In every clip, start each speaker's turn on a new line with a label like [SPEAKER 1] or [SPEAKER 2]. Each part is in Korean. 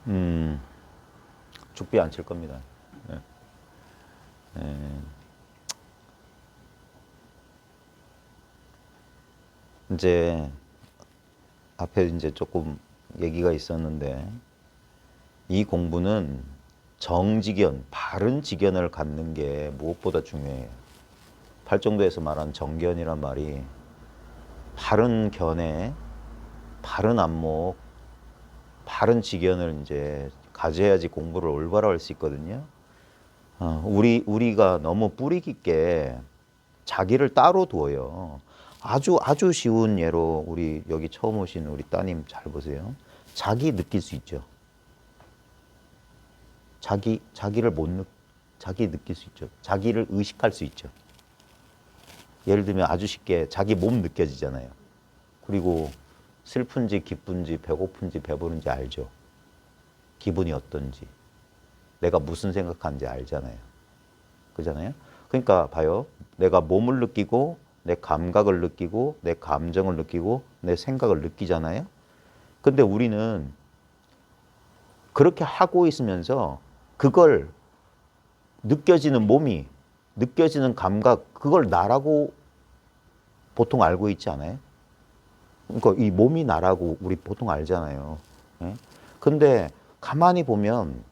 [SPEAKER 1] 음, 죽비 안 칠 겁니다. 예. 예. 이제 앞에 이제 조금 얘기가 있었는데 이 공부는 정직견, 바른 직견을 갖는 게 무엇보다 중요해요. 팔정도에서 말하는 정견이란 말이 바른 견해, 바른 안목, 바른 직견을 이제 가져야지 공부를 올바로 할 수 있거든요. 우리가 너무 뿌리 깊게 자기를 따로 두어요. 아주 쉬운 예로 우리 여기 처음 오신 우리 따님 잘 보세요. 자기 느낄 수 있죠. 자기를 못 자기 느낄 수 있죠. 자기를 의식할 수 있죠. 예를 들면 아주 쉽게 자기 몸 느껴지잖아요. 그리고 슬픈지 기쁜지 배고픈지 배부른지 알죠. 기분이 어떤지 내가 무슨 생각하는지 알잖아요. 그잖아요. 그러니까 봐요. 내가 몸을 느끼고 내 감각을 느끼고 내 감정을 느끼고 내 생각을 느끼잖아요. 근데 우리는 그렇게 하고 있으면서 그걸 느껴지는 몸이 느껴지는 감각 그걸 나라고 보통 알고 있지 않아요? 그러니까 이 몸이 나라고 우리 보통 알잖아요. 예? 근데 가만히 보면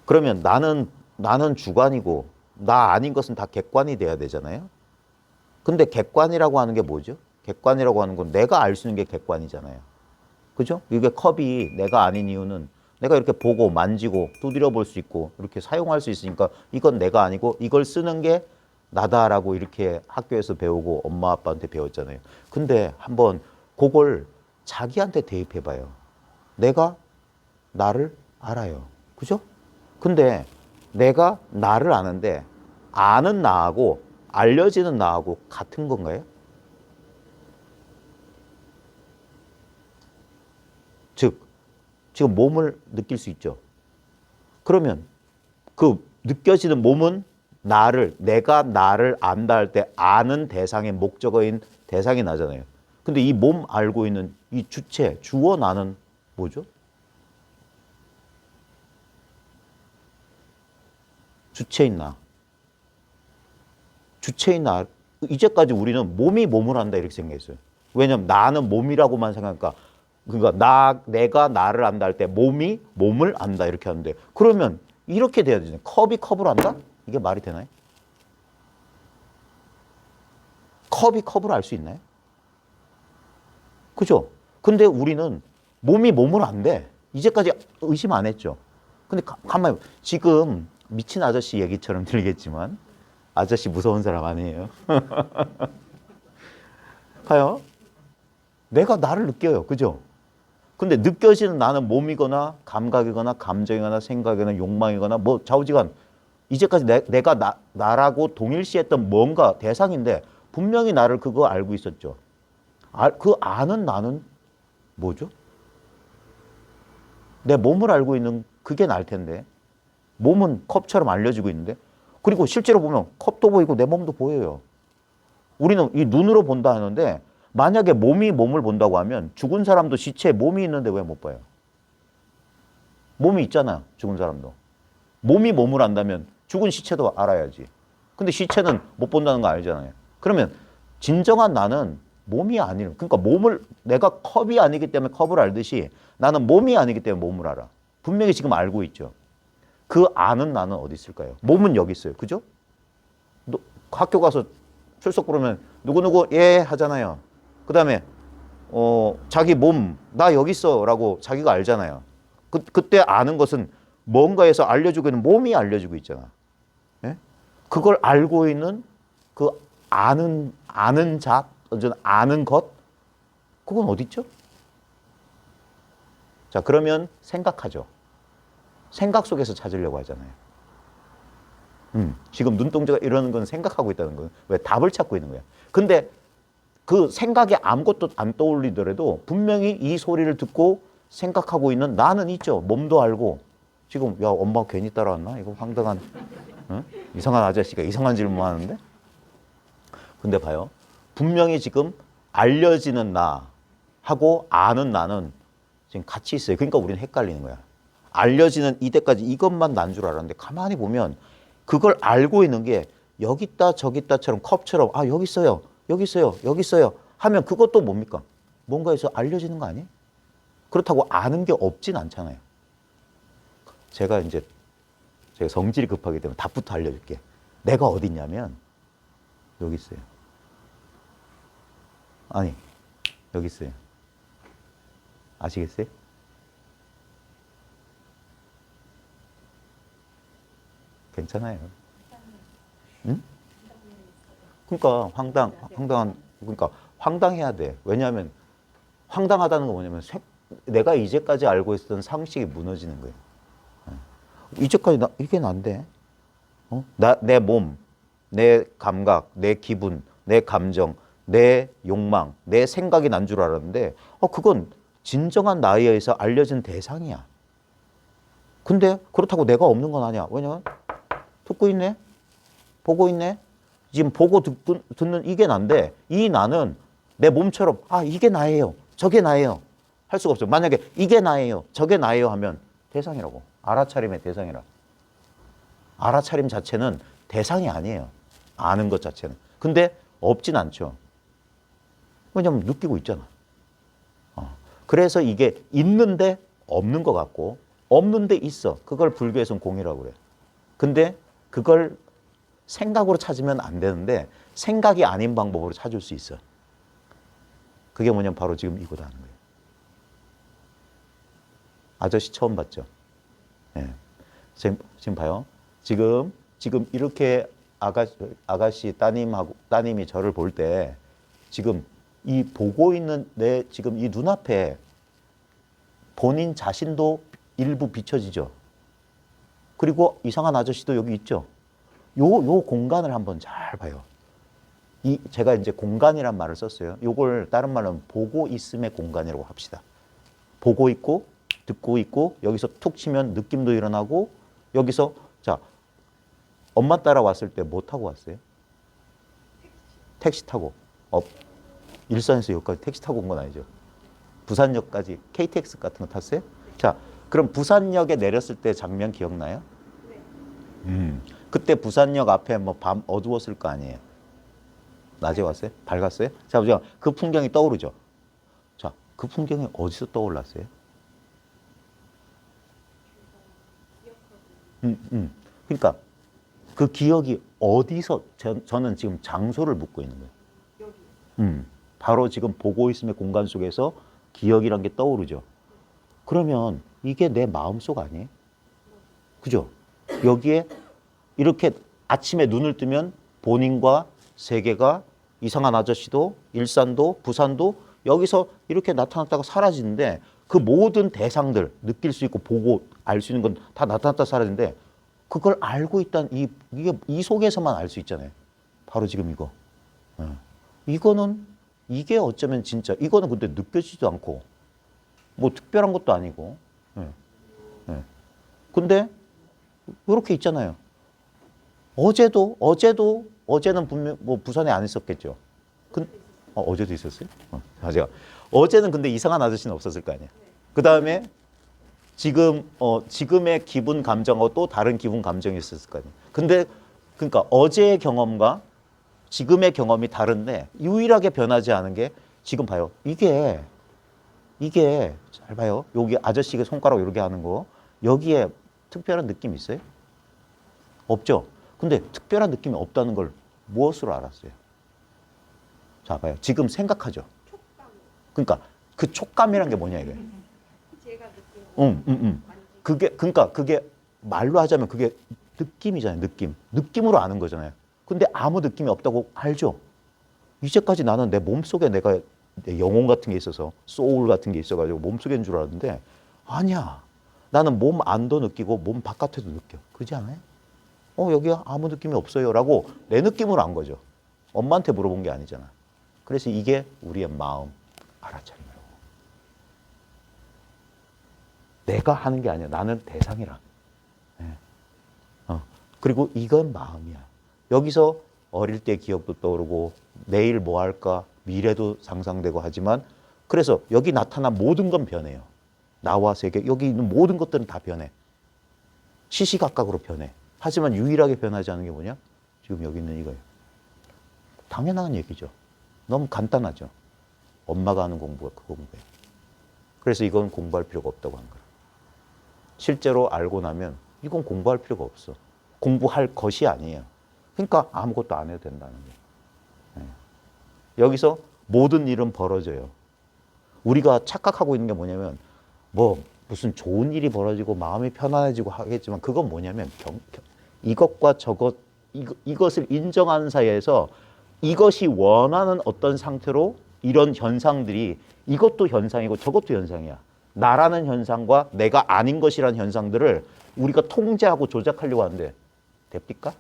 [SPEAKER 1] 그러면 나는 주관이고 나 아닌 것은 다 객관이 돼야 되잖아요. 근데 객관이라고 하는 게 뭐죠? 객관이라고 하는 건 내가 알 수 있는 게 객관이잖아요. 그죠? 이게 컵이 내가 아닌 이유는 내가 이렇게 보고 만지고 두드려 볼 수 있고 이렇게 사용할 수 있으니까 이건 내가 아니고 이걸 쓰는 게 나다라고 이렇게 학교에서 배우고 엄마 아빠한테 배웠잖아요. 근데 한번 그걸 자기한테 대입해 봐요. 내가 나를 알아요. 그죠? 근데 내가 나를 아는데 아는 나하고 알려지는 나하고 같은 건가요? 즉, 지금 몸을 느낄 수 있죠. 그러면 그 느껴지는 몸은 내가 나를 안다 할 때 아는 대상의 목적어인 대상이 나잖아요. 근데 이 몸 알고 있는 이 주체, 주어 나는 뭐죠? 주체인 나. 주체인 나. 이제까지 우리는 몸이 몸을 안다 이렇게 생각했어요. 왜냐면 나는 몸이라고만 생각하니까 그러니까 내가 나를 안다 할 때 몸이 몸을 안다 이렇게 하는데 그러면 이렇게 돼야 되잖아요. 컵이 컵을 안다? 이게 말이 되나요? 컵이 컵을 알 수 있나요? 그죠? 근데 우리는 몸이 몸을 안대. 이제까지 의심 안 했죠. 근데 가만히 지금 미친 아저씨 얘기처럼 들리겠지만 아저씨 무서운 사람 아니에요. 봐요. 내가 나를 느껴요. 그죠? 근데 느껴지는 나는 몸이거나 감각이거나 감정이거나 생각이거나 욕망이거나 뭐 좌우지간 이제까지 내가 나라고 동일시했던 뭔가 대상인데 분명히 나를 그거 알고 있었죠. 그 아는 나는 뭐죠? 내 몸을 알고 있는 그게 날 텐데 몸은 컵처럼 알려지고 있는데 그리고 실제로 보면 컵도 보이고 내 몸도 보여요. 우리는 이 눈으로 본다 하는데 만약에 몸이 몸을 본다고 하면 죽은 사람도 시체에 몸이 있는데 왜 못 봐요? 몸이 있잖아, 죽은 사람도. 몸이 몸을 안다면 죽은 시체도 알아야지. 근데 시체는 못 본다는 거 알잖아요. 그러면 진정한 나는 몸이 아니에요. 그러니까 내가 컵이 아니기 때문에 컵을 알듯이 나는 몸이 아니기 때문에 몸을 알아. 분명히 지금 알고 있죠. 그 아는 나는 어디 있을까요? 몸은 여기 있어요. 그죠? 학교 가서 출석 부르면 누구누구 예 하잖아요. 그 다음에 자기 몸 나 여기 있어 라고 자기가 알잖아요. 그때 아는 것은 뭔가에서 알려주고 있는 몸이 알려주고 있잖아. 예? 그걸 알고 있는 그 아는 아는 것 그건 어디 있죠? 자 그러면 생각하죠. 생각 속에서 찾으려고 하잖아요. 지금 눈동자가 이러는 건 생각하고 있다는 거예요. 왜? 답을 찾고 있는 거야. 근데 그 생각에 아무것도 안 떠올리더라도 분명히 이 소리를 듣고 생각하고 있는 나는 있죠. 몸도 알고. 지금 야 엄마 괜히 따라왔나? 이거 황당한 이상한 아저씨가 이상한 질문 하는데. 근데 봐요. 분명히 지금 알려지는 나하고 아는 나는 지금 같이 있어요. 그러니까 우리는 헷갈리는 거야. 알려지는 이때까지 이것만 난 줄 알았는데 가만히 보면 그걸 알고 있는 게 여기 있다 저기 있다처럼 컵처럼 아 여기 있어요 여기 있어요 여기 있어요 하면 그것도 뭡니까? 뭔가에서 알려지는 거 아니에요? 그렇다고 아는 게 없진 않잖아요. 제가 성질이 급하기 때문에 답부터 알려줄게. 내가 어디 있냐면 여기 있어요. 아니 여기 있어요. 아시겠어요? 괜찮아요. 응? 그러니까 그러니까 황당해야 돼. 왜냐하면 황당하다는 건 뭐냐면 내가 이제까지 알고 있었던 상식이 무너지는 거예요. 이제까지 이게 난데, 내 몸, 내 감각, 내 기분, 내 감정, 내 욕망, 내 생각이 난 줄 알았는데, 그건 진정한 나에 의해서 알려진 대상이야. 근데 그렇다고 내가 없는 건 아니야. 왜냐면 듣고 있네, 보고 있네. 지금 보고 듣는 이게 난데 이 나는 내 몸처럼 이게 나예요, 저게 나예요 할 수가 없어. 만약에 이게 나예요, 저게 나예요 하면 대상이라고. 알아차림의 대상이라. 알아차림 자체는 대상이 아니에요. 아는 것 자체는. 근데 없진 않죠. 왜냐면 느끼고 있잖아. 그래서 이게 있는데 없는 것 같고 없는데 있어. 그걸 불교에서는 공이라고 그래. 근데 그걸 생각으로 찾으면 안 되는데 생각이 아닌 방법으로 찾을 수 있어. 그게 뭐냐면 바로 지금 이거다 하는 거예요. 아저씨 처음 봤죠? 예. 지금 봐요. 지금 이렇게 아가씨 따님이 저를 볼 때 지금 이 보고 있는 지금 이 눈앞에 본인 자신도 일부 비춰지죠. 그리고 이상한 아저씨도 여기 있죠. 요 공간을 한번 잘 봐요. 제가 이제 공간이란 말을 썼어요. 요걸 다른 말로는 보고 있음의 공간이라고 합시다. 보고 있고 듣고 있고 여기서 툭 치면 느낌도 일어나고 여기서 자 엄마 따라왔을 때 뭐 타고 왔어요? 택시 타고. 일산에서 여기까지 택시 타고 온 건 아니죠. 부산역까지 KTX 같은 거 탔어요? 자, 그럼 부산역에 내렸을 때 장면 기억나요? 네. 그때 부산역 앞에 뭐 밤 어두웠을 거 아니에요. 낮에 왔어요? 밝았어요? 자, 보자. 그 풍경이 떠오르죠. 자, 그 풍경이 어디서 떠올랐어요? 그러니까 그 기억이 어디서 저는 지금 장소를 묻고 있는 거예요. 바로 지금 보고 있음의 공간 속에서 기억이란 게 떠오르죠. 그러면 이게 내 마음속 아니에요? 그죠? 여기에 이렇게 아침에 눈을 뜨면 본인과 세계가 이상한 아저씨도 일산도 부산도 여기서 이렇게 나타났다가 사라지는데 그 모든 대상들 느낄 수 있고 보고 알 수 있는 건 다 나타났다 사라지는데 그걸 알고 있다는 이 속에서만 알 수 있잖아요. 바로 지금 이거. 이게 어쩌면 진짜 이거는 근데 느껴지지도 않고 뭐 특별한 것도 아니고. 근데 이렇게 있잖아요. 어제는 분명 뭐 부산에 안 있었겠죠. 어제도 있었어요? 제가 어제는 근데 이상한 아저씨는 없었을 거 아니에요. 그 다음에 지금의 기분 감정하고 또 다른 기분 감정이 있었을 거 아니에요. 근데 그러니까 어제의 경험과 지금의 경험이 다른데 유일하게 변하지 않은 게 지금 봐요. 이게 잘 봐요. 여기 아저씨가 손가락 이렇게 하는 거 여기에 특별한 느낌이 있어요? 없죠. 근데 특별한 느낌이 없다는 걸 무엇으로 알았어요? 자, 봐요. 지금 생각하죠. 촉감. 그러니까 그 촉감이란 게 뭐냐 이게. 제가 느끼는. 그게 말로 하자면 그게 느낌이잖아요. 느낌으로 아는 거잖아요. 근데 아무 느낌이 없다고 알죠. 이제까지 나는 내 몸속에 내 영혼 같은 게 있어서 소울 같은 게 있어가지고 몸속에 있는 줄 알았는데 아니야. 나는 몸 안도 느끼고 몸 바깥에도 느껴. 그렇지 않아요? 여기 아무 느낌이 없어요 라고 내 느낌으로 안 거죠. 엄마한테 물어본 게 아니잖아. 그래서 이게 우리의 마음 알아차림이라고. 내가 하는 게 아니야. 나는 대상이라. 그리고 이건 마음이야. 여기서 어릴 때 기억도 떠오르고 내일 뭐 할까 미래도 상상되고 하지만 그래서 여기 나타난 모든 건 변해요. 나와 세계, 여기 있는 모든 것들은 다 변해. 시시각각으로 변해. 하지만 유일하게 변하지 않은 게 뭐냐? 지금 여기 있는 이거예요. 당연한 얘기죠. 너무 간단하죠. 엄마가 하는 공부가 그 공부예요. 그래서 이건 공부할 필요가 없다고 한 거예요. 실제로 알고 나면 이건 공부할 필요가 없어. 공부할 것이 아니에요. 그러니까 아무것도 안 해도 된다는 거예요. 여기서 모든 일은 벌어져요. 우리가 착각하고 있는 게 뭐냐면 뭐 무슨 좋은 일이 벌어지고 마음이 편안해지고 하겠지만 그건 뭐냐면 이것과 저것 이것을 인정하는 사이에서 이것이 원하는 어떤 상태로 이런 현상들이 이것도 현상이고 저것도 현상이야. 나라는 현상과 내가 아닌 것이라는 현상들을 우리가 통제하고 조작하려고 하는데 됩니까?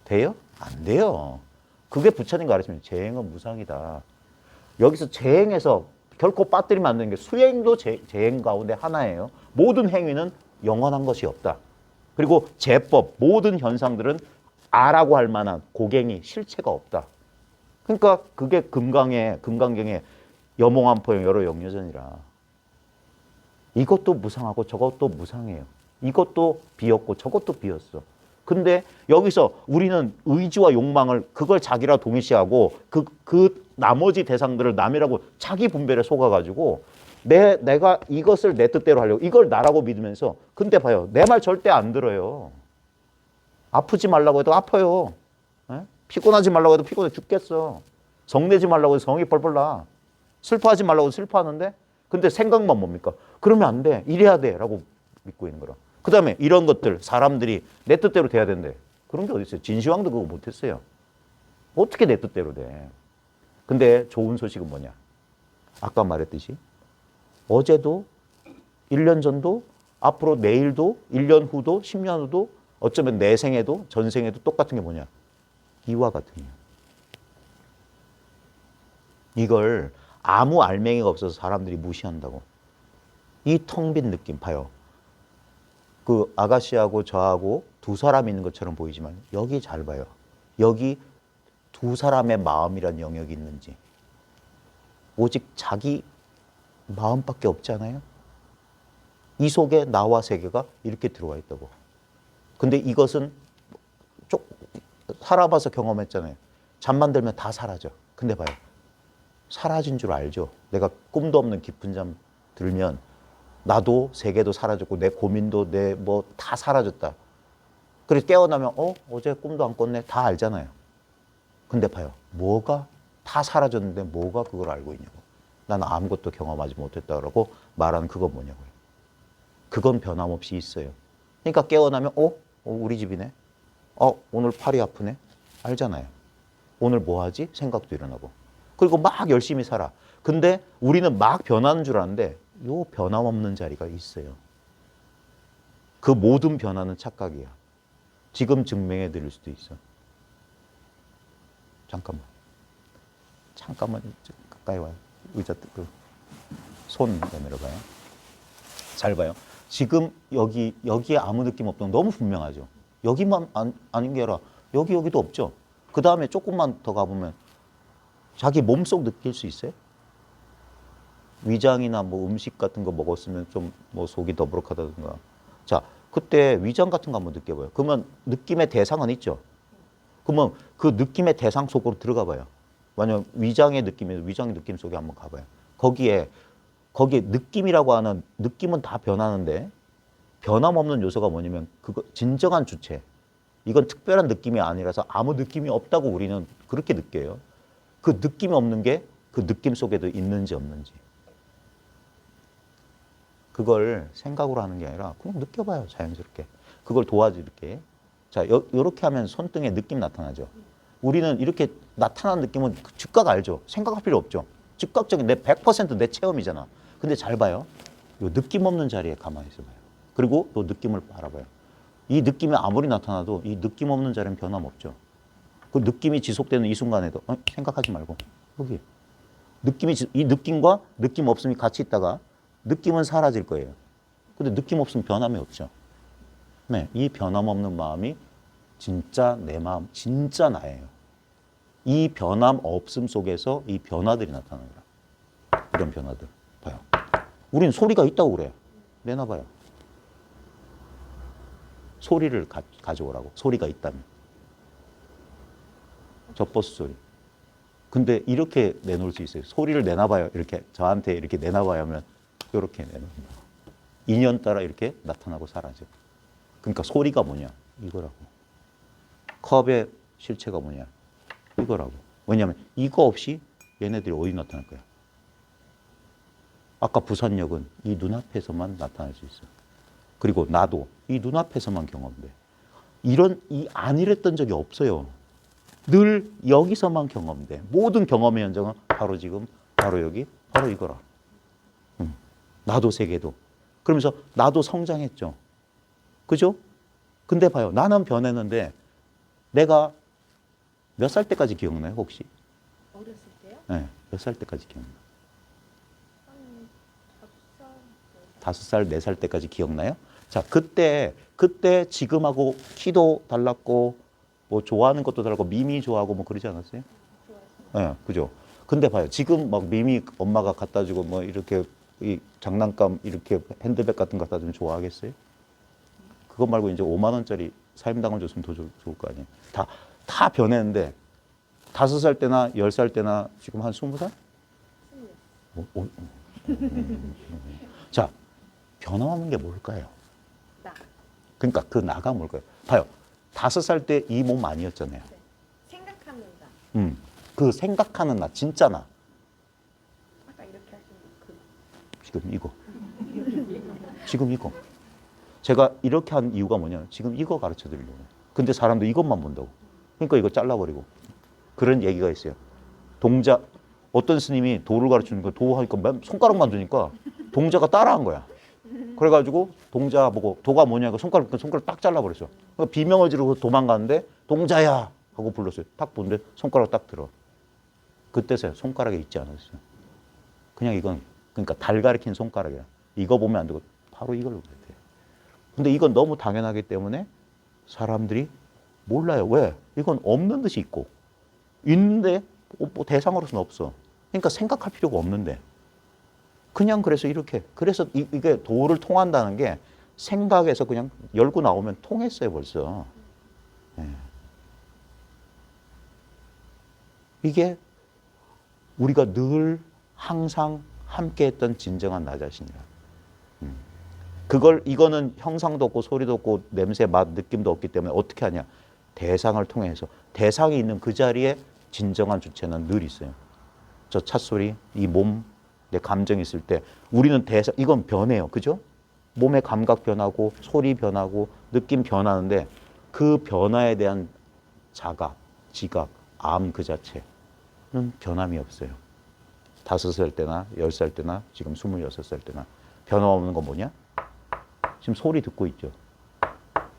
[SPEAKER 1] 돼요? 안 돼요. 그게 부처님 가르치면 재행은 무상이다. 여기서 재행에서 결코 빠뜨리면 안 되는 게 수행도 재행 가운데 하나예요. 모든 행위는 영원한 것이 없다. 그리고 제법, 모든 현상들은 아라고 할 만한 고갱이 실체가 없다. 그러니까 그게 금강경의 여몽한포용 여러 영유전이라. 이것도 무상하고 저것도 무상해요. 이것도 비었고 저것도 비었어. 근데 여기서 우리는 의지와 욕망을 그걸 자기라 동일시하고 그 나머지 대상들을 남이라고 자기 분별에 속아가지고 내가 이것을 내 뜻대로 하려고 이걸 나라고 믿으면서 근데 봐요. 내 말 절대 안 들어요. 아프지 말라고 해도 아파요. 에? 피곤하지 말라고 해도 피곤해 죽겠어. 성내지 말라고 해도 성이 펄펄 나. 슬퍼하지 말라고 해도 슬퍼하는데 근데 생각만 뭡니까? 그러면 안 돼. 이래야 돼. 라고 믿고 있는 거라. 그 다음에 이런 것들 사람들이 내 뜻대로 돼야 된대. 그런 게 어디 있어요? 진시황도 그거 못했어요. 어떻게 내 뜻대로 돼? 근데 좋은 소식은 뭐냐? 아까 말했듯이 어제도 1년 전도 앞으로 내일도 1년 후도 10년 후도 어쩌면 내 생에도 전생에도 똑같은 게 뭐냐? 이와 같으냐. 이걸 아무 알맹이가 없어서 사람들이 무시한다고. 이 텅 빈 느낌 봐요. 그 아가씨하고 저하고 두 사람 있는 것처럼 보이지만 여기 잘 봐요. 여기 두 사람의 마음이란 영역이 있는지. 오직 자기 마음밖에 없지 않아요? 이 속에 나와 세계가 이렇게 들어와 있다고. 근데 이것은 살아봐서 경험했잖아요. 잠만 들면 다 사라져. 근데 봐요. 사라진 줄 알죠. 내가 꿈도 없는 깊은 잠 들면 나도 세계도 사라졌고 내 고민도 내 뭐 다 사라졌다. 그래서 깨어나면 어제 꿈도 안 꿨네. 다 알잖아요. 근데 봐요. 뭐가 다 사라졌는데 뭐가 그걸 알고 있냐고. 나는 아무것도 경험하지 못했다라고 말하는 그건 뭐냐고요. 그건 변함없이 있어요. 그러니까 깨어나면 우리 집이네. 오늘 팔이 아프네. 알잖아요. 오늘 뭐 하지? 생각도 일어나고. 그리고 막 열심히 살아. 근데 우리는 막 변하는 줄 아는데 요 변함없는 자리가 있어요. 그 모든 변화는 착각이야. 지금 증명해 드릴 수도 있어. 잠깐만 가까이 와요. 의자 손 내밀어봐요. 잘 봐요. 지금 여기에 아무 느낌 없던 거 너무 분명하죠. 여기만 아닌 게 아니라 여기도 없죠. 그 다음에 조금만 더 가보면 자기 몸속 느낄 수 있어요? 위장이나 뭐 음식 같은 거 먹었으면 좀 뭐 속이 더부룩하다든가. 자, 그때 위장 같은 거 한번 느껴봐요. 그러면 느낌의 대상은 있죠. 그러면 그 느낌의 대상 속으로 들어가 봐요. 만약 위장의 느낌이면 위장의 느낌 속에 한번 가봐요. 거기에 느낌이라고 하는 느낌은 다 변하는데 변함없는 요소가 뭐냐면 그거 진정한 주체. 이건 특별한 느낌이 아니라서 아무 느낌이 없다고 우리는 그렇게 느껴요. 그 느낌이 없는 게 그 느낌 속에도 있는지 없는지. 그걸 생각으로 하는 게 아니라 그냥 느껴봐요. 자연스럽게. 그걸 도와줄게. 자, 요렇게 하면 손등에 느낌 나타나죠. 우리는 이렇게 나타나는 느낌은 즉각 알죠. 생각할 필요 없죠. 즉각적인 100% 내 체험이잖아. 근데 잘 봐요. 요 느낌 없는 자리에 가만히 있어봐요. 그리고 또 느낌을 알아봐요. 이 느낌이 아무리 나타나도 이 느낌 없는 자리는 변함없죠. 그 느낌이 지속되는 이 순간에도 생각하지 말고 여기 이 느낌과 느낌 없음이 같이 있다가 느낌은 사라질 거예요. 근데 느낌 없으면 변함이 없죠. 네, 이 변함 없는 마음이 진짜 내 마음, 진짜 나예요. 이 변함 없음 속에서 이 변화들이 나타나는 거야. 이런 변화들 봐요. 우린 소리가 있다고 그래. 내놔봐요. 소리를 가져오라고. 소리가 있다면. 젖버스 소리. 근데 이렇게 내놓을 수 있어요. 소리를 내놔봐요. 이렇게 저한테 이렇게 내놔봐요 하면 이렇게 내놓는다. 인연 따라 이렇게 나타나고 사라져. 그러니까 소리가 뭐냐? 이거라고. 컵의 실체가 뭐냐? 이거라고. 왜냐하면 이거 없이 얘네들이 어디 나타날 거야? 아까 부산역은 이 눈앞에서만 나타날 수 있어. 그리고 나도 이 눈앞에서만 경험돼. 이 안이랬던 적이 없어요. 늘 여기서만 경험돼. 모든 경험의 현장은 바로 지금, 바로 여기, 바로 이거라. 나도 세계도. 그러면서 나도 성장했죠. 그죠? 근데 봐요. 나는 변했는데 내가 몇 살 때까지 기억나요, 혹시?
[SPEAKER 2] 어렸을 때요?
[SPEAKER 1] 네, 몇 살 때까지 기억나요?
[SPEAKER 2] 한 5살,
[SPEAKER 1] 5살, 4살 때까지 기억나요? 자, 그때 지금하고 키도 달랐고, 뭐 좋아하는 것도 달랐고, 미미 좋아하고 뭐 그러지 않았어요?
[SPEAKER 2] 좋아했어요.
[SPEAKER 1] 네, 그죠? 근데 봐요. 지금 막 미미 엄마가 갖다 주고 뭐 이렇게 이 장난감 이렇게 핸드백 같은 거 갖다 주면 좋아하겠어요? 그거 말고 이제 5만 원짜리 사임당을 줬으면 더 좋을 거 아니에요? 다 변했는데 5살 때나 10살 때나 지금 한 20살? 자, 변화하는 게 뭘까요?
[SPEAKER 2] 나.
[SPEAKER 1] 그러니까 그 나가 뭘까요? 봐요. 5살 때 이 몸 아니었잖아요.
[SPEAKER 2] 네. 생각하는 나.
[SPEAKER 1] 그 생각하는 나, 진짜 나.
[SPEAKER 2] 아까 이렇게 하시는 그.
[SPEAKER 1] 지금 이거. 지금 이거. 제가 이렇게 한 이유가 뭐냐? 지금 이거 가르쳐 드리려고. 근데 사람도 이것만 본다고. 그러니까 이거 잘라버리고. 그런 얘기가 있어요. 동자, 어떤 스님이 도를 가르치는 거 도 하니까 손가락만 두니까 동자가 따라한 거야. 그래가지고 동자 보고 도가 뭐냐고 손가락 딱 잘라버렸어. 그러니까 비명을 지르고 도망가는데 동자야 하고 불렀어요. 딱 보는데 손가락 딱 들어. 그때서야 손가락에 있지 않았어요. 그냥 이건 그러니까 달 가리킨 손가락이야. 이거 보면 안 되고 바로 이걸로 그래야 돼. 근데 이건 너무 당연하기 때문에 사람들이 몰라요. 왜? 이건 없는 듯이 있고 있는데 뭐 대상으로서는 없어. 그러니까 생각할 필요가 없는데 그냥 그래서 이렇게 그래서 이게 도를 통한다는 게 생각에서 그냥 열고 나오면 통했어요 벌써. 네. 이게 우리가 늘 항상 함께했던 진정한 나 자신이라. 이거는 형상도 없고 소리도 없고 냄새, 맛, 느낌도 없기 때문에 어떻게 하냐? 대상을 통해서 대상이 있는 그 자리에 진정한 주체는 늘 있어요. 저 찻소리, 이 몸, 내 감정이 있을 때 우리는 이건 변해요. 그죠? 몸의 감각 변하고 소리 변하고 느낌 변하는데 그 변화에 대한 자각, 지각, 암 그 자체는 변함이 없어요. 5살 때나 10살 때나 지금 26살 때나 변함없는 건 뭐냐? 지금 소리 듣고 있죠.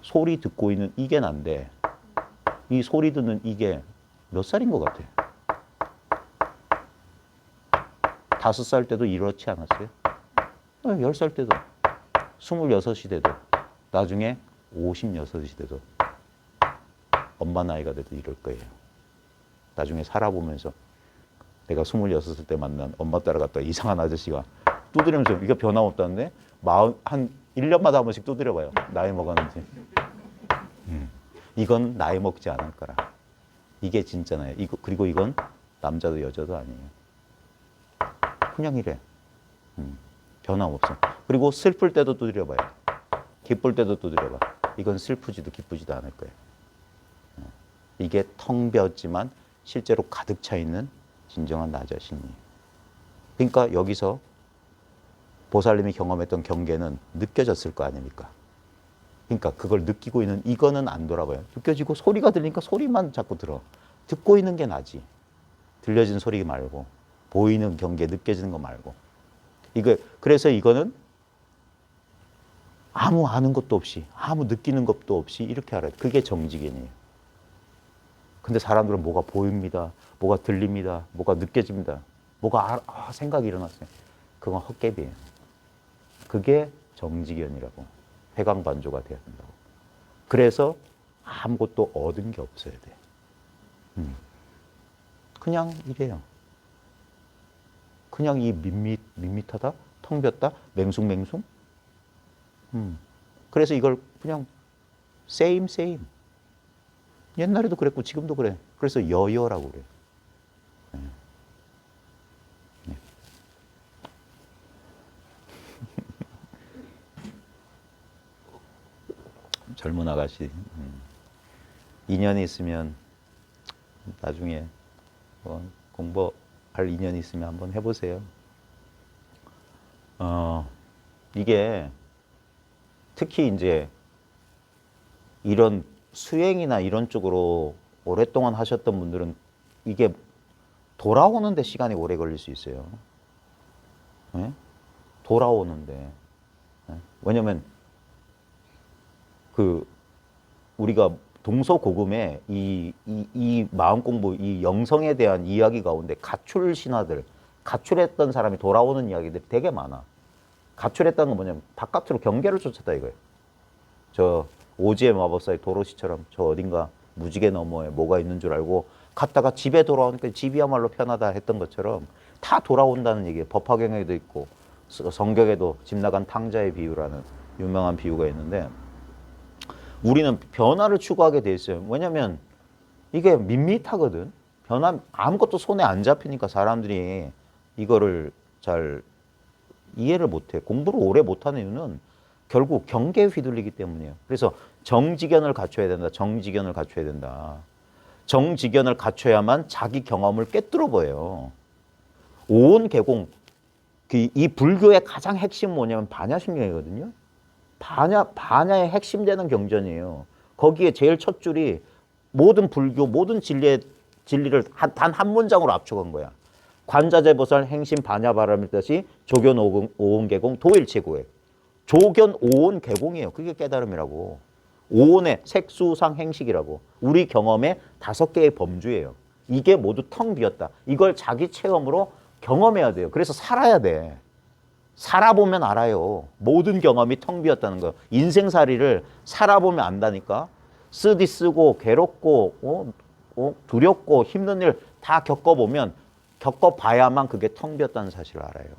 [SPEAKER 1] 소리 듣고 있는 이게 난데 이 소리 듣는 이게 몇 살인 것 같아? 5살 때도 이렇지 않았어요? 10살 때도 26이 돼도 나중에 56이 돼도 엄마 나이가 돼도 이럴 거예요. 나중에 살아보면서 내가 26살 때 만난 엄마 따라갔다 이상한 아저씨가 두드리면서 이거 변함없다는데 한 1년마다 한 번씩 두드려봐요. 나이 먹었는지. 이건 나이 먹지 않을 거라. 이게 진짜나요. 그리고 이건 남자도 여자도 아니에요. 그냥 이래. 변함없어. 그리고 슬플 때도 두드려봐요. 기쁠 때도 두드려봐. 이건 슬프지도 기쁘지도 않을 거예요. 이게 텅 비었지만 실제로 가득 차 있는 진정한 나 자신이에요. 그러니까 여기서 보살님이 경험했던 경계는 느껴졌을 거 아닙니까? 그러니까 그걸 느끼고 있는 이거는 안 돌아봐요. 느껴지고 소리가 들리니까 소리만 자꾸 들어. 듣고 있는 게 나지. 들려진 소리 말고 보이는 경계, 느껴지는 거 말고. 그래서 이거는 아무 아는 것도 없이 아무 느끼는 것도 없이 이렇게 알아요. 그게 정직이에요. 근데 사람들은 뭐가 보입니다. 뭐가 들립니다. 뭐가 느껴집니다. 뭐가 생각이 일어났어요. 그건 헛개비예요. 그게 정직연이라고. 회광반조가 돼야 된다고. 그래서 아무것도 얻은 게 없어야 돼. 그냥 이래요. 그냥 이 밋밋하다? 텅 비었다? 맹숭맹숭? 그래서 이걸 그냥 same same. 옛날에도 그랬고 지금도 그래. 그래서 여여라고 그래. 네. 젊은 아가씨. 인연이 있으면 나중에 뭐 공부할 인연이 있으면 한번 해보세요. 이게 특히 이제 이런 수행이나 이런 쪽으로 오랫동안 하셨던 분들은 이게 돌아오는데 시간이 오래 걸릴 수 있어요. 네? 돌아오는데. 네? 왜냐면 그 우리가 동서고금에 이 마음 공부, 이 영성에 대한 이야기 가운데 가출 신화들, 가출했던 사람이 돌아오는 이야기들이 되게 많아. 가출했다는 건 뭐냐면 바깥으로 경계를 쫓았다 이거예요. 저 오지의 마법사의 도로시처럼 저 어딘가 무지개 너머에 뭐가 있는 줄 알고 갔다가 집에 돌아오니까 집이야말로 편하다 했던 것처럼 다 돌아온다는 얘기예요. 법화경에도 있고 성경에도 집 나간 탕자의 비유라는 유명한 비유가 있는데 우리는 변화를 추구하게 돼 있어요. 왜냐면 이게 밋밋하거든. 변화 아무것도 손에 안 잡히니까 사람들이 이거를 잘 이해를 못해. 공부를 오래 못하는 이유는 결국 경계에 휘둘리기 때문이에요. 그래서 정직견을 갖춰야 된다. 정직견을 갖춰야 된다. 정직견을 갖춰야만 자기 경험을 꿰뚫어 보여요. 오온계공, 이 불교의 가장 핵심은 뭐냐면 반야심경이거든요. 반야의 핵심되는 경전이에요. 거기에 제일 첫 줄이 모든 불교, 모든 진리를 단 한 문장으로 압축한 거야. 관자재보살 행심 반야바람일 뜻이 조견 오온계공 도일체고에 조견 오온계공이에요. 그게 깨달음이라고. 오온의 색수상 행식이라고. 우리 경험의 5개의 범주예요. 이게 모두 텅 비었다. 이걸 자기 체험으로 경험해야 돼요. 그래서 살아야 돼. 살아보면 알아요. 모든 경험이 텅 비었다는 거. 인생살이를 살아보면 안다니까. 쓰디 쓰고 괴롭고 두렵고 힘든 일 다 겪어보면 겪어봐야만 그게 텅 비었다는 사실을 알아요.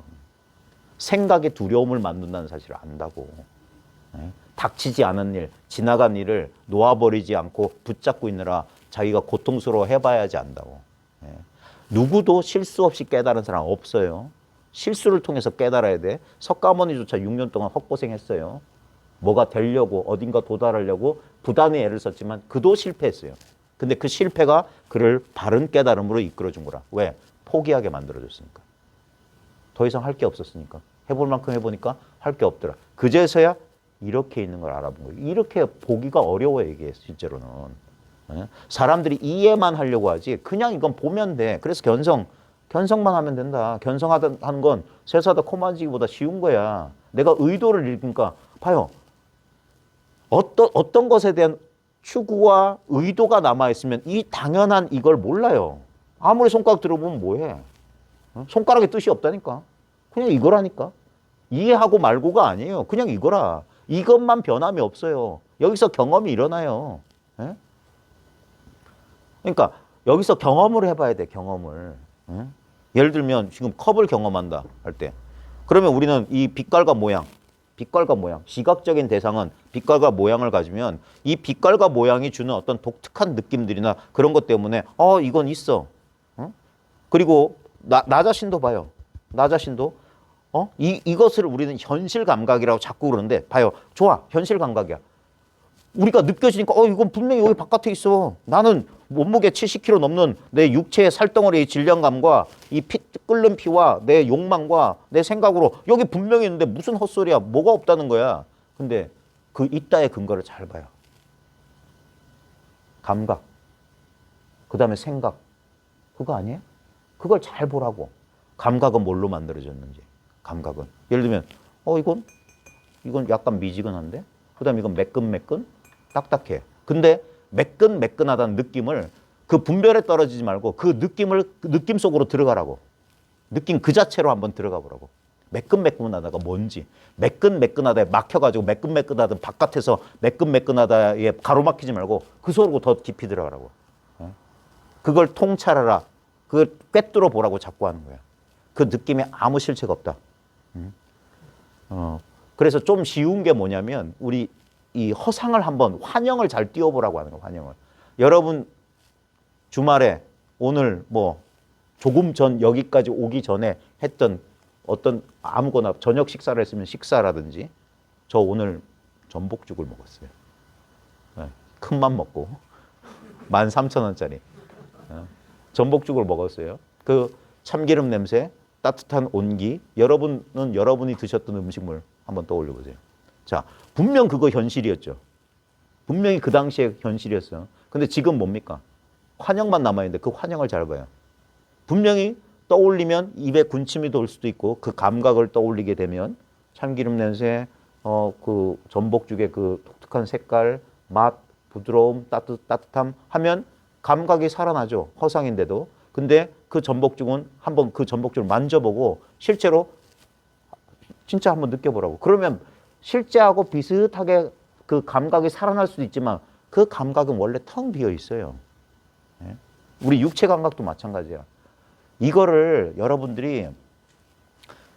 [SPEAKER 1] 생각이 두려움을 만든다는 사실을 안다고. 닥치지 않은 일, 지나간 일을 놓아버리지 않고 붙잡고 있느라 자기가 고통스러워 해봐야지 안다고. 누구도 실수 없이 깨달은 사람 없어요. 실수를 통해서 깨달아야 돼. 석가모니조차 6년 동안 헛고생했어요. 뭐가 되려고 어딘가 도달하려고 부단히 애를 썼지만 그도 실패했어요. 근데 그 실패가 그를 바른 깨달음으로 이끌어준 거라. 왜? 포기하게 만들어줬으니까. 더 이상 할 게 없었으니까. 해볼 만큼 해보니까 할 게 없더라. 그제서야 이렇게 있는 걸 알아본 거예요. 이렇게 보기가 어려워요, 이게 실제로는. 사람들이 이해만 하려고 하지 그냥 이건 보면 돼. 그래서 견성만 하면 된다. 견성하는 건 세수하다 코 만지기보다 쉬운 거야. 내가 의도를 읽으니까 봐요. 어떤 것에 대한 추구와 의도가 남아있으면 이 당연한 이걸 몰라요. 아무리 손가락 들어보면 뭐해. 손가락에 뜻이 없다니까. 그냥 이거라니까. 이해하고 말고가 아니에요. 그냥 이거라. 이것만 변함이 없어요. 여기서 경험이 일어나요. 그러니까 여기서 경험을 해봐야 돼. 경험을. 예를 들면 지금 컵을 경험한다 할 때 그러면 우리는 이 빛깔과 모양, 시각적인 대상은 빛깔과 모양을 가지면 이 빛깔과 모양이 주는 어떤 독특한 느낌들이나 그런 것 때문에 이건 있어. 그리고 나 자신도 봐요. 나 자신도 이것을 우리는 현실 감각이라고 자꾸 그러는데 봐요. 좋아. 현실 감각이야. 우리가 느껴지니까 이건 분명히 여기 바깥에 있어. 나는 몸무게 70kg 넘는 내 육체의 살덩어리의 질량감과 이 끓는 피와 내 욕망과 내 생각으로 여기 분명히 있는데 무슨 헛소리야. 뭐가 없다는 거야. 근데 그 있다의 근거를 잘 봐요. 감각. 그 다음에 생각. 그거 아니에요? 그걸 잘 보라고. 감각은 뭘로 만들어졌는지. 감각은. 예를 들면 이건 약간 미지근한데? 그 다음에 이건 매끈매끈? 딱딱해. 근데 매끈매끈하다는 느낌을 그 분별에 떨어지지 말고 그 느낌 속으로 들어가라고. 느낌 그 자체로 한번 들어가 보라고. 매끈매끈하다가 뭔지. 매끈매끈하다에 막혀가지고 매끈매끈하다 바깥에서 매끈매끈하다에 가로막히지 말고 그 속으로 더 깊이 들어가라고. 그걸 통찰하라. 그걸 꿰뚫어 보라고 자꾸 하는 거야. 그 느낌에 아무 실체가 없다. 그래서 좀 쉬운 게 뭐냐면 우리 이 허상을 한번 환영을 잘 띄워보라고 하는 거예요. 환영을. 여러분 주말에 오늘 뭐 조금 전 여기까지 오기 전에 했던 어떤 아무거나 저녁 식사를 했으면 식사라든지 저 오늘 전복죽을 먹었어요. 네, 큰맘 먹고 13,000원짜리 전복죽을 먹었어요. 그 참기름 냄새, 따뜻한 온기, 여러분은 여러분이 드셨던 음식물 한번 떠올려 보세요. 자, 분명 그거 현실이었죠. 분명히 그 당시에 현실이었어요. 근데 지금 뭡니까? 환영만 남아있는데 그 환영을 잘 봐요. 분명히 떠올리면 입에 군침이 돌 수도 있고 그 감각을 떠올리게 되면 참기름 냄새, 그 전복죽의 그 독특한 색깔, 맛, 부드러움, 따뜻함 하면 감각이 살아나죠. 허상인데도. 근데 그 전복죽은 한번 그 전복죽을 만져보고 실제로 진짜 한번 느껴보라고. 그러면 실제하고 비슷하게 그 감각이 살아날 수도 있지만 그 감각은 원래 텅 비어 있어요. 우리 육체 감각도 마찬가지야. 이거를 여러분들이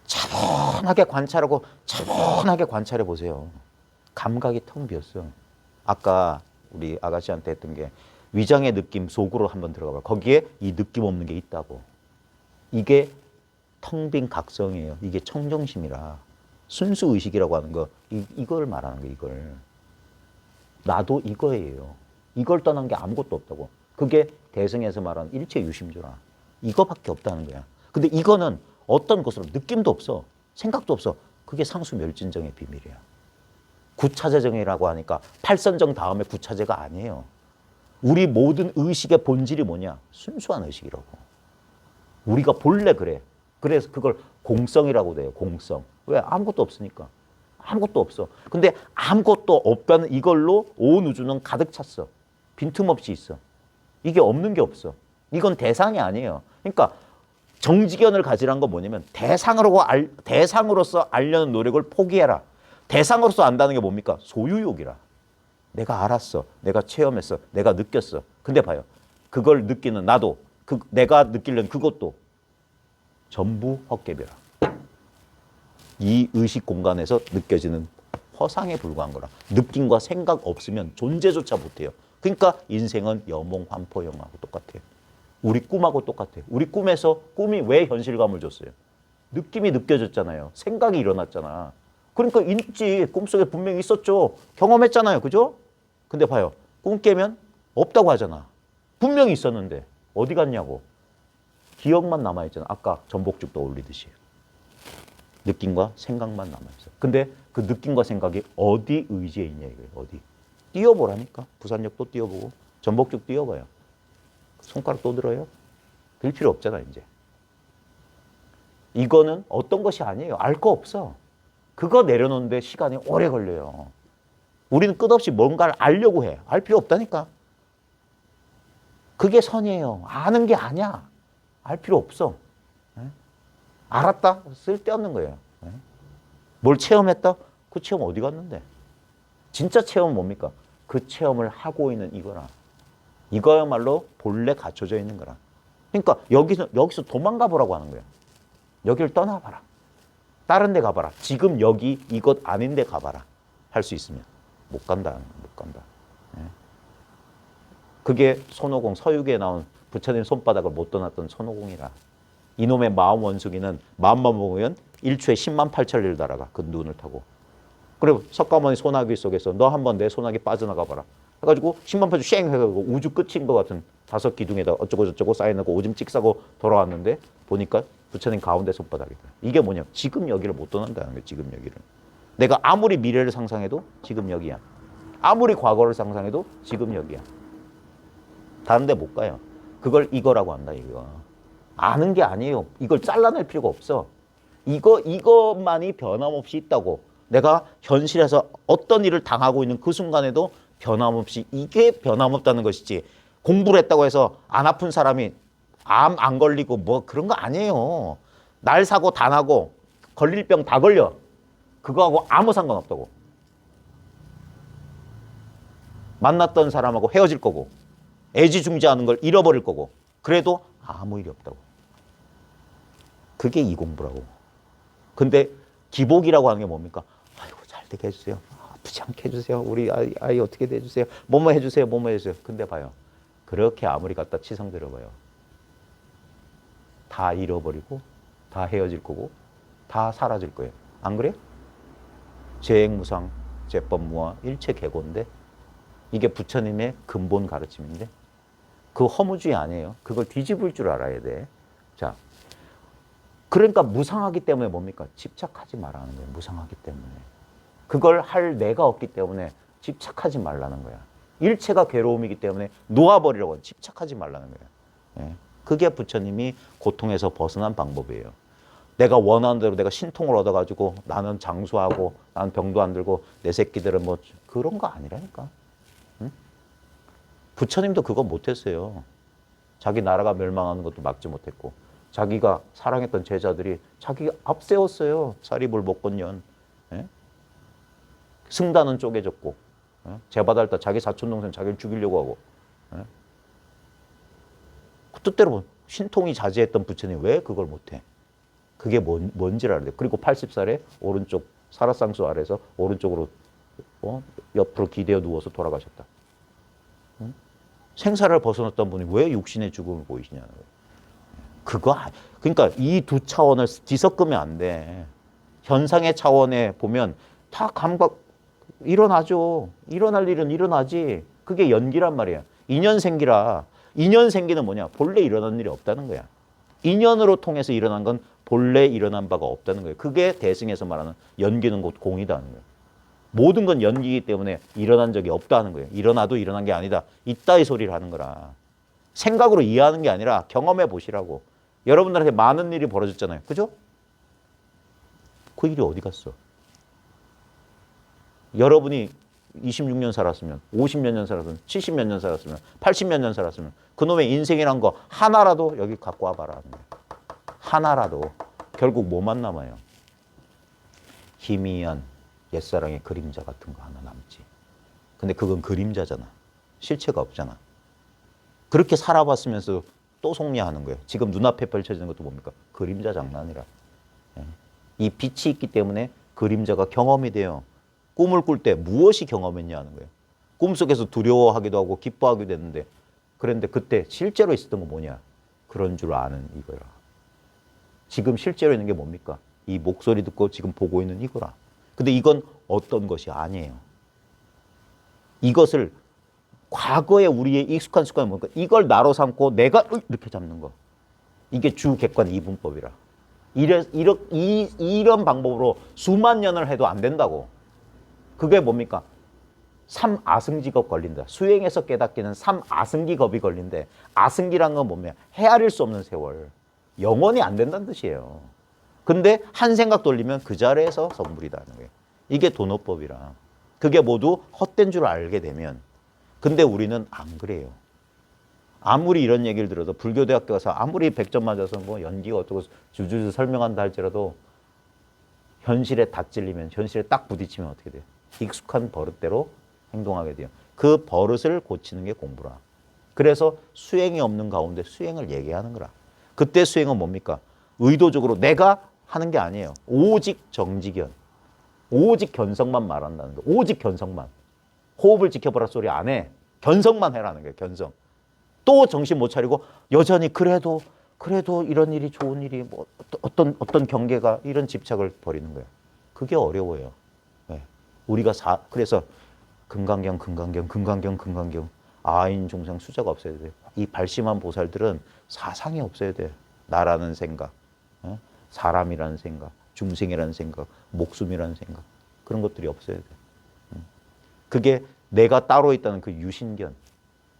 [SPEAKER 1] 차분하게 관찰하고 차분하게 관찰해 보세요. 감각이 텅 비었어. 아까 우리 아가씨한테 했던 게 위장의 느낌 속으로 한번 들어가 봐. 거기에 이 느낌 없는 게 있다고. 이게 텅 빈 각성이에요. 이게 청정심이라. 순수 의식이라고 하는 거 이걸 말하는 거예요. 이걸. 나도 이거예요. 이걸 떠난 게 아무것도 없다고. 그게 대승에서 말하는 일체 유심조라. 이거밖에 없다는 거야. 근데 이거는 어떤 것으로 느낌도 없어. 생각도 없어. 그게 상수멸진정의 비밀이야. 구차제정이라고 하니까 팔선정 다음에 구차제가 아니에요. 우리 모든 의식의 본질이 뭐냐? 순수한 의식이라고. 우리가 본래 그래. 그래서 그걸 공성이라고 돼요. 공성. 왜? 아무것도 없으니까. 아무것도 없어. 근데 아무것도 없다는 이걸로 온 우주는 가득 찼어. 빈틈없이 있어. 이게 없는 게 없어. 이건 대상이 아니에요. 그러니까 정지견을 가지란 건 뭐냐면 대상으로서 알려는 노력을 포기해라. 대상으로서 안다는 게 뭡니까? 소유욕이라. 내가 알았어. 내가 체험했어. 내가 느꼈어. 근데 봐요. 그걸 느끼는 나도, 내가 느끼려는 그것도 전부 헛개비라. 이 의식 공간에서 느껴지는 허상에 불과한 거라. 느낌과 생각 없으면 존재조차 못해요. 그러니까 인생은 여몽환포영하고 똑같아요. 우리 꿈하고 똑같아요. 우리 꿈에서 꿈이 왜 현실감을 줬어요? 느낌이 느껴졌잖아요. 생각이 일어났잖아. 그러니까 있지. 꿈속에 분명히 있었죠. 경험했잖아요. 그죠? 근데 봐요. 꿈 깨면 없다고 하잖아. 분명히 있었는데 어디 갔냐고. 기억만 남아있잖아. 아까 전복죽 떠올리듯이. 느낌과 생각만 남아있어요. 근데 그 느낌과 생각이 어디 의지에 있냐 이거예요. 어디. 띄워보라니까. 부산역 또 띄워보고 전복죽 띄워봐요. 손가락 또 들어요? 들 필요 없잖아 이제. 이거는 어떤 것이 아니에요. 알 거 없어. 그거 내려놓는데 시간이 오래 걸려요. 우리는 끝없이 뭔가를 알려고 해. 알 필요 없다니까. 그게 선이에요. 아는 게 아니야. 알 필요 없어. 알았다? 쓸데없는 거예요. 뭘 체험했다? 그 체험 어디 갔는데? 진짜 체험은 뭡니까? 그 체험을 하고 있는 이거라. 이거야말로 본래 갖춰져 있는 거라. 그러니까 여기서 도망가 보라고 하는 거예요. 여기를 떠나봐라. 다른 데 가봐라. 지금 여기 이것 아닌 데 가봐라. 할 수 있으면. 못 간다. 못 간다. 그게 손오공, 서유기에 나온 부처님 손바닥을 못 떠났던 손오공이라. 이놈의 마음 원숭이는 마음만 먹으면 1초에 10만 8천리를 날아가. 그 눈을 타고. 그리고 석가모니 소나기 속에서 너 한번 내 소나기 빠져나가 봐라. 해가지고 10만 8천 쉥 해가지고 우주 끝인 것 같은 5 기둥에다 어쩌고저쩌고 쌓여놓고 오줌 찍 싸고 돌아왔는데 보니까 부처님 가운데 손바닥이다. 이게 뭐냐? 지금 여기를 못 떠난다는 거예요. 지금 여기를. 내가 아무리 미래를 상상해도 지금 여기야. 아무리 과거를 상상해도 지금 여기야. 다른 데 못 가요. 그걸 이거라고 한다, 이거. 아는 게 아니에요. 이걸 잘라낼 필요가 없어. 이것만이 변함없이 있다고. 내가 현실에서 어떤 일을 당하고 있는 그 순간에도 변함없이 이게 변함없다는 것이지. 공부를 했다고 해서 안 아픈 사람이 암 안 걸리고 뭐 그런 거 아니에요. 날 사고 다 나고 걸릴 병 다 걸려. 그거하고 아무 상관없다고. 만났던 사람하고 헤어질 거고 애지중지하는 걸 잃어버릴 거고 그래도 아무 일이 없다고. 그게 이 공부라고. 근데 기복이라고 하는 게 뭡니까? 아이고 잘 되게 해주세요. 아프지 않게 해주세요. 우리 아이 어떻게 해주세요. 뭐뭐 해주세요. 뭐뭐 해주세요. 근데 봐요. 그렇게 아무리 갖다 치성 들어봐요. 다 잃어버리고 다 헤어질 거고 다 사라질 거예요. 안 그래요? 재행무상, 제법무화, 일체계고인데 이게 부처님의 근본 가르침인데 그 허무주의 아니에요. 그걸 뒤집을 줄 알아야 돼. 자, 그러니까 무상하기 때문에 뭡니까? 집착하지 말라는 거예요. 무상하기 때문에. 그걸 할 내가 없기 때문에 집착하지 말라는 거야. 일체가 괴로움이기 때문에 놓아버리라고 집착하지 말라는 거예요. 예. 그게 부처님이 고통에서 벗어난 방법이에요. 내가 원하는 대로 내가 신통을 얻어가지고 나는 장수하고 나는 병도 안 들고 내 새끼들은 뭐 그런 거 아니라니까. 응? 부처님도 그거 못했어요. 자기 나라가 멸망하는 것도 막지 못했고 자기가 사랑했던 제자들이 자기가 앞세웠어요. 사리불복권년. 예? 승단은 쪼개졌고 예? 제바달다 자기 사촌동생 자기를 죽이려고 하고 예? 그 뜻대로 신통이 자제했던 부처님 왜 그걸 못해? 그게 뭔지를 알아야 돼. 그리고 80살에 오른쪽 사라상수 아래서 오른쪽으로 옆으로 기대어 누워서 돌아가셨다. 응? 생사를 벗어났던 분이 왜 육신의 죽음을 보이시냐는 거예요. 그러니까 이 두 차원을 뒤섞으면 안 돼. 현상의 차원에 보면 다 감각 일어나죠. 일어날 일은 일어나지. 그게 연기란 말이야. 인연생기라. 인연생기는 뭐냐? 본래 일어난 일이 없다는 거야. 인연으로 통해서 일어난 건 본래 일어난 바가 없다는 거예요. 그게 대승에서 말하는 연기는 곧 공이다는 거예요. 모든 건 연기이기 때문에 일어난 적이 없다는 거예요. 일어나도 일어난 게 아니다. 있다 이 소리를 하는 거라. 생각으로 이해하는 게 아니라 경험해 보시라고. 여러분들한테 많은 일이 벌어졌잖아요. 그죠? 그 일이 어디 갔어? 여러분이 26년 살았으면 50몇 년 살았으면 70몇 년 살았으면 80몇 년 살았으면 그놈의 인생이란 거 하나라도 여기 갖고 와봐라. 하나라도 결국 뭐만 남아요? 희미한 옛사랑의 그림자 같은 거 하나 남지. 근데 그건 그림자잖아. 실체가 없잖아. 그렇게 살아봤으면서 또 속리하는 거예요. 지금 눈앞에 펼쳐지는 것도 뭡니까? 그림자 장난이라. 이 빛이 있기 때문에 그림자가 경험이 돼요. 꿈을 꿀 때 무엇이 경험했냐 하는 거예요. 꿈속에서 두려워하기도 하고 기뻐하기도 했는데 그런데 그때 실제로 있었던 건 뭐냐? 그런 줄 아는 이거라. 지금 실제로 있는 게 뭡니까? 이 목소리 듣고 지금 보고 있는 이거라. 근데 이건 어떤 것이 아니에요. 이것을 과거에 우리의 익숙한 습관이 뭡니까? 이걸 나로 삼고 내가 이렇게 잡는 거. 이게 주객관 이분법이라. 이런 방법으로 수만 년을 해도 안 된다고. 그게 뭡니까? 삼아승지겁 걸린다. 수행에서 깨닫기는 삼아승기겁이 걸린데 아승기란 건 뭐냐? 헤아릴 수 없는 세월. 영원히 안 된다는 뜻이에요. 근데 한 생각 돌리면 그 자리에서 성불이다는 거예요. 이게 도노법이라. 그게 모두 헛된 줄 알게 되면 근데 우리는 안 그래요. 아무리 이런 얘기를 들어도 불교대학교 가서 아무리 100점 맞아서 뭐 연기가 어떻고 주주주 설명한다 할지라도 현실에 딱 찔리면 현실에 딱 부딪히면 어떻게 돼요? 익숙한 버릇대로 행동하게 돼요. 그 버릇을 고치는 게 공부라. 그래서 수행이 없는 가운데 수행을 얘기하는 거라. 그때 수행은 뭡니까? 의도적으로 내가 하는 게 아니에요. 오직 정직견. 오직 견성만 말한다는 거. 오직 견성만. 호흡을 지켜보라 소리 안 해. 견성만 해라는 거예요. 견성. 또 정신 못 차리고 여전히 그래도 이런 일이 좋은 일이 뭐 어떤 경계가 이런 집착을 버리는 거예요. 그게 어려워요. 네. 우리가 그래서 금강경 아인 종생 수자가 없어야 돼요. 이 발심한 보살들은 사상이 없어야 돼요. 나라는 생각, 사람이라는 생각, 중생이라는 생각, 목숨이라는 생각 그런 것들이 없어야 돼요. 그게 내가 따로 있다는 그 유신견.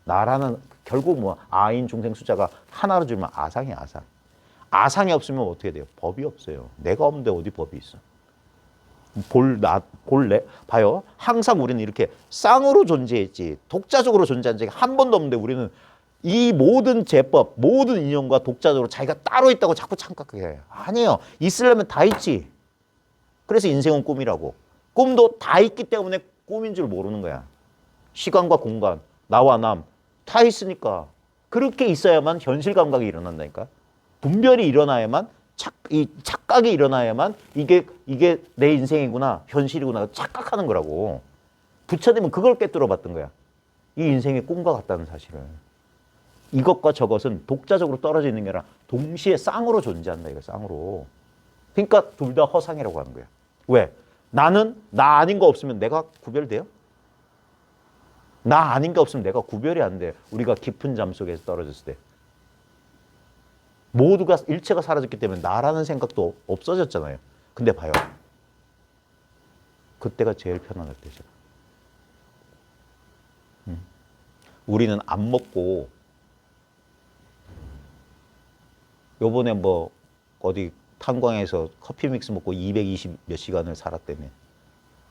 [SPEAKER 1] 나라는 결국 뭐 아인 종생 수자가 하나로 줄면 아상이 아상. 아상이 없으면 어떻게 돼요? 법이 없어요. 내가 없는데 어디 법이 있어? 봐요. 항상 우리는 이렇게 쌍으로 존재했지 독자적으로 존재한 적이 한 번도 없는데 우리는 이 모든 제법, 모든 인연과 독자적으로 자기가 따로 있다고 자꾸 착각하게 해요. 아니에요. 있으려면 다 있지. 그래서 인생은 꿈이라고. 꿈도 다 있기 때문에 꿈인 줄 모르는 거야. 시간과 공간, 나와 남, 다 있으니까. 그렇게 있어야만 현실 감각이 일어난다니까. 분별이 일어나야만 이 착각이 일어나야만 이게 내 인생이구나, 현실이구나 착각하는 거라고. 부처님은 그걸 깨뜨려 봤던 거야. 이 인생의 꿈과 같다는 사실을. 이것과 저것은 독자적으로 떨어져 있는 게 아니라 동시에 쌍으로 존재한다, 이거 쌍으로. 그러니까 둘 다 허상이라고 하는 거야. 왜? 나는 나 아닌 거 없으면 내가 구별돼요? 나 아닌 게 없으면 내가 구별이 안 돼. 우리가 깊은 잠 속에서 떨어졌을 때. 모두가 일체가 사라졌기 때문에 나라는 생각도 없어졌잖아요. 근데 봐요. 그때가 제일 편안할 때죠. 우리는 안 먹고 요번에 뭐 어디 탄광에서 커피 믹스 먹고 220 몇 시간을 살았다며.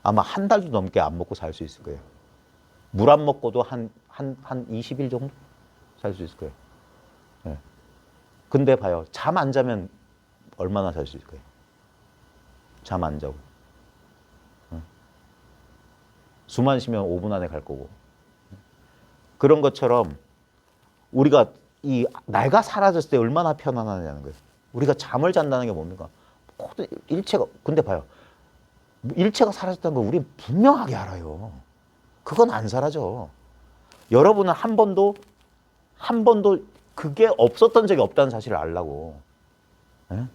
[SPEAKER 1] 아마 한 달도 넘게 안 먹고 살 수 있을 거예요. 물 안 먹고도 한 20일 정도 살 수 있을 거예요. 네. 근데 봐요. 잠 안 자면 얼마나 살 수 있을 거예요? 잠 안 자고. 숨 안 쉬면 5분 안에 갈 거고. 그런 것처럼 우리가 내가 사라졌을 때 얼마나 편안하냐는 거예요. 우리가 잠을 잔다는 게 뭡니까? 모든 일체가, 근데 봐요. 일체가 사라졌다는 걸 우리 분명하게 알아요. 그건 안 사라져. 여러분은 한 번도 그게 없었던 적이 없다는 사실을 알라고. 예?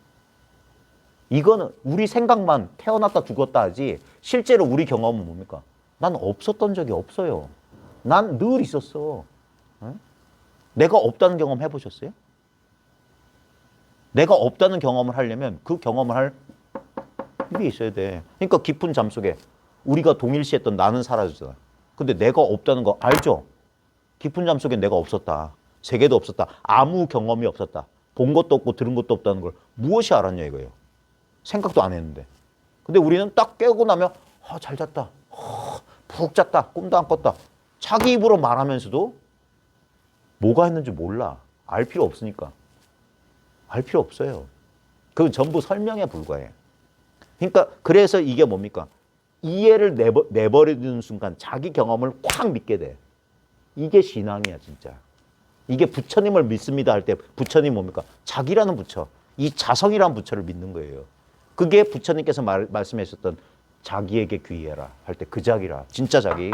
[SPEAKER 1] 이거는 우리 생각만 태어났다 죽었다 하지 실제로 우리 경험은 뭡니까? 난 없었던 적이 없어요. 난 늘 있었어. 예? 내가 없다는 경험 해보셨어요? 내가 없다는 경험을 하려면 그 경험을 할 이게 있어야 돼. 그러니까 깊은 잠 속에 우리가 동일시했던 나는 사라졌잖아. 근데 내가 없다는 거 알죠? 깊은 잠 속에 내가 없었다. 세계도 없었다. 아무 경험이 없었다. 본 것도 없고 들은 것도 없다는 걸 무엇이 알았냐 이거예요. 생각도 안 했는데. 근데 우리는 딱 깨고 나면 잘 잤다. 푹 잤다. 꿈도 안 꿨다. 자기 입으로 말하면서도 뭐가 했는지 몰라. 알 필요 없으니까. 알 필요 없어요. 그건 전부 설명에 불과해. 그러니까 그래서 이게 뭡니까? 이해를 내버리는 순간 자기 경험을 꽉 믿게 돼. 이게 신앙이야 진짜. 이게 부처님을 믿습니다 할 때 부처님 뭡니까? 자기라는 부처, 이 자성이라는 부처를 믿는 거예요. 그게 부처님께서 말씀하셨던 자기에게 귀해라 할 때 그 자기라. 진짜 자기.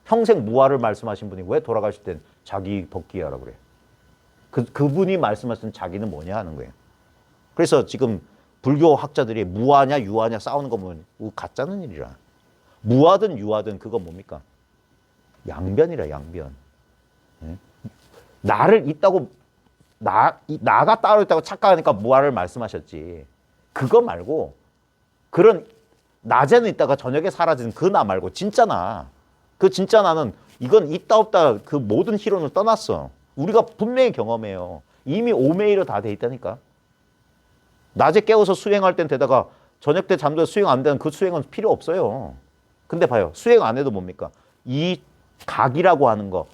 [SPEAKER 1] 평생 무아를 말씀하신 분이 왜 돌아가실 땐 자기 법기하라 그래. 그분이 말씀하신 자기는 뭐냐 하는 거예요. 그래서 지금 불교 학자들이 무아냐 유아냐 싸우는 거 보면 가짜는 일이라. 무아든 유아든 그거 뭡니까? 양변이라 양변. 네? 나를 있다고 나가 따로 있다고 착각하니까 무아를 말씀하셨지. 그거 말고 그런 낮에는 있다가 저녁에 사라지는 그 나 말고 진짜 나. 그 진짜 나는 이건 있다 없다 그 모든 희론을 떠났어. 우리가 분명히 경험해요. 이미 오메이로 다 돼 있다니까. 낮에 깨워서 수행할 땐 되다가 저녁 때 잠들어 수행 안 되는 그 수행은 필요 없어요. 근데 봐요. 수행 안 해도 뭡니까? 이 각이라고 하는 거,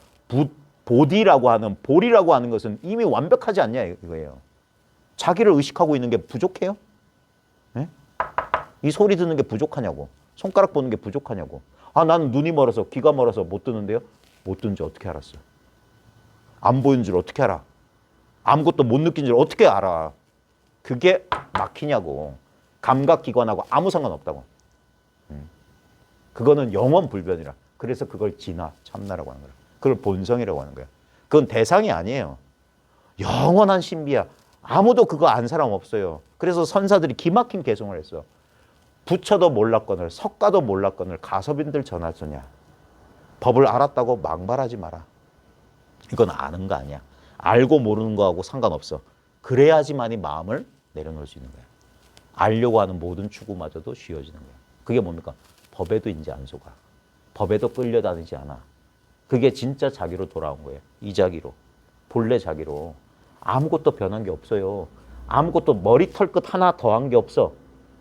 [SPEAKER 1] 보디라고 하는, 볼이라고 하는 것은 이미 완벽하지 않냐 이거예요. 자기를 의식하고 있는 게 부족해요? 네? 이 소리 듣는 게 부족하냐고. 손가락 보는 게 부족하냐고. 나는 눈이 멀어서 귀가 멀어서 못 듣는데요. 못 듣는 줄 어떻게 알았어요? 안 보이는 줄 어떻게 알아? 아무것도 못 느낀 줄 어떻게 알아? 그게 막히냐고. 감각기관하고 아무 상관없다고. 그거는 영원 불변이라. 그래서 그걸 진화, 참나라고 하는 거야. 그걸 본성이라고 하는 거야. 그건 대상이 아니에요. 영원한 신비야. 아무도 그거 안 사람 없어요. 그래서 선사들이 기막힌 개송을 했어. 부처도 몰랐거늘 석가도 몰랐거늘 가섭인들 전하소냐. 법을 알았다고 망발하지 마라. 이건 아는 거 아니야. 알고 모르는 거하고 상관없어. 그래야지만이 마음을 내려놓을 수 있는 거야. 알려고 하는 모든 추구마저도 쉬워지는 거야. 그게 뭡니까? 법에도 이제 안 속아. 법에도 끌려다니지 않아. 그게 진짜 자기로 돌아온 거예요. 이 자기로. 본래 자기로. 아무것도 변한 게 없어요. 아무것도 머리털 끝 하나 더한 게 없어.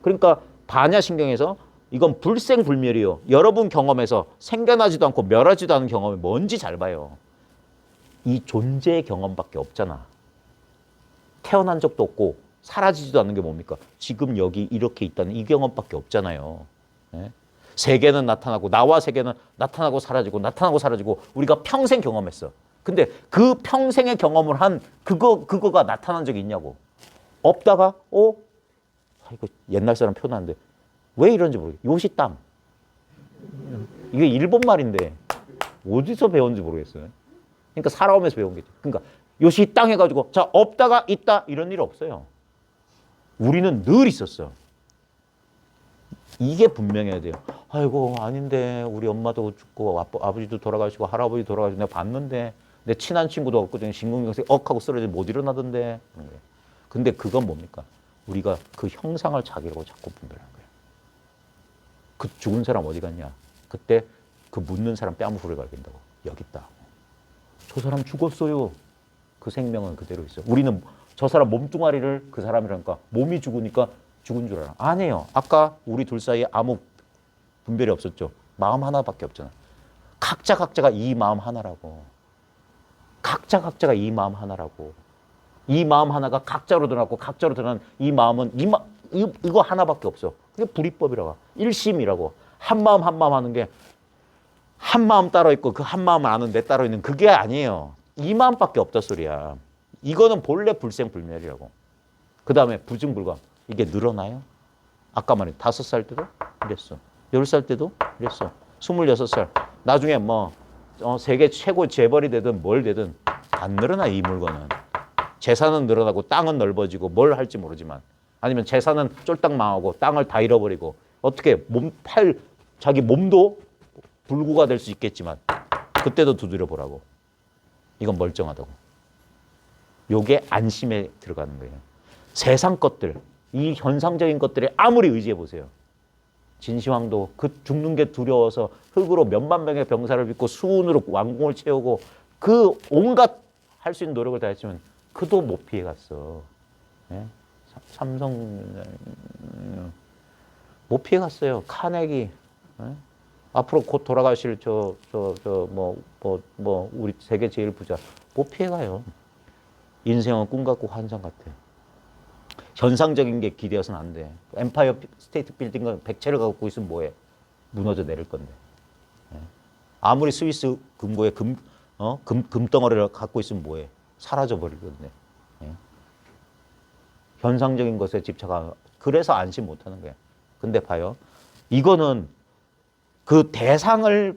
[SPEAKER 1] 그러니까 반야신경에서 이건 불생불멸이요. 여러분 경험에서 생겨나지도 않고 멸하지도 않은 경험이 뭔지 잘 봐요. 이 존재의 경험밖에 없잖아. 태어난 적도 없고 사라지지도 않는 게 뭡니까? 지금 여기 이렇게 있다는 이 경험밖에 없잖아요. 네? 세계는 나타나고 나와 세계는 나타나고 사라지고 우리가 평생 경험했어. 근데 그 평생의 경험을 한 그거가 나타난 적이 있냐고. 없다가 이거 옛날 사람 표현하는데 왜 이런지 모르겠어요. 요시 땅. 이게 일본 말인데 어디서 배웠는지 모르겠어요. 그러니까 살아오면서 배운 게죠. 그러니까 요시 땅 해가지고 자 없다가 있다 이런 일 없어요. 우리는 늘 있었어. 이게 분명해야 돼요. 아이고 아닌데 우리 엄마도 죽고 아버지도 돌아가시고 할아버지 돌아가시고 내가 봤는데 내 친한 친구도 없거든요. 심근경색 하고 쓰러져 못 일어나던데. 근데 그건 뭡니까? 우리가 그 형상을 자기라고 자꾸 분별하는 거예요. 그 죽은 사람 어디 갔냐? 그때 그 묻는 사람 뺨을 후려갈긴다고. 여기 있다. 저 사람 죽었어요. 그 생명은 그대로 있어. 우리는 저 사람 몸뚱아리를 그 사람이라니까 몸이 죽으니까 죽은 줄 알아. 아니에요. 아까 우리 둘 사이에 아무 분별이 없었죠. 마음 하나밖에 없잖아. 각자가 이 마음 하나라고. 각자가 이 마음 하나라고. 이 마음 하나가 각자로 드러났고 각자로 드러난 이 마음은 이거 하나밖에 없어. 그게 불이법이라고. 일심이라고. 한 마음 하는 게 한 마음 따로 있고 그 한 마음을 아는 내 따로 있는 그게 아니에요. 이 마음밖에 없다 소리야. 이거는 본래 불생불멸이라고. 그 다음에 부증불감. 이게 늘어나요? 아까 말한 5살 때도 이랬어. 10살 때도 이랬어. 26살. 나중에 뭐 세계 최고 재벌이 되든 뭘 되든 안 늘어나 이 물건은. 재산은 늘어나고 땅은 넓어지고 뭘 할지 모르지만 아니면 재산은 쫄딱 망하고 땅을 다 잃어버리고 어떻게 자기 몸도 불구가 될 수 있겠지만 그때도 두드려 보라고. 이건 멀쩡하다고. 요게 안심에 들어가는 거예요. 세상 것들, 이 현상적인 것들에 아무리 의지해 보세요. 진시황도 그 죽는 게 두려워서 흙으로 몇만 명의 병사를 빚고 수운으로 왕궁을 채우고 그 온갖 할 수 있는 노력을 다 했지만 그도 못 피해 갔어. 예? 삼성 못 피해 갔어요. 카네기. 예? 앞으로 곧 돌아가실 우리 세계 제일 부자 못 피해 가요. 인생은 꿈 같고 환상 같아. 현상적인 게 기대어서는 안 돼. 엠파이어 스테이트 빌딩은 100채를 갖고 있으면 뭐해? 무너져 내릴 건데. 예? 아무리 스위스 금고에 금덩어리를 갖고 있으면 뭐해? 사라져 버릴 건데. 예? 현상적인 것에 집착하고 그래서 안심 못하는 거야. 근데 봐요. 이거는 그 대상을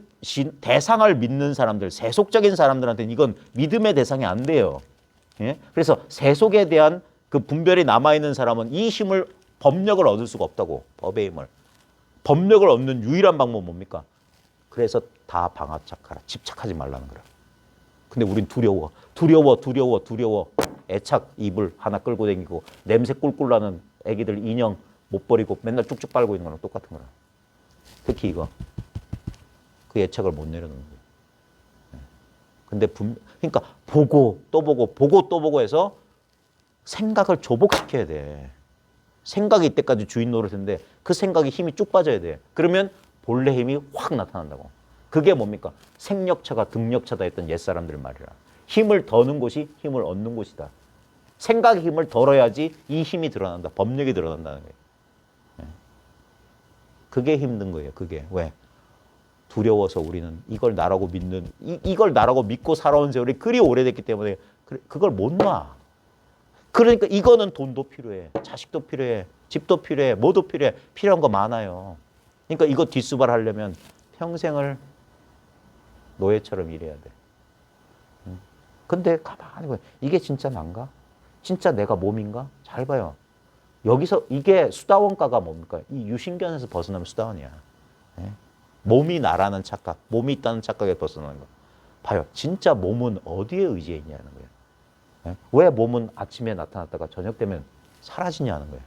[SPEAKER 1] 믿는 사람들, 세속적인 사람들한테는 이건 믿음의 대상이 안 돼요. 예? 그래서 세속에 대한 그 분별이 남아있는 사람은 이 힘을, 법력을 얻을 수가 없다고. 법의 힘을. 법력을 얻는 유일한 방법은 뭡니까? 그래서 다 방아착하라. 집착하지 말라는 거라. 근데 우린 두려워. 애착 이불 하나 끌고 다니고 냄새 꿀꿀 나는 애기들 인형 못 버리고 맨날 쭉쭉 빨고 있는 거랑 똑같은 거라. 특히 이거. 그 애착을 못 내려놓는 거예요. 근데 그러니까 보고 또 보고 해서 생각을 조복시켜야 돼. 생각이 이때까지 주인 노릇인데 그 생각에 힘이 쭉 빠져야 돼. 그러면 본래 힘이 확 나타난다고. 그게 뭡니까? 생력차가 등력차다 했던 옛사람들 말이라. 힘을 더는 곳이 힘을 얻는 곳이다. 생각의 힘을 덜어야지 이 힘이 드러난다. 법력이 드러난다는 거예요. 그게 힘든 거예요. 그게. 왜? 두려워서 우리는 이걸 나라고 믿는, 이걸 나라고 믿고 살아온 세월이 그리 오래됐기 때문에 그걸 못 놔. 그러니까 이거는 돈도 필요해. 자식도 필요해. 집도 필요해. 뭐도 필요해. 필요한 거 많아요. 그러니까 이거 뒷수발하려면 평생을 노예처럼 일해야 돼. 근데 가만히 보면 이게 진짜 난가? 진짜 내가 몸인가? 잘 봐요. 여기서 이게 수다원가가 뭡니까? 이 유신견에서 벗어나면 수다원이야. 네? 몸이 나라는 착각, 몸이 있다는 착각에 벗어나는 거. 봐요. 진짜 몸은 어디에 의지해 있냐는 거예요. 네? 왜 몸은 아침에 나타났다가 저녁 되면 사라지냐는 거예요.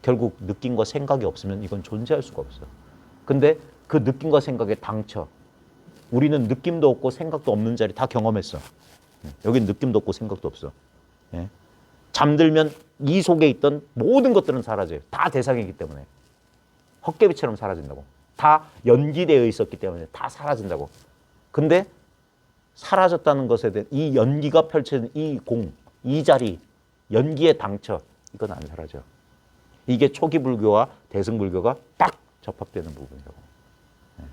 [SPEAKER 1] 결국 느낌과 생각이 없으면 이건 존재할 수가 없어. 근데 그 느낌과 생각에 당쳐. 우리는 느낌도 없고 생각도 없는 자리 다 경험했어. 여긴 느낌도 없고 생각도 없어. 예? 잠들면 이 속에 있던 모든 것들은 사라져요. 다 대상이기 때문에. 헛개비처럼 사라진다고. 다 연기되어 있었기 때문에 다 사라진다고. 근데 사라졌다는 것에 대해 이 연기가 펼쳐진 이 공, 이 자리, 연기에 당쳐. 이건 안 사라져. 이게 초기 불교와 대승불교가 딱 접합되는 부분이라고. 예.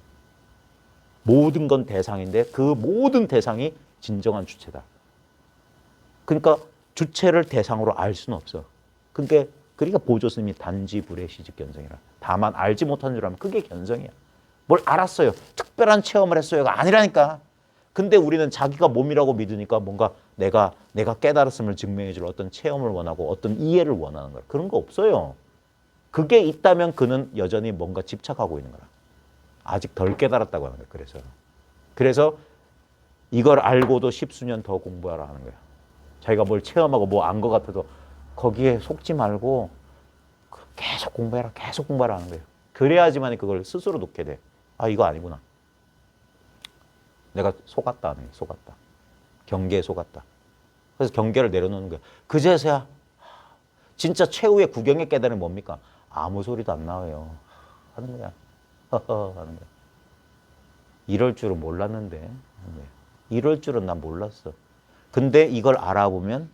[SPEAKER 1] 모든 건 대상인데 그 모든 대상이 진정한 주체다. 그러니까 주체를 대상으로 알 수는 없어. 그러니까 보조 스님이 단지 불의 시직 견성이라. 다만 알지 못하는 줄 알면 그게 견성이야. 뭘 알았어요. 특별한 체험을 했어요가 아니라니까. 근데 우리는 자기가 몸이라고 믿으니까 뭔가 내가 깨달았음을 증명해 줄 어떤 체험을 원하고 어떤 이해를 원하는 거야. 그런 거 없어요. 그게 있다면 그는 여전히 뭔가 집착하고 있는 거라. 아직 덜 깨달았다고 하는 거야. 그래서 이걸 알고도 십수년 더 공부하라 하는 거야. 자기가 뭘 체험하고 뭐 안 것 같아도 거기에 속지 말고 계속 공부해라 하는 거예요. 그래야지만 그걸 스스로 놓게 돼. 아, 이거 아니구나. 내가 속았다 하는 거예요. 속았다. 경계에 속았다. 그래서 경계를 내려놓는 거예요. 그제서야 진짜 최후의 구경의 깨달음이 뭡니까? 아무 소리도 안 나와요. 하는 거야. 허허 하는 거야. 이럴 줄은 몰랐는데. 하는 거야. 이럴 줄은 난 몰랐어. 근데 이걸 알아보면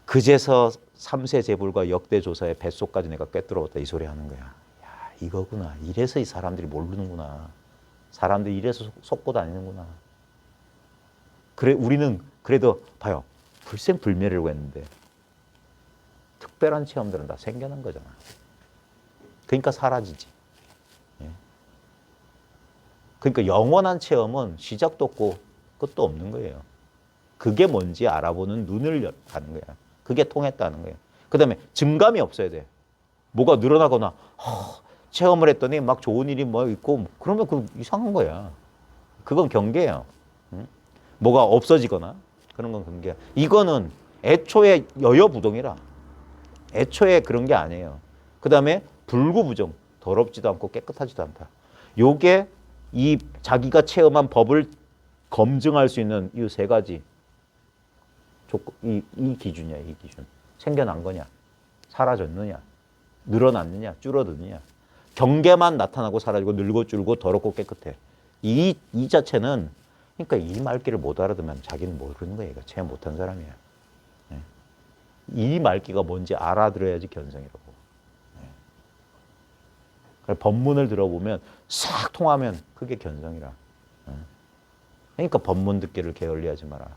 [SPEAKER 1] 그제서 삼세 제불과 역대 조사의 뱃속까지 내가 꿰뚫어봤다 이 소리 하는 거야. 야, 이거구나. 이래서 이 사람들이 모르는구나. 사람들이 이래서 속고 다니는구나. 그래, 우리는 그래도 봐요. 불생불멸이라고 했는데 특별한 체험들은 다 생겨난 거잖아. 그러니까 사라지지. 예. 그러니까 영원한 체험은 시작도 없고 끝도 없는 거예요. 그게 뭔지 알아보는 눈을 가는 거야. 그게 통했다는 거예요. 그 다음에 증감이 없어야 돼. 뭐가 늘어나거나 체험을 했더니 막 좋은 일이 뭐 있고 그러면 그 이상한 거야. 그건 경계예요. 응? 뭐가 없어지거나 그런 건 경계야. 이거는 애초에 여여부동이라. 애초에 그런 게 아니에요. 그 다음에 불구부정. 더럽지도 않고 깨끗하지도 않다. 요게 이 자기가 체험한 법을 검증할 수 있는 이 세 가지 이 기준이야. 이 기준. 생겨난 거냐, 사라졌느냐, 늘어났느냐, 줄어드느냐. 경계만 나타나고 사라지고 늘고 줄고 더럽고 깨끗해. 이 자체는 그러니까 이 말귀를 못 알아두면 자기는 모르는 거야. 얘가 체험 못한 사람이야. 네. 이 말귀가 뭔지 알아들어야지 견성이라고. 네. 법문을 들어보면 싹 통하면 그게 견성이라. 네. 그러니까 법문 듣기를 게을리하지 마라.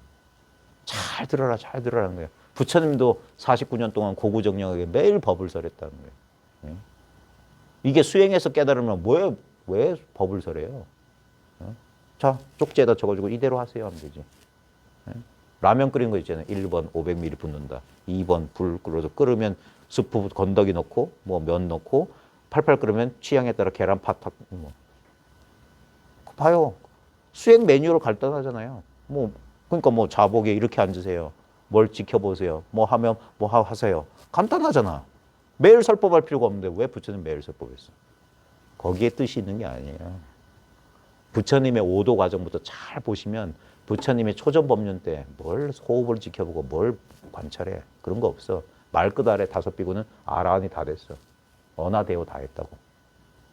[SPEAKER 1] 잘 들어라는 거예요. 부처님도 49년 동안 고구정령하게 매일 법을 설했다는 거예요. 네. 이게 수행해서 깨달으면 왜 법을 설해요? 자, 쪽지에다 적어주고 이대로 하세요 하면 되지. 라면 끓인 거 있잖아요. 1번 500ml 붓는다. 2번 불 끓여서 끓으면 스프 건더기 넣고 뭐 면 넣고 팔팔 끓으면 취향에 따라 계란 팍팍 뭐. 봐요. 수행 매뉴얼을 간단하잖아요. 그러니까 뭐 자복에 이렇게 앉으세요. 뭘 지켜보세요. 뭐 하면 뭐 하세요. 간단하잖아. 매일 설법할 필요가 없는데 왜 부처님 매일 설법했어? 거기에 뜻이 있는 게 아니에요. 부처님의 5도 과정부터 잘 보시면 부처님의 초전법륜 때 뭘 호흡을 지켜보고 뭘 관찰해. 그런 거 없어. 말끝 아래 5비구는 아라한이 다 됐어. 언하대오 다 했다고.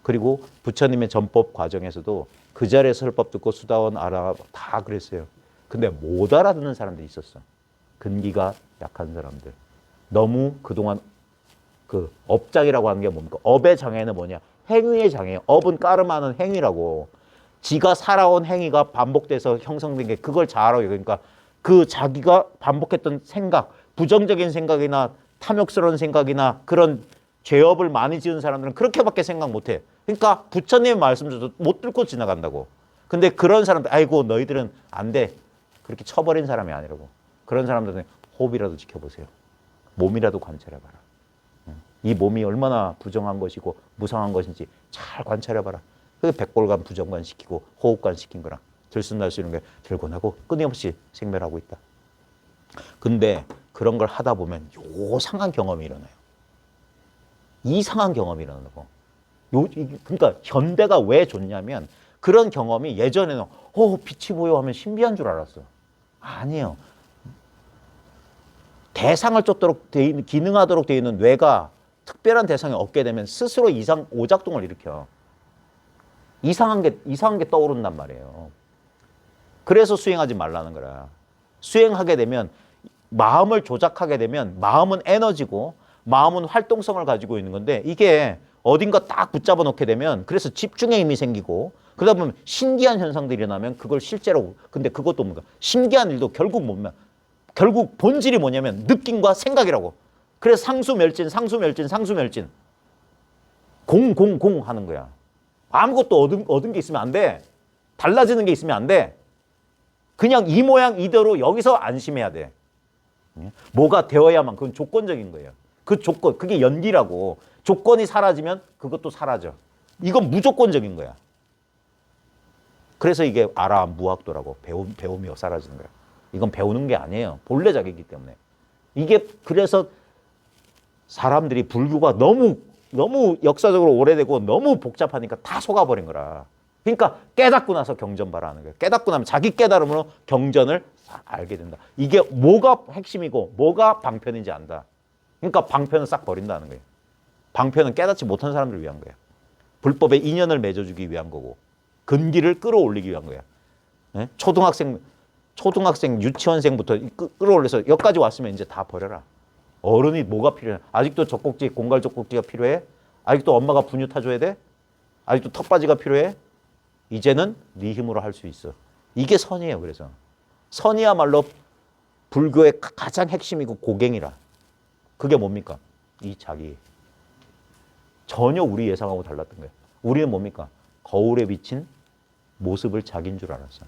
[SPEAKER 1] 그리고 부처님의 전법 과정에서도 그 자리에 설법 듣고 수다원 아라 다 그랬어요. 근데 못 알아듣는 사람들이 있었어. 근기가 약한 사람들. 너무 그동안 그 업장이라고 하는 게 뭡니까? 업의 장애는 뭐냐? 행위의 장애예요. 업은 까름하는 행위라고. 지가 살아온 행위가 반복돼서 형성된 게 그걸 잘 알아요. 그러니까 그 자기가 반복했던 생각, 부정적인 생각이나 탐욕스러운 생각이나 그런 죄업을 많이 지은 사람들은 그렇게밖에 생각 못해. 그러니까 부처님의 말씀도 못 듣고 지나간다고. 근데 그런 사람들, 아이고 너희들은 안 돼. 그렇게 쳐버린 사람이 아니라고. 그런 사람들은 호흡이라도 지켜보세요. 몸이라도 관찰해봐라. 이 몸이 얼마나 부정한 것이고 무상한 것인지 잘 관찰해봐라. 그래서 백골관 부정관 시키고 호흡관 시킨 거랑 들숨날수 게 들곤하고 끊임없이 생멸하고 있다. 근데 그런 걸 하다 보면 요상한 경험이 일어나요. 이상한 경험이 일어나고. 그러니까 현대가 왜 좋냐면 그런 경험이 예전에는 빛이 보여 하면 신비한 줄 알았어. 아니에요. 대상을 쫓도록 돼 있는, 기능하도록 되어 있는 뇌가 특별한 대상이 없게 되면 스스로 오작동을 일으켜. 이상한 게 떠오른단 말이에요. 그래서 수행하지 말라는 거라. 수행하게 되면 마음을 조작하게 되면 마음은 에너지고 마음은 활동성을 가지고 있는 건데 이게 어딘가 딱 붙잡아 놓게 되면 그래서 집중의 힘이 생기고 그러다 보면 신기한 현상들이 일어나면 그걸 실제로 근데 그것도 뭔가 신기한 일도 결국 본질이 뭐냐면 느낌과 생각이라고. 그래서 상수멸진, 상수멸진, 상수멸진. 공 하는 거야. 아무것도 얻은 게 있으면 안 돼. 달라지는 게 있으면 안 돼. 그냥 이 모양 이대로 여기서 안심해야 돼. 뭐가 되어야만, 그건 조건적인 거예요. 그 조건, 그게 연기라고. 조건이 사라지면 그것도 사라져. 이건 무조건적인 거야. 그래서 이게 아라함 무학도라고 배움이 사라지는 거야. 이건 배우는 게 아니에요. 본래 자기이기 때문에. 이게 그래서 사람들이 불교가 너무 역사적으로 오래되고 너무 복잡하니까 다 속아버린 거라. 그러니까 깨닫고 나서 경전 봐라 하는 거예요. 깨닫고 나면 자기 깨달음으로 경전을 알게 된다. 이게 뭐가 핵심이고 뭐가 방편인지 안다. 그러니까 방편은 싹 버린다는 거예요. 방편은 깨닫지 못한 사람들을 위한 거예요. 불법에 인연을 맺어주기 위한 거고 근기를 끌어올리기 위한 거야. 네? 초등학생, 유치원생부터 끌어올려서 여기까지 왔으면 이제 다 버려라. 어른이 뭐가 필요해? 아직도 젖꼭지, 공갈 젖꼭지가 필요해? 아직도 엄마가 분유 타줘야 돼? 아직도 턱받이가 필요해? 이제는 네 힘으로 할 수 있어. 이게 선이에요. 그래서 선이야말로 불교의 가장 핵심이고 고갱이라. 그게 뭡니까? 이 자기. 전혀 우리 예상하고 달랐던 거예요. 우리는 뭡니까? 거울에 비친 모습을 자기인 줄 알았어.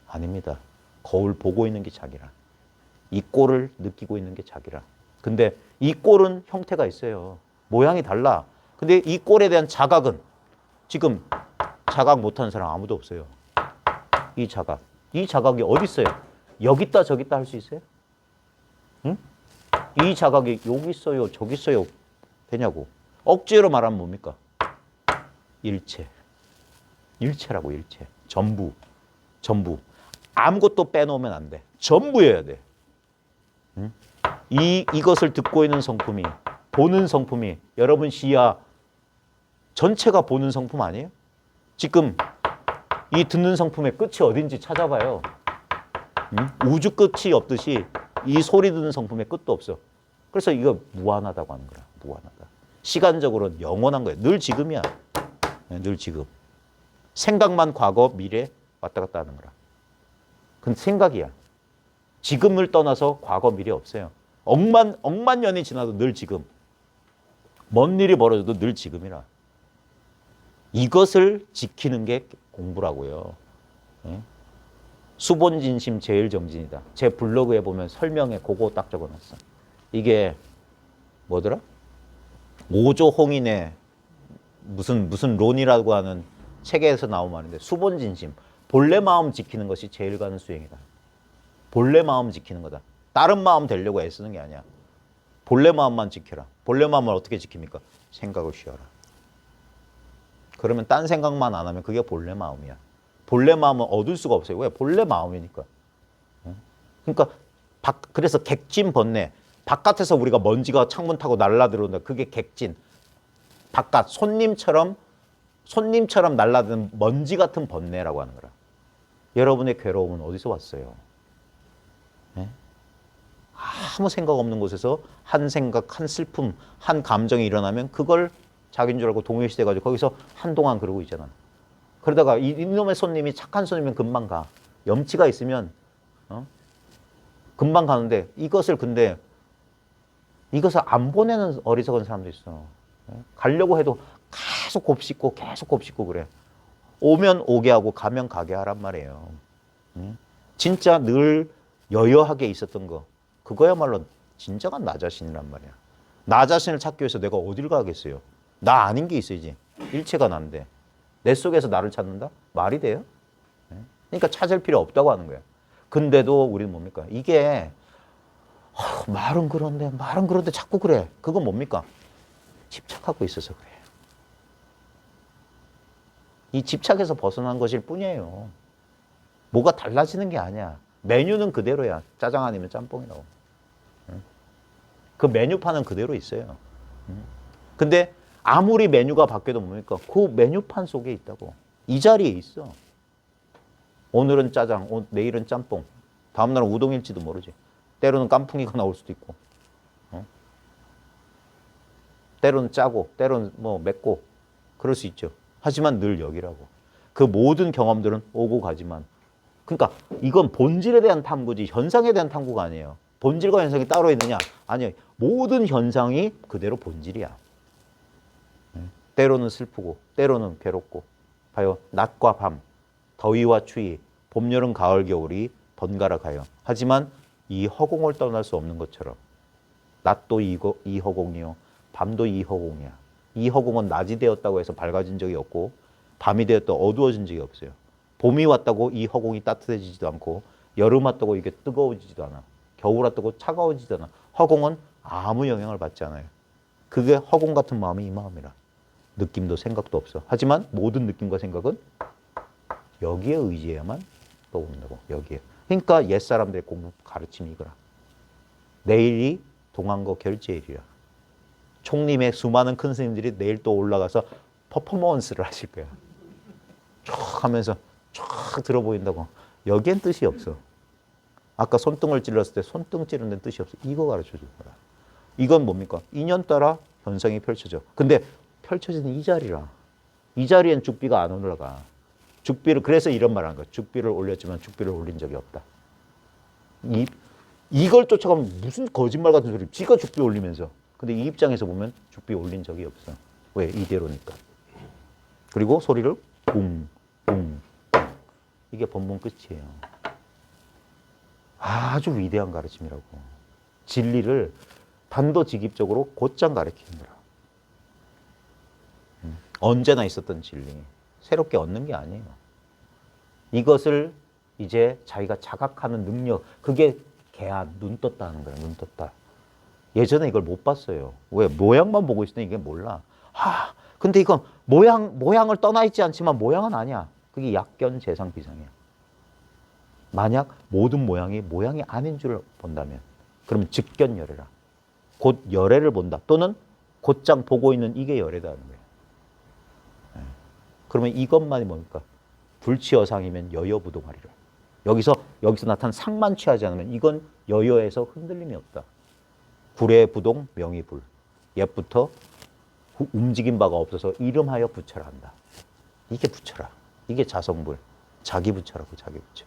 [SPEAKER 1] 아닙니다. 거울 보고 있는 게 자기라. 이 꼴을 느끼고 있는 게 자기라. 근데 이 꼴은 형태가 있어요. 모양이 달라. 근데 이 꼴에 대한 자각은 지금 자각 못하는 사람 아무도 없어요. 이 자각. 이 자각이 어디 있어요? 여기 있다 저기 있다 할 수 있어요? 응? 이 자각이 여기 있어요 저기 있어요 되냐고. 억지로 말하면 뭡니까? 일체. 일체라고. 일체. 전부. 아무것도 빼놓으면 안 돼. 전부여야 돼. 응? 이것을 듣고 있는 성품이, 보는 성품이 여러분 시야 전체가 보는 성품 아니에요? 지금 이 듣는 성품의 끝이 어딘지 찾아봐요. 응? 우주 끝이 없듯이 이 소리 듣는 성품의 끝도 없어. 그래서 이거 무한하다고 하는 거야. 무한하다. 시간적으로는 영원한 거야. 늘 지금이야. 늘 지금. 생각만 과거, 미래 왔다 갔다 하는 거라. 그건 생각이야. 지금을 떠나서 과거, 미래 없어요. 억만 년이 지나도 늘 지금. 먼 일이 벌어져도 늘 지금이라. 이것을 지키는 게 공부라고요. 수본진심 제일정진이다. 제 블로그에 보면 설명에 그거 딱 적어놨어. 이게 뭐더라? 오조홍인의 무슨 론이라고 하는 책에서 나온 말인데 수본진심. 본래 마음 지키는 것이 제일 가는 수행이다. 본래 마음 지키는 거다. 다른 마음 되려고 애쓰는 게 아니야. 본래 마음만 지켜라. 본래 마음을 어떻게 지킵니까? 생각을 쉬어라. 그러면 딴 생각만 안 하면 그게 본래 마음이야. 본래 마음은 얻을 수가 없어요. 왜? 본래 마음이니까. 그러니까 그래서 객진 번뇌. 바깥에서 우리가 먼지가 창문 타고 날라들어온다. 그게 객진. 바깥 손님처럼 날라드는 먼지 같은 번뇌라고 하는 거라. 여러분의 괴로움은 어디서 왔어요? 네? 아무 생각 없는 곳에서 한 생각, 한 슬픔, 한 감정이 일어나면 그걸 자기인 줄 알고 동요시돼가지고 거기서 한동안 그러고 있잖아. 그러다가 이놈의 손님이 착한 손님이면 금방 가. 염치가 있으면 금방 가는데 이것을 안 보내는 어리석은 사람도 있어. 가려고 해도 계속 곱씹고 그래. 오면 오게 하고 가면 가게 하란 말이에요. 진짜 늘 여여하게 있었던 거. 그거야말로 진정한 나 자신이란 말이야. 나 자신을 찾기 위해서 내가 어딜 가겠어요. 나 아닌 게 있어야지. 일체가 난데. 내 속에서 나를 찾는다? 말이 돼요? 그러니까 찾을 필요 없다고 하는 거야. 근데도 우리는 뭡니까? 이게 말은 그런데 자꾸 그래. 그건 뭡니까? 집착하고 있어서 그래. 이 집착에서 벗어난 것일 뿐이에요. 뭐가 달라지는 게 아니야. 메뉴는 그대로야. 짜장 아니면 짬뽕이라고. 그 메뉴판은 그대로 있어요. 근데 아무리 메뉴가 바뀌어도 뭡니까? 그 메뉴판 속에 있다고. 이 자리에 있어. 오늘은 짜장, 내일은 짬뽕. 다음날은 우동일지도 모르지. 때로는 깐풍기가 나올 수도 있고. 때로는 짜고, 때로는 맵고. 그럴 수 있죠. 하지만 늘 여기라고. 그 모든 경험들은 오고 가지만. 그러니까 이건 본질에 대한 탐구지 현상에 대한 탐구가 아니에요. 본질과 현상이 따로 있느냐? 아니요. 모든 현상이 그대로 본질이야. 때로는 슬프고 때로는 괴롭고 봐요. 낮과 밤, 더위와 추위, 봄, 여름, 가을, 겨울이 번갈아 가요. 하지만 이 허공을 떠날 수 없는 것처럼 낮도 이 허공이요. 밤도 이 허공이야. 이 허공은 낮이 되었다고 해서 밝아진 적이 없고 밤이 되었다고 어두워진 적이 없어요. 봄이 왔다고 이 허공이 따뜻해지지도 않고 여름 왔다고 이게 뜨거워지지도 않아. 겨울 왔다고 차가워지지도 않아. 허공은 아무 영향을 받지 않아요. 그게 허공 같은 마음이 이 마음이라. 느낌도 생각도 없어. 하지만 모든 느낌과 생각은 여기에 의지해야만 떠오른다고. 여기에. 그러니까 옛사람들의 공부 가르침이 이거라. 내일이 동안거 결제일이라. 총림의 수많은 큰 스님들이 내일 또 올라가서 퍼포먼스를 하실 거야. 쫙 하면서 쫙 들어 보인다고. 여기엔 뜻이 없어. 아까 손등을 찔렀을 때 손등 찌르는 데는 뜻이 없어. 이거 가르쳐 줄 거라. 이건 뭡니까? 인연 따라 현상이 펼쳐져. 근데 펼쳐지는 이 자리라. 이 자리엔 죽비가 안 올라가. 죽비를, 그래서 이런 말 하는 거야. 죽비를 올렸지만 죽비를 올린 적이 없다. 이걸 쫓아가면 무슨 거짓말 같은 소리. 지가 죽비 올리면서. 근데 이 입장에서 보면 죽비 올린 적이 없어. 왜? 이대로니까. 그리고 소리를 뿡, 뿡, 뿡. 이게 본문 끝이에요. 아주 위대한 가르침이라고. 진리를 단도직입적으로 곧장 가르치는 거라. 언제나 있었던 진리. 새롭게 얻는 게 아니에요. 이것을 이제 자기가 자각하는 능력, 그게 개안, 눈 떴다 하는 거예요. 눈 떴다. 예전에 이걸 못 봤어요. 왜? 모양만 보고 있으니 이게 몰라. 근데 이건 모양을 떠나 있지 않지만 모양은 아니야. 그게 약견 재상 비상이야. 만약 모든 모양이 아닌 줄 본다면, 그러면 직견 열애라. 곧 열애를 본다. 또는 곧장 보고 있는 이게 열애다는 거예요. 그러면 이것만이 뭡니까? 불취여상이면 여여부동하리라. 여기서 나타난 상만 취하지 않으면 이건 여여에서 흔들림이 없다. 불의 부동, 명의 불. 옛부터 움직인 바가 없어서 이름하여 부처라 한다. 이게 부처라. 이게 자성불. 자기 부처라고, 자기 부처.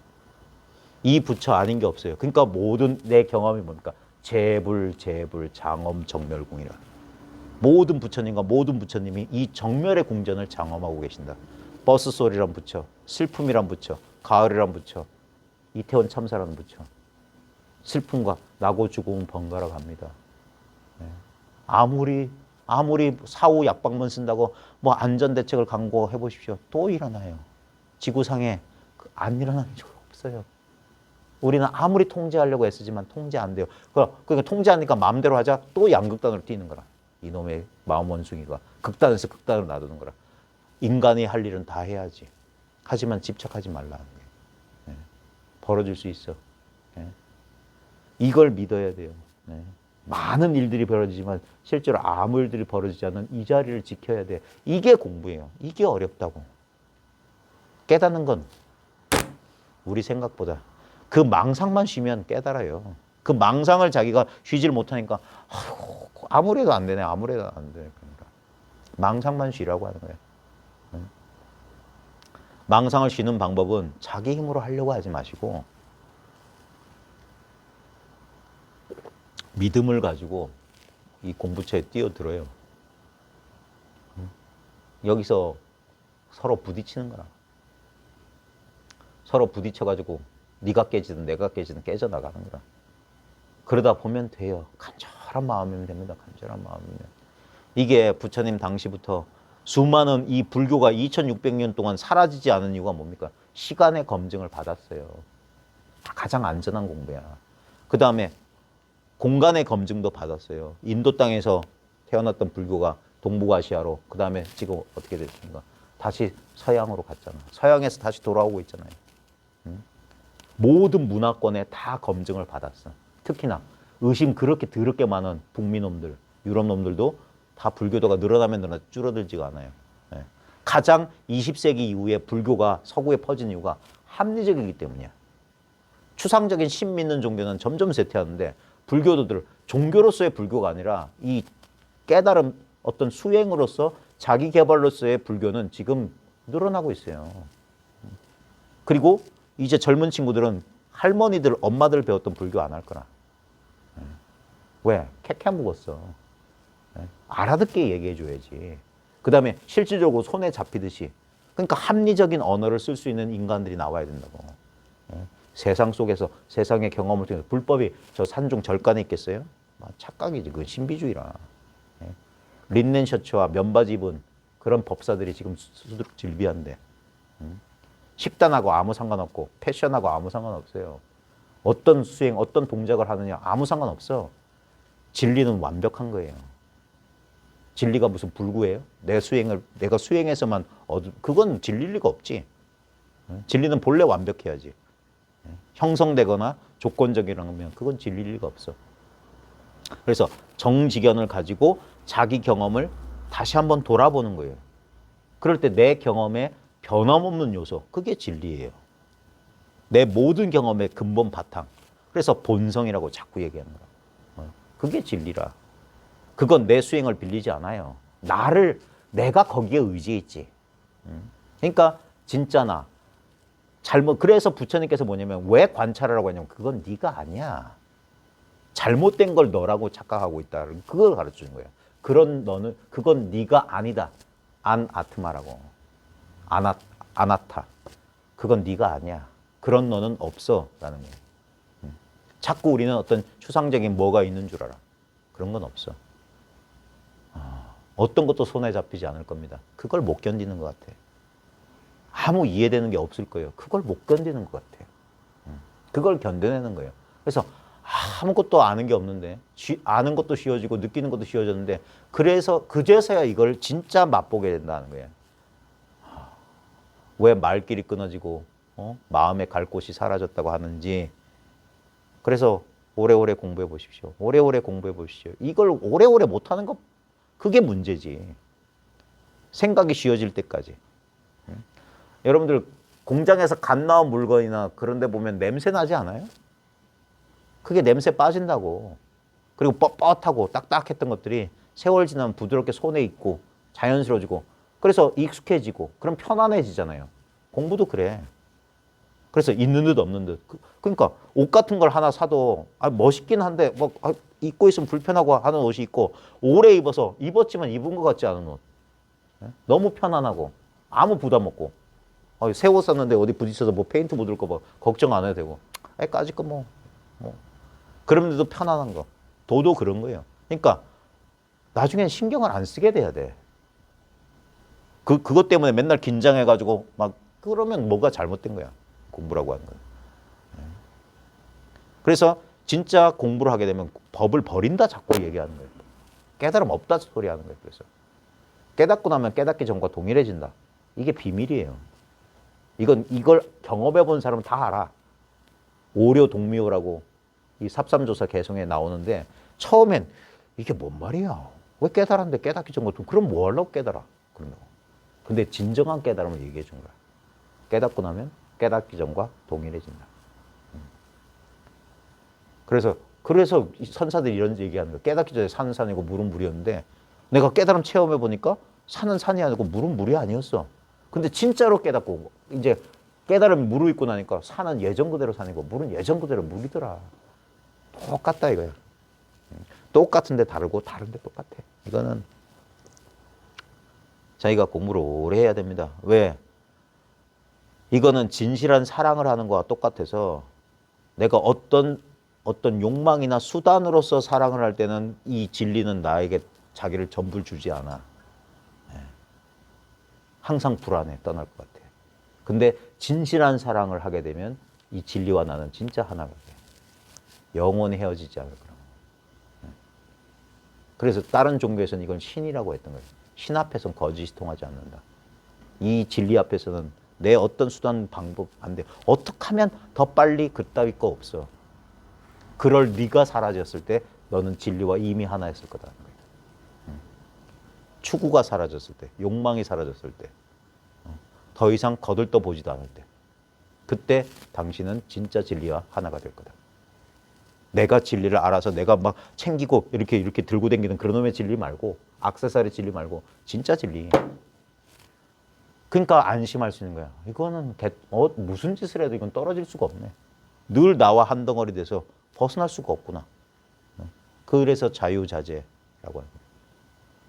[SPEAKER 1] 이 부처 아닌 게 없어요. 그러니까 모든 내 경험이 뭡니까? 재불, 장엄, 정멸궁이라. 모든 부처님과 모든 부처님이 이 정멸의 궁전을 장엄하고 계신다. 버스 소리란 부처, 슬픔이란 부처, 가을이란 부처, 이태원 참사라는 부처. 슬픔과 나고 죽음은 번갈아 갑니다. 아무리 사후 약방문 쓴다고 뭐 안전대책을 강구해 보십시오. 또 일어나요. 지구상에 안 일어나는 적 없어요. 우리는 아무리 통제하려고 애쓰지만 통제 안 돼요. 그러니까 통제하니까 마음대로 하자. 또 양극단으로 뛰는 거라. 이놈의 마음 원숭이가 극단에서 극단으로 놔두는 거라. 인간이 할 일은 다 해야지. 하지만 집착하지 말라는 거예요. 벌어질 수 있어. 이걸 믿어야 돼요. 많은 일들이 벌어지지만 실제로 아무 일들이 벌어지지 않는 이 자리를 지켜야 돼. 이게 공부예요. 이게 어렵다고. 깨닫는 건 우리 생각보다 그 망상만 쉬면 깨달아요. 그 망상을 자기가 쉬지를 못하니까 아무래도 안 되네. 아무래도 안 돼. 그러니까 망상만 쉬라고 하는 거예요. 망상을 쉬는 방법은 자기 힘으로 하려고 하지 마시고 믿음을 가지고 이 공부처에 뛰어들어요. 여기서 서로 부딪히는 거라. 서로 부딪혀가지고 네가 깨지든 내가 깨지든 깨져나가는 거라. 그러다 보면 돼요. 간절한 마음이면 됩니다. 간절한 마음이면. 이게 부처님 당시부터 수많은 이 불교가 2600년 동안 사라지지 않은 이유가 뭡니까? 시간의 검증을 받았어요. 가장 안전한 공부야. 그 다음에 공간의 검증도 받았어요. 인도 땅에서 태어났던 불교가 동북아시아로, 그 다음에 지금 어떻게 됐습니까? 다시 서양으로 갔잖아. 서양에서 다시 돌아오고 있잖아요. 모든 문화권에 다 검증을 받았어. 특히나 의심 그렇게 더럽게 많은 북미 놈들, 유럽 놈들도 다 불교도가 늘어나면 줄어들지가 않아요. 가장 20세기 이후에 불교가 서구에 퍼진 이유가 합리적이기 때문이야. 추상적인 신 믿는 종교는 점점 쇠퇴하는데 불교도들, 종교로서의 불교가 아니라 이 깨달음, 어떤 수행으로서 자기 개발로서의 불교는 지금 늘어나고 있어요. 그리고 이제 젊은 친구들은 할머니들, 엄마들 배웠던 불교 안 할 거라. 왜? 캐캐 묵었어. 예? 알아듣게 얘기해 줘야지. 그 다음에 실질적으로 손에 잡히듯이. 그러니까 합리적인 언어를 쓸 수 있는 인간들이 나와야 된다고. 예? 세상 속에서 세상의 경험을 통해서 불법이 저 산중 절간에 있겠어요? 착각이지. 그건 신비주의라. 예? 린넨 셔츠와 면바지 입은 그런 법사들이 지금 수두룩 질비한데 식단하고 아무 상관없고 패션하고 아무 상관없어요. 어떤 수행, 어떤 동작을 하느냐 아무 상관없어. 진리는 완벽한 거예요. 진리가 무슨 불구예요? 내가 수행해서만 그건 진리일 리가 없지. 진리는 본래 완벽해야지. 형성되거나 조건적이라면 그건 진리일 리가 없어. 그래서 정직연을 가지고 자기 경험을 다시 한번 돌아보는 거예요. 그럴 때 내 경험에 변함없는 요소, 그게 진리예요. 내 모든 경험의 근본 바탕. 그래서 본성이라고 자꾸 얘기하는 거야. 그게 진리라. 그건 내 수행을 빌리지 않아요. 내가 거기에 의지했지. 그러니까 진짜 나. 그래서 부처님께서 뭐냐면 왜 관찰하라고 하냐면 그건 네가 아니야. 잘못된 걸 너라고 착각하고 있다. 그걸 가르치는 거예요. 그건 네가 아니다. 아트마라고. 아나타. 그건 네가 아니야. 그런 너는 없어. 라는 거예요. 자꾸 우리는 어떤 추상적인 뭐가 있는 줄 알아. 그런 건 없어. 어떤 것도 손에 잡히지 않을 겁니다. 그걸 못 견디는 것 같아. 아무 이해되는 게 없을 거예요. 그걸 못 견디는 것 같아요. 그걸 견뎌내는 거예요. 그래서 아무것도 아는 게 없는데 아는 것도 쉬워지고 느끼는 것도 쉬워졌는데 그제서야 이걸 진짜 맛보게 된다는 거예요. 왜 말길이 끊어지고 마음에 갈 곳이 사라졌다고 하는지. 그래서 오래오래 공부해 보십시오. 오래오래 공부해 보십시오. 이걸 오래오래 못하는 거 그게 문제지. 생각이 쉬워질 때까지. 여러분들 공장에서 갓 나온 물건이나 그런 데 보면 냄새 나지 않아요? 그게 냄새 빠진다고. 그리고 뻣뻣하고 딱딱했던 것들이 세월 지나면 부드럽게 손에 익고 자연스러워지고 그래서 익숙해지고 그럼 편안해지잖아요. 공부도 그래. 그래서 있는 듯 없는 듯. 그러니까 옷 같은 걸 하나 사도 멋있긴 한데 입고 있으면 불편하고 하는 옷이 있고 오래 입어서 입었지만 입은 것 같지 않은 옷. 너무 편안하고 아무 부담 없고 새 옷 샀는데 어디 부딪혀서 뭐 페인트 묻을까 봐 걱정 안 해도 되고 까짓 거 뭐. 그런데도 편안한 거. 도도 그런 거예요. 그러니까 나중엔 신경을 안 쓰게 돼야 돼. 그것 때문에 맨날 긴장해가지고 그러면 뭐가 잘못된 거야. 공부라고 하는 건. 그래서 진짜 공부를 하게 되면 법을 버린다 자꾸 얘기하는 거예요. 깨달음 없다 소리 하는 거예요. 그래서 깨닫고 나면 깨닫기 전과 동일해진다. 이게 비밀이에요. 이걸 경험해 본 사람은 다 알아. 오료동미호라고 이 삽삼조사 개성에 나오는데 처음엔 이게 뭔 말이야? 왜 깨달았는데 깨닫기 전과 그럼 뭐 하려고 깨달아? 그런다고. 근데 진정한 깨달음을 얘기해 준 거야. 깨닫고 나면 깨닫기 전과 동일해진다. 그래서 선사들이 이런 얘기하는 거야. 깨닫기 전에 산은 산이고 물은 물이었는데 내가 깨달음 체험해 보니까 산은 산이 아니고 물은 물이 아니었어. 근데 진짜로 깨닫고 이제 깨달음이 무르익고 나니까 산은 예전 그대로 산이고 물은 예전 그대로 물이더라. 똑같다 이거야. 똑같은데 다르고 다른데 똑같아. 이거는 자기가 공부를 오래 해야 됩니다. 왜? 이거는 진실한 사랑을 하는 거와 똑같아서 내가 어떤 욕망이나 수단으로서 사랑을 할 때는 이 진리는 나에게 자기를 전부 주지 않아. 항상 불안해. 떠날 것 같아. 근데 진실한 사랑을 하게 되면 이 진리와 나는 진짜 하나가 돼. 영원히 헤어지지 않을 거라고. 그래서 다른 종교에서는 이건 신이라고 했던 거예요. 신 앞에서는 거짓이 통하지 않는다. 이 진리 앞에서는 내 어떤 수단 방법 안 돼. 어떻게 하면 더 빨리 그따위 거 없어. 그럴 네가 사라졌을 때 너는 진리와 이미 하나였을 거다는 거예요. 추구가 사라졌을 때, 욕망이 사라졌을 때, 더 이상 거들떠 보지도 않을 때, 그때 당신은 진짜 진리와 하나가 될 거다. 내가 진리를 알아서 내가 막 챙기고 이렇게 들고 다니는 그런 놈의 진리 말고, 액세서리 진리 말고 진짜 진리. 그러니까 안심할 수 있는 거야. 이거는 무슨 짓을 해도 이건 떨어질 수가 없네. 늘 나와 한 덩어리 돼서 벗어날 수가 없구나. 그래서 자유자재라고 합니다.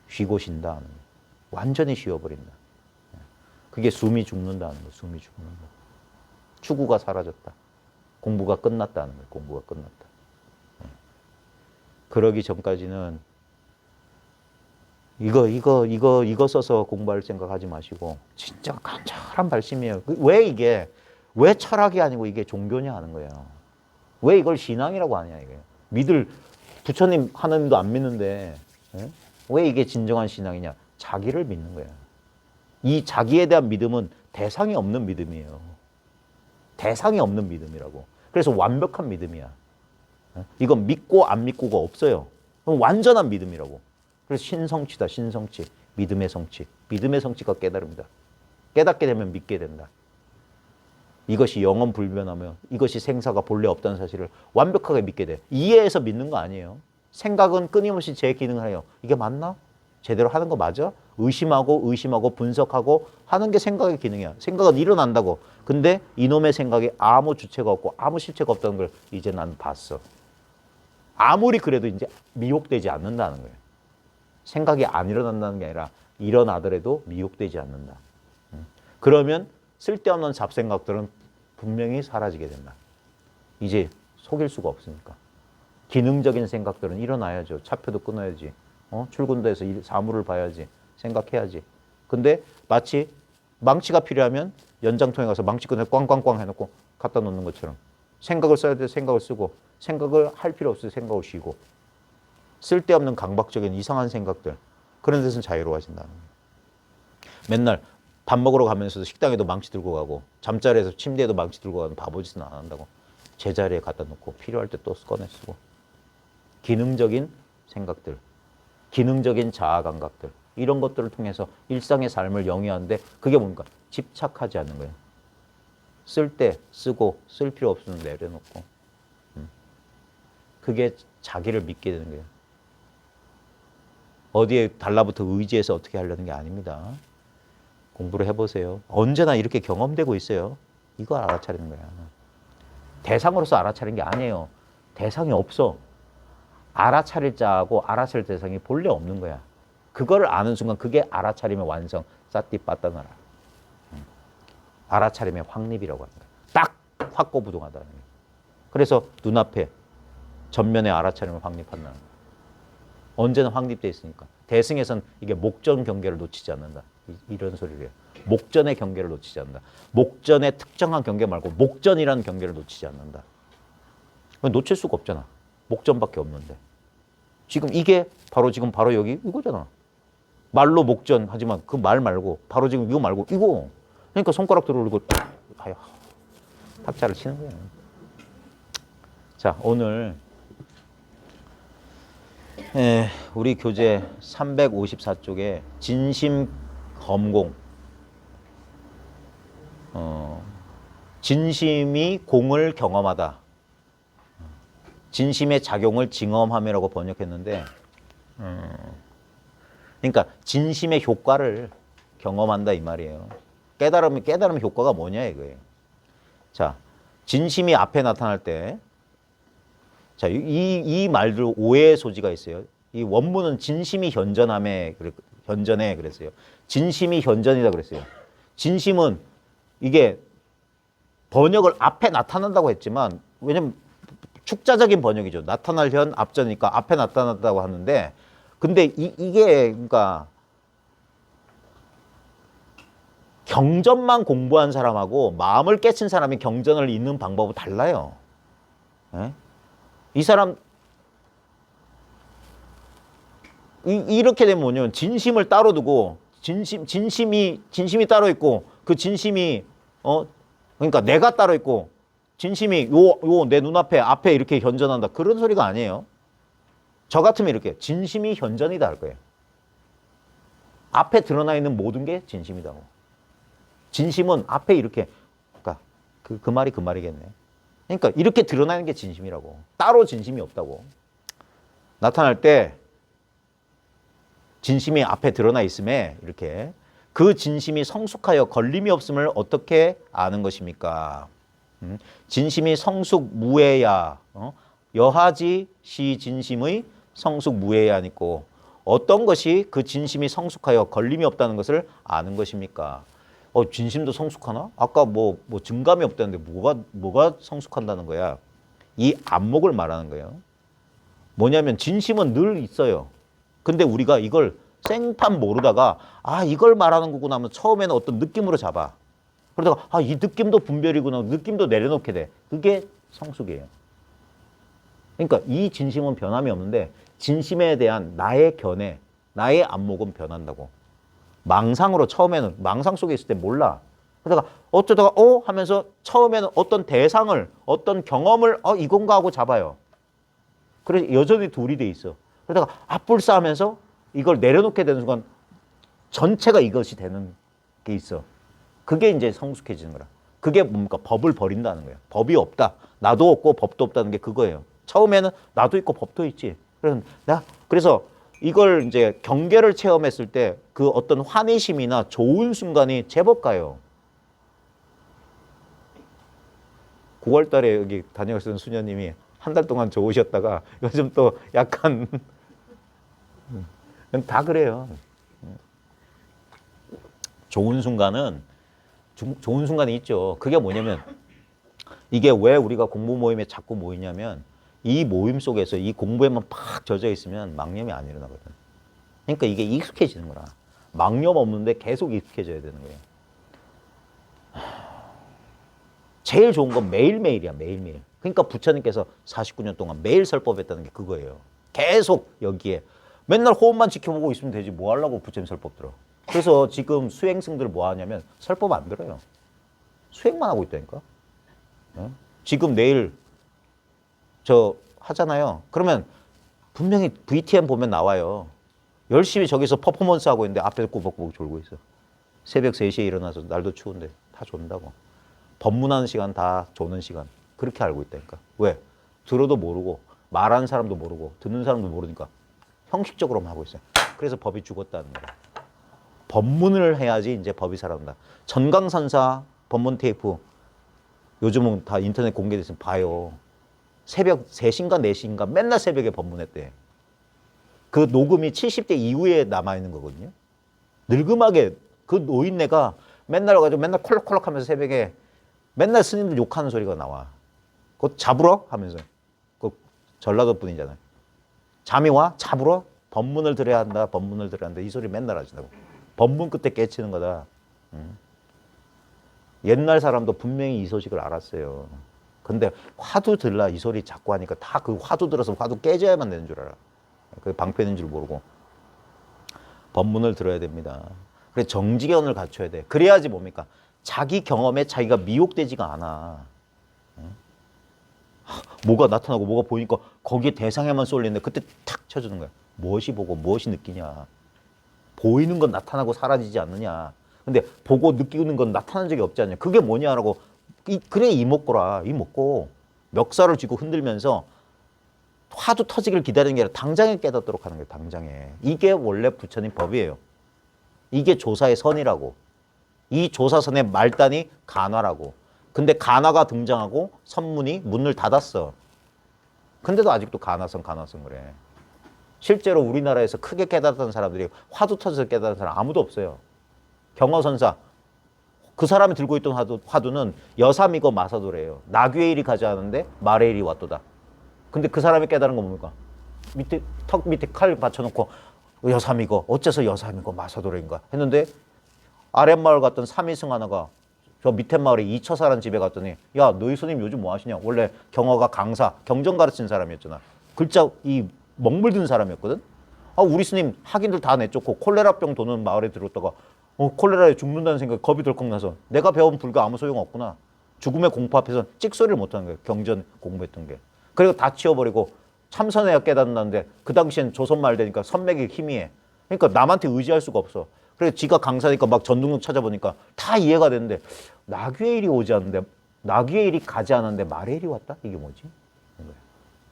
[SPEAKER 1] 쉬고 쉰다 하는 거. 완전히 쉬어버린다. 그게 숨이 죽는다는 거. 숨이 죽는 거. 추구가 사라졌다. 공부가 끝났다는 거예요. 공부가 끝났다. 그러기 전까지는 이거 써서 공부할 생각하지 마시고 진짜 간절한 발심이에요. 왜 철학이 아니고 이게 종교냐 하는 거예요. 왜 이걸 신앙이라고 하냐 이게. 부처님 하나님도 안 믿는데 왜 이게 진정한 신앙이냐. 자기를 믿는 거야. 이 자기에 대한 믿음은 대상이 없는 믿음이에요. 대상이 없는 믿음이라고. 그래서 완벽한 믿음이야. 이건 믿고 안 믿고가 없어요. 완전한 믿음이라고. 그래서 신성취다. 신성취. 믿음의 성취. 믿음의 성취가 깨달음이다. 깨닫게 되면 믿게 된다. 이것이 영원 불변하며 이것이 생사가 본래 없다는 사실을 완벽하게 믿게 돼. 이해해서 믿는 거 아니에요. 생각은 끊임없이 제 기능을 해요. 이게 맞나? 제대로 하는 거 맞아? 의심하고 분석하고 하는 게 생각의 기능이야. 생각은 일어난다고. 근데 이놈의 생각에 아무 주체가 없고 아무 실체가 없다는 걸 이제 난 봤어. 아무리 그래도 이제 미혹되지 않는다는 거예요. 생각이 안 일어난다는 게 아니라 일어나더라도 미혹되지 않는다. 그러면 쓸데없는 잡생각들은 분명히 사라지게 된다. 이제 속일 수가 없으니까. 기능적인 생각들은 일어나야죠. 차표도 끊어야지. 출근도 해서 사물을 봐야지. 생각해야지. 근데 마치 망치가 필요하면 연장통에 가서 망치 끈을 꽝꽝꽝 해놓고 갖다 놓는 것처럼 생각을 써야 돼. 생각을 쓰고 생각을 할 필요 없어요. 생각을 쉬고 쓸데없는 강박적인 이상한 생각들 그런 데서는 자유로워진다는 거예요. 맨날 밥 먹으러 가면서도 식당에도 망치 들고 가고 잠자리에서 침대에도 망치 들고 가는 바보짓은 안 한다고. 제자리에 갖다 놓고 필요할 때 또 꺼내 쓰고 기능적인 생각들 기능적인 자아 감각들 이런 것들을 통해서 일상의 삶을 영위하는데 그게 뭡니까? 집착하지 않는 거예요. 쓸 때 쓰고 쓸 필요 없으면 내려놓고 그게 자기를 믿게 되는 거예요. 어디에 달라붙어 의지해서 어떻게 하려는 게 아닙니다. 공부를 해보세요. 언제나 이렇게 경험되고 있어요. 이걸 알아차리는 거야. 대상으로서 알아차리는 게 아니에요. 대상이 없어. 알아차릴 자하고 알아차릴 대상이 본래 없는 거야. 그거를 아는 순간 그게 알아차림의 완성. 사띠빠따나라. 알아차림의 확립이라고 하는 거야. 딱 확고부동하다는 거야. 그래서 눈앞에 전면에 알아차림을 확립한다는 거야. 언제나 확립되어 있으니까. 대승에서는 이게 목전 경계를 놓치지 않는다. 이런 소리를 해요. 목전의 경계를 놓치지 않는다. 목전의 특정한 경계 말고 목전이라는 경계를 놓치지 않는다. 놓칠 수가 없잖아. 목전밖에 없는데. 지금 이게 바로 여기 이거잖아. 말로 목전 하지만 그 말 말고 바로 지금 이거 말고 이거. 그러니까 손가락 들어올리고 아유, 탁자를 치는 거예요. 자, 오늘 우리 교재 354쪽에 진심 검공 진심이 공을 경험하다. 진심의 작용을 징험함이라고 번역했는데 그러니까 진심의 효과를 경험한다 이 말이에요. 깨달음의 효과가 뭐냐 이거예요. 자, 진심이 앞에 나타날 때 자, 이 말들 오해의 소지가 있어요. 이 원문은 진심이 현전에 그랬어요. 진심이 현전이다 그랬어요. 진심은 이게 번역을 앞에 나타난다고 했지만 왜냐면 축자적인 번역이죠. 나타날 현 앞전이니까 앞에 나타났다고 하는데 근데 이게 그러니까 경전만 공부한 사람하고 마음을 깨친 사람이 경전을 읽는 방법은 달라요. 예? 이 사람 이렇게 되면 뭐냐면 진심을 따로 두고 진심이 따로 있고 그 진심이 그러니까 내가 따로 있고 진심이 요 내 눈앞에 앞에 이렇게 현전한다. 그런 소리가 아니에요. 저 같으면 이렇게 진심이 현전이다 할 거예요. 앞에 드러나 있는 모든 게 진심이다고. 진심은 앞에 이렇게 그러니까 그 말이 그 말이겠네. 그러니까 이렇게 드러나는 게 진심이라고. 따로 진심이 없다고. 나타날 때 진심이 앞에 드러나 있음에 이렇게 그 진심이 성숙하여 걸림이 없음을 어떻게 아는 것입니까? 진심이 성숙 무해야 여하지 시 진심의 성숙무해안 있고 어떤 것이 그 진심이 성숙하여 걸림이 없다는 것을 아는 것입니까? 진심도 성숙하나? 아까 뭐 증감이 없다는데 뭐가 성숙한다는 거야? 이 안목을 말하는 거예요. 뭐냐면 진심은 늘 있어요. 근데 우리가 이걸 생판 모르다가 이걸 말하는 거구나 하면 처음에는 어떤 느낌으로 잡아. 그러다가 이 느낌도 분별이구나. 느낌도 내려놓게 돼. 그게 성숙이에요. 그러니까 이 진심은 변함이 없는데 진심에 대한 나의 견해, 나의 안목은 변한다고. 망상으로 처음에는 망상 속에 있을 때 몰라. 그러다가 어쩌다가 하면서 처음에는 어떤 대상을 어떤 경험을 이건가 하고 잡아요. 그래서 여전히 둘이 돼 있어. 그러다가 앞불싸하면서 이걸 내려놓게 되는 순간 전체가 이것이 되는 게 있어. 그게 이제 성숙해지는 거라. 그게 뭡니까? 법을 버린다는 거예요. 법이 없다. 나도 없고 법도 없다는 게 그거예요. 처음에는 나도 있고 법도 있지. 그래서 이걸 이제 경계를 체험했을 때 그 어떤 환희심이나 좋은 순간이 제법 가요. 9월 달에 여기 다녀오시던 수녀님이 한 달 동안 좋으셨다가 요즘 또 약간 다 그래요. 좋은 순간은 좋은 순간이 있죠. 그게 뭐냐면 이게 왜 우리가 공부 모임에 자꾸 모이냐면 이 모임 속에서 이 공부에만 팍 젖어 있으면 망념이 안 일어나거든. 그러니까 이게 익숙해지는 거라. 망념 없는데 계속 익숙해져야 되는 거예요. 제일 좋은 건 매일매일이야, 매일매일. 그러니까 부처님께서 49년 동안 매일 설법했다는 게 그거예요. 계속 여기에. 맨날 호흡만 지켜보고 있으면 되지. 뭐 하려고 부처님 설법 들어. 그래서 지금 수행승들 뭐 하냐면 설법 안 들어요. 수행만 하고 있다니까. 지금 내일 저 하잖아요. 그러면 분명히 VTN 보면 나와요. 열심히 저기서 퍼포먼스 하고 있는데 앞에서 꾸벅꾸벅 졸고 있어. 새벽 3시에 일어나서 날도 추운데 다 존다고. 법문하는 시간 다 조는 시간. 그렇게 알고 있다니까. 왜? 들어도 모르고 말하는 사람도 모르고 듣는 사람도 모르니까 형식적으로만 하고 있어요. 그래서 법이 죽었다는 거야. 법문을 해야지 이제 법이 살아난다. 전강선사 법문 테이프 요즘은 다 인터넷 공개됐으면 봐요. 새벽 3시인가 4시인가 맨날 새벽에 법문했대. 그 녹음이 70대 이후에 남아있는 거거든요. 늙음하게 그 노인네가 맨날 와가지고 맨날 콜록콜록 하면서 새벽에 맨날 스님들 욕하는 소리가 나와. 그거 잡으러? 하면서. 그 전라도 분이잖아요. 잠이 와? 잡으러? 법문을 들어야 한다. 법문을 들어야 한다. 이 소리 맨날 하신다고. 법문 끝에 깨치는 거다. 옛날 사람도 분명히 이 소식을 알았어요. 근데 화두 들라 이 소리 자꾸 하니까 다 그 화두 들어서 화두 깨져야만 되는 줄 알아. 그 방패는 줄 모르고. 법문을 들어야 됩니다. 그래서 정지견을 갖춰야 돼. 그래야지 뭡니까? 자기 경험에 자기가 미혹되지가 않아. 뭐가 나타나고 뭐가 보이니까 거기에 대상에만 쏠리는데 그때 탁 쳐주는 거야. 무엇이 보고 무엇이 느끼냐. 보이는 건 나타나고 사라지지 않느냐. 근데 보고 느끼는 건 나타난 적이 없지 않냐. 그게 뭐냐라고. 그래 이목고라. 이목고. 멱살을 쥐고 흔들면서 화두 터지기를 기다리는 게 아니라 당장에 깨닫도록 하는 거예요. 당장에. 이게 원래 부처님 법이에요. 이게 조사의 선이라고. 이 조사선의 말단이 간화라고. 근데 간화가 등장하고 선문이 문을 닫았어. 근데도 아직도 간화선 그래. 실제로 우리나라에서 크게 깨닫던 사람들이 화두 터져서 깨닫은 사람 아무도 없어요. 경허선사. 그 사람이 들고 있던 화두는 여삼이고 마사도래요. 나귀의 일이 가지 않은데 말의 일이 왔도다. 근데 그 사람이 깨달은 건 뭡니까? 턱 밑에 칼 받쳐놓고 여삼이고 어째서 여삼이고 마사도래인가 했는데 아랫마을 갔던 삼이승 하나가 저 밑에 마을에 이처사라는 집에 갔더니 야 너희 스님 요즘 뭐 하시냐? 원래 경허가 강사, 경전 가르친 사람이었잖아. 글자 이 먹물든 사람이었거든. 우리 스님 학인들 다 내쫓고 콜레라병 도는 마을에 들었다가 콜레라에 죽는다는 생각에 겁이 덜컥 나서 내가 배운 불교 아무 소용없구나. 죽음의 공포 앞에서 찍소리를 못하는 거예요. 경전 공부했던 게. 그리고 다 치워버리고 참선해야 깨닫는다는데 그 당시엔 조선말 되니까 선맥이 희미해. 그러니까 남한테 의지할 수가 없어. 그래서 지가 강사니까 막 전등록 찾아보니까 다 이해가 되는데 나귀의 일이 오지 않는데 나귀의 일이 가지 않았는데 말의 일이 왔다? 이게 뭐지?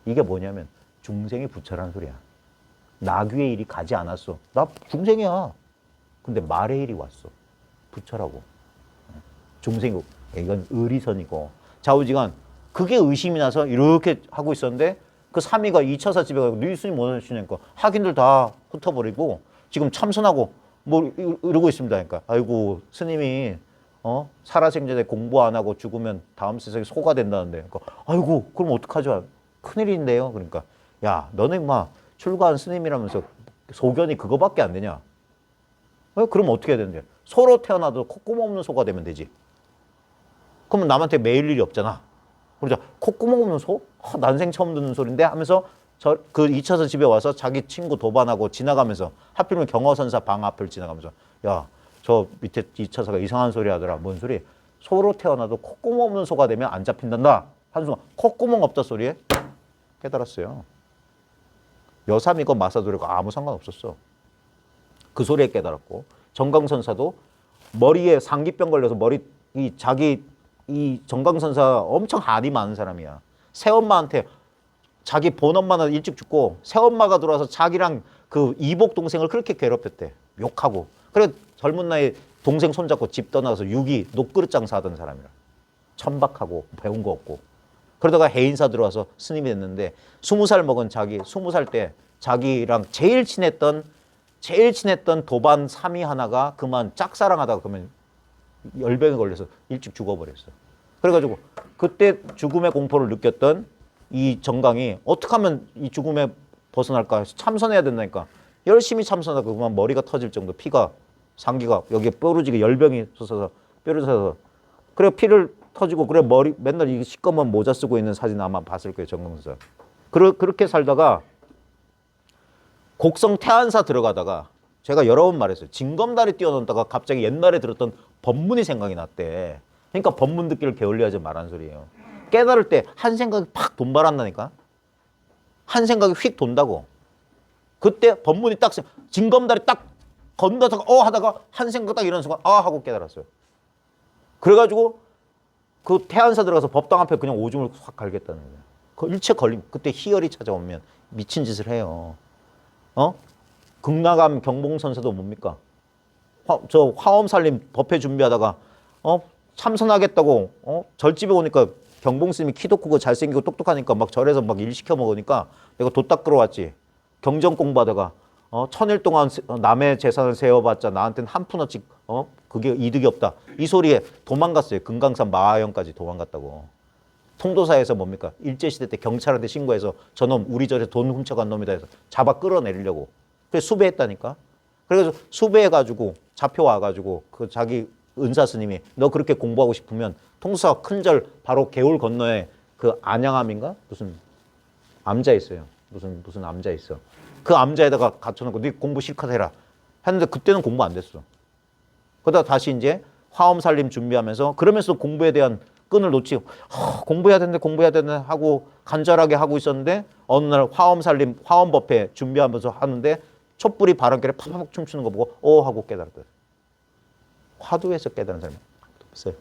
[SPEAKER 1] 이게 뭐냐면 중생이 부처라는 소리야. 나귀의 일이 가지 않았어. 나 중생이야. 근데 말의 일이 왔어. 부처라고. 중생이고 이건 의리선이고 좌우지간 그게 의심이 나서 이렇게 하고 있었는데 그 3위가 2차사 집에 가고 네 스님 뭐 하시냐니까 학인들 다 흩어버리고 지금 참선하고 뭐 이러고 있습니다. 그러니까 아이고 스님이 살아생전에 공부 안 하고 죽으면 다음 세상에 소가 된다는데. 그러니까 아이고 그럼 어떡하죠? 큰일인데요. 그러니까 야 너네 막 출가한 스님이라면서 소견이 그거밖에 안 되냐? 그럼 어떻게 해야 되는데? 소로 태어나도 콧구멍 없는 소가 되면 되지. 그러면 남한테 매일 일이 없잖아. 그러자 콧구멍 없는 소? 난생 처음 듣는 소리인데 하면서 그 2차선 집에 와서 자기 친구 도반하고 지나가면서 하필이면 경허선사 방 앞을 지나가면서 야 저 밑에 2차사가 이상한 소리 하더라. 뭔 소리? 소로 태어나도 콧구멍 없는 소가 되면 안 잡힌단다. 한순간 콧구멍 없다 소리에 깨달았어요. 여삼이건 마사도리건 아무 상관없었어. 그 소리에 깨달았고 정강선사도 머리에 상기병 걸려서 이 정강선사 엄청 한이 많은 사람이야. 새엄마한테 자기 본엄마는 일찍 죽고 새엄마가 들어와서 자기랑 그 이복 동생을 그렇게 괴롭혔대. 욕하고. 그래 젊은 나이에 동생 손잡고 집 떠나가서 유기 녹그릇 장사하던 사람이라. 천박하고 배운 거 없고. 그러다가 해인사 들어와서 스님이 됐는데 20살 먹은 20살 때 자기랑 제일 친했던 도반 3위 하나가 그만 짝사랑하다가 그러면 열병에 걸려서 일찍 죽어버렸어. 그래가지고 그때 죽음의 공포를 느꼈던 이 정강이 어떻게 하면 이 죽음에 벗어날까 해서 참선해야 된다니까. 열심히 참선하고 그만 머리가 터질 정도 피가 상기가 여기에 뾰루지게 열병이 솟아서 뼈를 솟아서 그래 피를 터지고 그래 머리 맨날 이 시꺼먼 모자 쓰고 있는 사진 아마 봤을 거예요. 정강선사. 그렇게 살다가 곡성 태안사 들어가다가 제가 여러 번 말했어요. 징검다리 뛰어넘다가 갑자기 옛날에 들었던 법문이 생각이 났대. 그러니까 법문 듣기를 게을리하지 말란 소리예요. 깨달을 때 한 생각이 팍 돈발한다니까. 한 생각이 휙 돈다고. 그때 법문이 딱 징검다리 딱 건너다가 하다가 한 생각 딱 이런 순간 하고 깨달았어요. 그래가지고 그 태안사 들어가서 법당 앞에 그냥 오줌을 확 갈겠다는 거예요. 그 일체 걸림. 그때 희열이 찾아오면 미친 짓을 해요. 극락암 경봉선사도 뭡니까? 저 화엄살림 법회 준비하다가 참선하겠다고 절집에 오니까 경봉스님이 키도 크고 잘생기고 똑똑하니까 막 절에서 막 일 시켜 먹으니까 내가 도 닦으러 왔지. 경전 공부하다가 1000일 동안 남의 재산을 세워봤자 나한테는 한 푼어치 그게 이득이 없다. 이 소리에 도망갔어요. 금강산 마하영까지 도망갔다고. 통도사에서 뭡니까? 일제시대 때 경찰한테 신고해서 저놈 우리 절에 돈 훔쳐간 놈이다 해서 잡아 끌어내리려고. 그래서 수배했다니까. 그래서 수배해가지고 잡혀와가지고 그 자기 은사 스님이 너 그렇게 공부하고 싶으면 통도사 큰절 바로 개울 건너에 그 안양암인가? 무슨 암자 있어요. 무슨 암자 있어. 그 암자에다가 갖춰놓고 네 공부 실컷 해라. 했는데 그때는 공부 안 됐어. 그러다가 다시 이제 화엄살림 준비하면서 그러면서 공부에 대한 끈을 놓지 공부해야 되는데 하고 간절하게 하고 있었는데 어느 날 화엄살림 화엄법회 준비하면서 하는데 촛불이 바람결에 팍팍 춤추는 거 보고 하고 깨달았다. 화두에서 깨달은 사람이 없어요.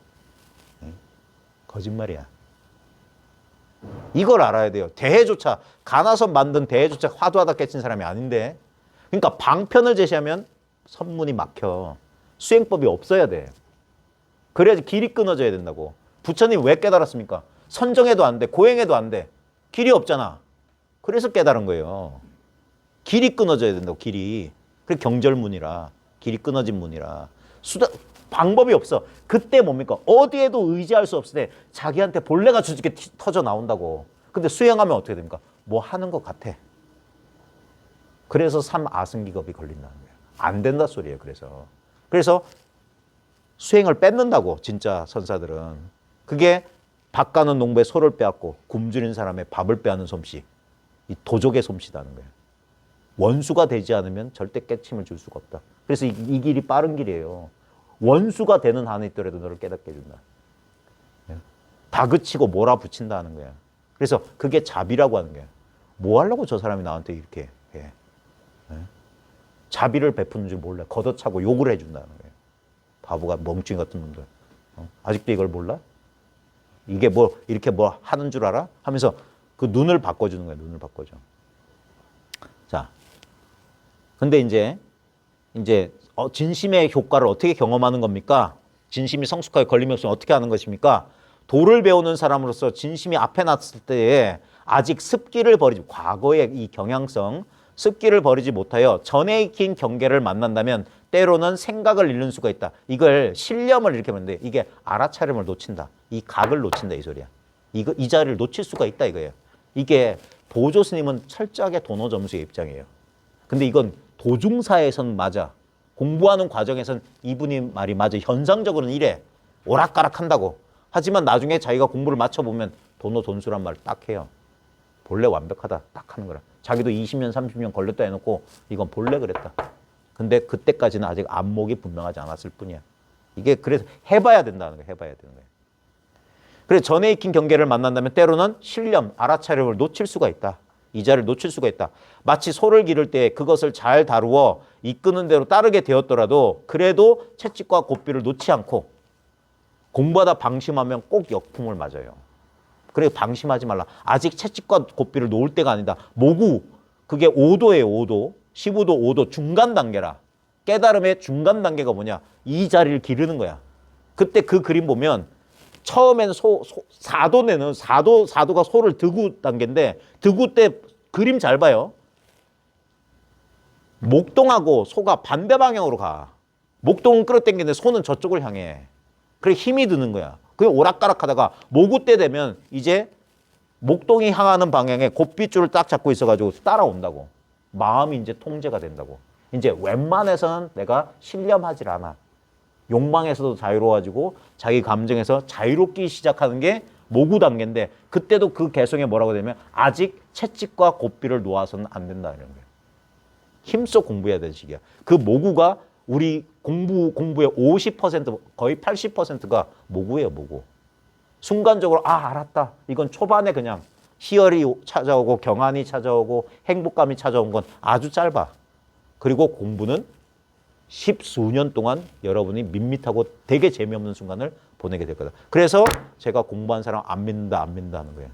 [SPEAKER 1] 거짓말이야. 이걸 알아야 돼요. 대해조차 가나선 만든 대해조차 화두하다 깨친 사람이 아닌데. 그러니까 방편을 제시하면 선문이 막혀. 수행법이 없어야 돼. 그래야지 길이 끊어져야 된다고. 부처님 왜 깨달았습니까? 선정해도 안 돼. 고행해도 안 돼. 길이 없잖아. 그래서 깨달은 거예요. 길이 끊어져야 된다고. 길이. 그래 경절문이라. 길이 끊어진 문이라. 방법이 없어. 그때 뭡니까? 어디에도 의지할 수 없을 때 자기한테 본래가 주짓게 터져 나온다고. 근데 수행하면 어떻게 됩니까? 뭐 하는 것 같아. 그래서 삼아승기겁이 걸린다는 거예요. 안 된다 소리예요. 그래서 수행을 뺏는다고 진짜 선사들은. 그게 밥 가는 농부의 소를 빼앗고 굶주린 사람의 밥을 빼앗는 솜씨. 이 도적의 솜씨라는 거예요. 원수가 되지 않으면 절대 깨침을 줄 수가 없다. 그래서 이 길이 빠른 길이에요. 원수가 되는 한에 있더라도 너를 깨닫게 해준다. 다그치고 몰아붙인다는 거야. 그래서 그게 자비라고 하는 거야. 뭐 하려고 저 사람이 나한테 이렇게 해. 자비를 베푸는 줄 몰라. 걷어차고 욕을 해준다는 거예요. 바보가 멍충이 같은 놈들. 아직도 이걸 몰라? 이게 뭐 이렇게 뭐 하는 줄 알아? 하면서 그 눈을 바꿔주는 거야. 눈을 바꿔줘. 자, 근데 이제 진심의 효과를 어떻게 경험하는 겁니까? 진심이 성숙하게 걸림없이 어떻게 하는 것입니까? 도를 배우는 사람으로서 진심이 앞에 났을 때에 아직 습기를 버리지, 과거의 이 경향성, 습기를 버리지 못하여 전에 익힌 경계를 만난다면 때로는 생각을 잃는 수가 있다. 이걸 신념을 이렇게 보는데 이게 알아차림을 놓친다. 이 각을 놓친다 이 소리야. 이 자리를 놓칠 수가 있다 이거예요. 이게 보조 스님은 철저하게 도노 점수의 입장이에요. 근데 이건 도중사에선 맞아. 공부하는 과정에선 이분이 말이 맞아. 현상적으로는 이래. 오락가락 한다고. 하지만 나중에 자기가 공부를 맞춰보면 도노 돈수란 말을 딱 해요. 본래 완벽하다. 딱 하는 거라. 자기도 20년, 30년 걸렸다 해놓고 이건 본래 그랬다. 근데 그때까지는 아직 안목이 분명하지 않았을 뿐이야. 이게 그래서 해봐야 된다는 거야. 해봐야 되는 거야. 그래서 전에 익힌 경계를 만난다면 때로는 신념, 알아차림을 놓칠 수가 있다. 이 자리를 놓칠 수가 있다. 마치 소를 기를 때 그것을 잘 다루어 이끄는 대로 따르게 되었더라도 그래도 채찍과 고삐를 놓지 않고 공부하다 방심하면 꼭 역풍을 맞아요. 그래 방심하지 말라. 아직 채찍과 고삐를 놓을 때가 아니다. 모구 그게 5도예요. 5도. 15도, 5도 중간 단계라. 깨달음의 중간 단계가 뭐냐. 이 자리를 기르는 거야. 그때 그 그림 보면 처음에는 4도내는 4도가 소를 드구 단계인데 드구 때 그림 잘 봐요. 목동하고 소가 반대 방향으로 가. 목동은 끌어당기는데 소는 저쪽을 향해. 그래 힘이 드는 거야. 그게 오락가락 하다가 모구 때 되면 이제 목동이 향하는 방향에 고삐줄을 딱 잡고 있어가지고 따라온다고. 마음이 이제 통제가 된다고. 이제 웬만해서는 내가 신념하질 않아. 욕망에서도 자유로워지고 자기 감정에서 자유롭기 시작하는 게 모구 단계인데 그때도 그 개성에 뭐라고 되면 아직 채찍과 고삐를 놓아서는 안 된다 이런 거예요. 힘써 공부해야 되는 시기야. 그 모구가 우리 공부의 50% 거의 80%가 모구예요. 모구. 순간적으로 알았다. 이건 초반에 그냥 희열이 찾아오고 경안이 찾아오고 행복감이 찾아온 건 아주 짧아. 그리고 공부는 십수년 동안 여러분이 밋밋하고 되게 재미없는 순간을 보내게 될 거다. 그래서 제가 공부한 사람 안 믿는다 하는 거예요.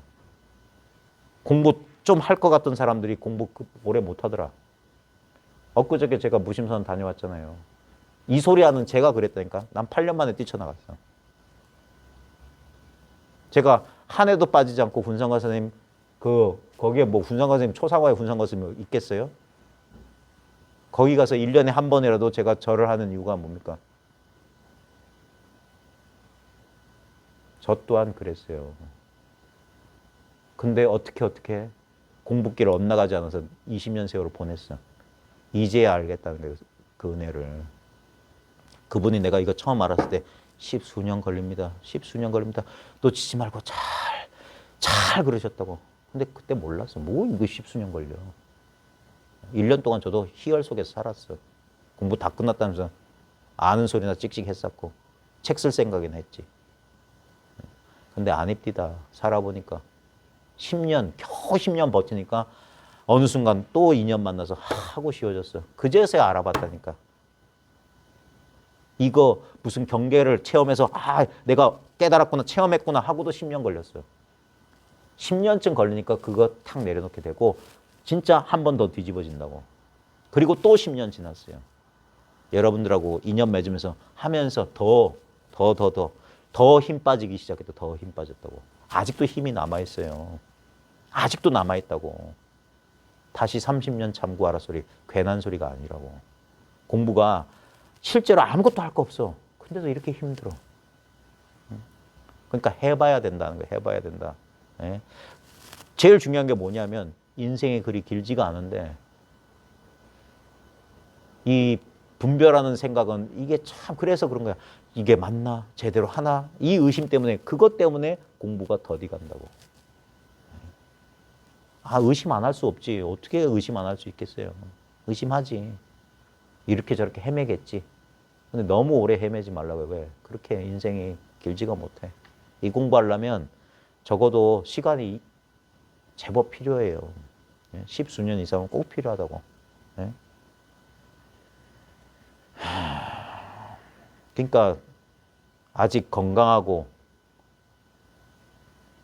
[SPEAKER 1] 공부 좀 할 것 같던 사람들이 공부 오래 못 하더라. 엊그저께 제가 무심선 다녀왔잖아요. 이 소리 하는 제가 그랬다니까. 난 8년 만에 뛰쳐나갔어. 제가 한 해도 빠지지 않고 훈상가 선생님 거기에 뭐 훈상가 선생님 초상화에 훈상가 선생님 있겠어요? 거기 가서 1년에 한 번이라도 제가 절을 하는 이유가 뭡니까? 저 또한 그랬어요. 근데 어떻게 공부길을 엇나가지 않아서 20년 세월을 보냈어. 이제야 알겠다는 거예요. 그 은혜를. 그분이 내가 이거 처음 알았을 때 십수년 걸립니다. 십수년 걸립니다. 놓치지 말고 잘 그러셨다고. 근데 그때 몰랐어. 뭐 이거 십수년 걸려. 1년 동안 저도 희열 속에서 살았어. 공부 다 끝났다면서 아는 소리나 찍찍 했었고 책 쓸 생각이나 했지. 근데 안 입디다. 살아보니까 10년, 겨우 10년 버티니까 어느 순간 또 2년 만나서 하고 쉬워졌어. 그제서야 알아봤다니까. 이거 무슨 경계를 체험해서 내가 깨달았구나, 체험했구나 하고도 10년 걸렸어요. 10년쯤 걸리니까 그거 탁 내려놓게 되고 진짜 한 번 더 뒤집어진다고. 그리고 또 10년 지났어요. 여러분들하고 인연 맺으면서 하면서 더 힘 빠지기 시작했다. 더 힘 빠졌다고. 아직도 힘이 남아있어요. 아직도 남아있다고. 다시 30년 참고하라 소리, 괜한 소리가 아니라고. 공부가 실제로 아무것도 할 거 없어. 근데도 이렇게 힘들어. 그러니까 해봐야 된다는 거예요. 해봐야 된다. 예? 제일 중요한 게 뭐냐면 인생이 그리 길지가 않은데 이 분별하는 생각은 이게 참 그래서 그런 거야. 이게 맞나? 제대로 하나? 이 의심 때문에 그것 때문에 공부가 더디 간다고. 의심 안 할 수 없지. 어떻게 의심 안 할 수 있겠어요. 의심하지. 이렇게 저렇게 헤매겠지. 근데 너무 오래 헤매지 말라고요. 왜? 그렇게 인생이 길지가 못해. 이 공부하려면 적어도 시간이 제법 필요해요. 십수년 이상은 꼭 필요하다고. 그러니까 아직 건강하고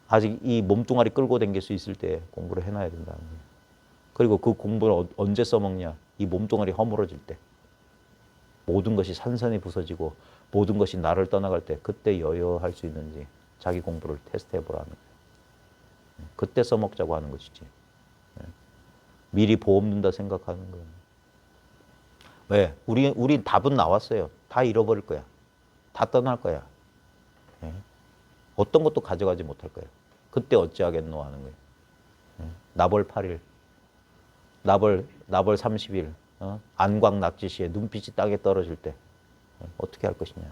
[SPEAKER 1] 아직 이 몸뚱아리 끌고 다닐 수 있을 때 공부를 해놔야 된다는 거예요. 그리고 그 공부를 언제 써먹냐? 이 몸뚱아리 허물어질 때. 모든 것이 산산이 부서지고 모든 것이 나를 떠나갈 때 그때 여여할 수 있는지 자기 공부를 테스트해보라는 거예요. 그때 써먹자고 하는 것이지. 미리 보험 든다 생각하는 거예요. 왜? 우리 답은 나왔어요. 다 잃어버릴 거야. 다 떠날 거야. 어떤 것도 가져가지 못할 거야. 그때 어찌하겠노 하는 거예요. 나벌 8일, 나벌 30일, 안광 낙지 시에 눈빛이 땅에 떨어질 때 어떻게 할 것이냐.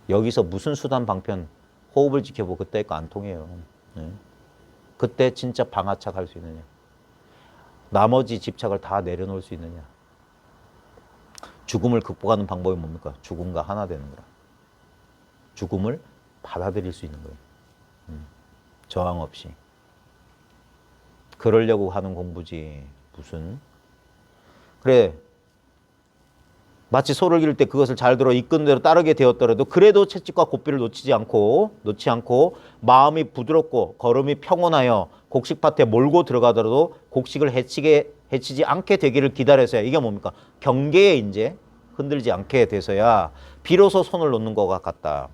[SPEAKER 1] 여기서 무슨 수단 방편 호흡을 지켜보고 그때 거 안 통해요. 그때 진짜 방아착 할 수 있느냐. 나머지 집착을 다 내려놓을 수 있느냐. 죽음을 극복하는 방법이 뭡니까? 죽음과 하나 되는 거라. 죽음을 받아들일 수 있는 거예요. 저항 없이. 그러려고 하는 공부지. 무슨. 그래. 마치 소를 기를 때 그것을 잘 들어 이끄는 대로 따르게 되었더라도 그래도 채찍과 고삐를 놓지 않고 마음이 부드럽고 걸음이 평온하여 곡식밭에 몰고 들어가더라도 곡식을 해치지 않게 되기를 기다려서야 이게 뭡니까? 경계에 이제 흔들지 않게 돼서야 비로소 손을 놓는 것과 같다.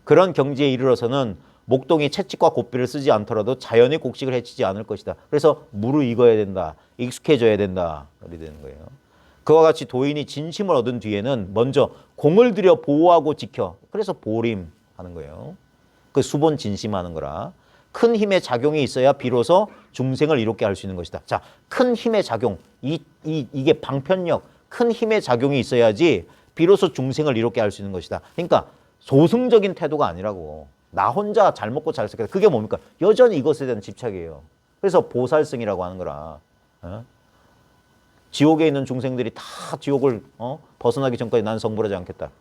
[SPEAKER 1] 그런 경지에 이르러서는 목동이 채찍과 고삐를 쓰지 않더라도 자연히 곡식을 해치지 않을 것이다. 그래서 무르익어야 된다. 익숙해져야 된다. 그렇게 되는 거예요. 그와 같이 도인이 진심을 얻은 뒤에는 먼저 공을 들여 보호하고 지켜. 그래서 보림 하는 거예요. 그 수본 진심하는 거라. 큰 힘의 작용이 있어야 비로소 중생을 이롭게 할 수 있는 것이다. 자, 큰 힘의 작용. 이게 방편력. 큰 힘의 작용이 있어야지 비로소 중생을 이롭게 할 수 있는 것이다. 그러니까 소승적인 태도가 아니라고. 나 혼자 잘 먹고 잘 살겠다. 그게 뭡니까? 여전히 이것에 대한 집착이에요. 그래서 보살승이라고 하는 거라. 지옥에 있는 중생들이 다 지옥을 벗어나기 전까지 난 성불하지 않겠다.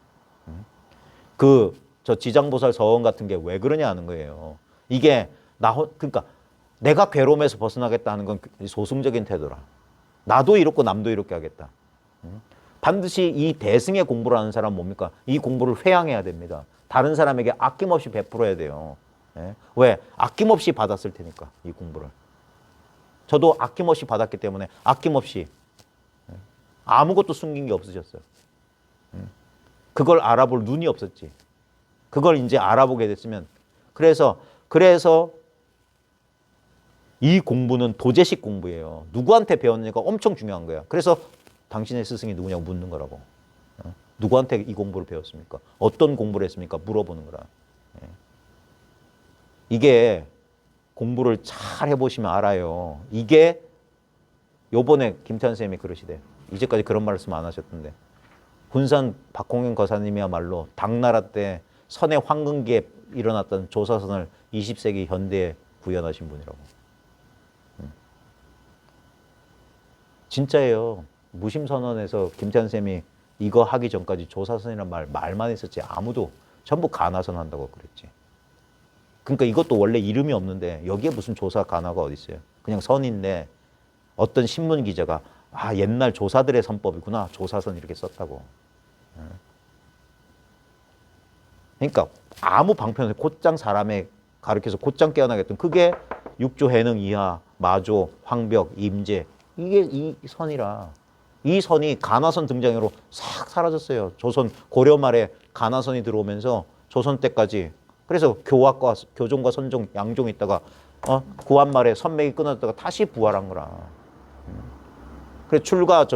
[SPEAKER 1] 저 지장보살 서원 같은 게 왜 그러냐 하는 거예요. 이게 그러니까 내가 괴로움에서 벗어나겠다 하는 건 소승적인 태도라. 나도 이롭고 남도 이롭게 하겠다. 반드시 이 대승의 공부를 하는 사람은 뭡니까? 이 공부를 회양해야 됩니다. 다른 사람에게 아낌없이 베풀어야 돼요. 왜? 아낌없이 받았을 테니까 이 공부를. 저도 아낌없이 받았기 때문에 아낌없이 아무것도 숨긴 게 없으셨어요. 그걸 알아볼 눈이 없었지. 그걸 이제 알아보게 됐으면 그래서 이 공부는 도제식 공부예요. 누구한테 배웠느냐가 엄청 중요한 거야. 그래서 당신의 스승이 누구냐고 묻는 거라고. 누구한테 이 공부를 배웠습니까? 어떤 공부를 했습니까? 물어보는 거라. 이게 공부를 잘 해보시면 알아요. 이게 요번에 김태환 선생님이 그러시대. 이제까지 그런 말씀 안 하셨던데. 군산 박홍현 거사님이야말로 당나라 때 선의 황금기에 일어났던 조사선을 20세기 현대에 구현하신 분이라고. 진짜예요. 무심선언에서 김태환 쌤이 이거 하기 전까지 조사선이란 말만 했었지 아무도 전부 가나선 한다고 그랬지. 그러니까 이것도 원래 이름이 없는데 여기에 무슨 조사 가나가 어디 있어요. 그냥 선인데 어떤 신문 기자가 옛날 조사들의 선법이구나. 조사선 이렇게 썼다고. 그러니까 아무 방편에서 곧장 사람에 가르쳐서 곧장 깨어나겠던 그게 육조 해능 이하, 마조, 황벽, 임제 이게 이 선이라. 이 선이 가나선 등장으로 싹 사라졌어요. 조선 고려 말에 가나선이 들어오면서 조선 때까지. 그래서 교종과 선종, 양종이 있다가 구한 말에 선맥이 끊어졌다가 다시 부활한 거라. 그래서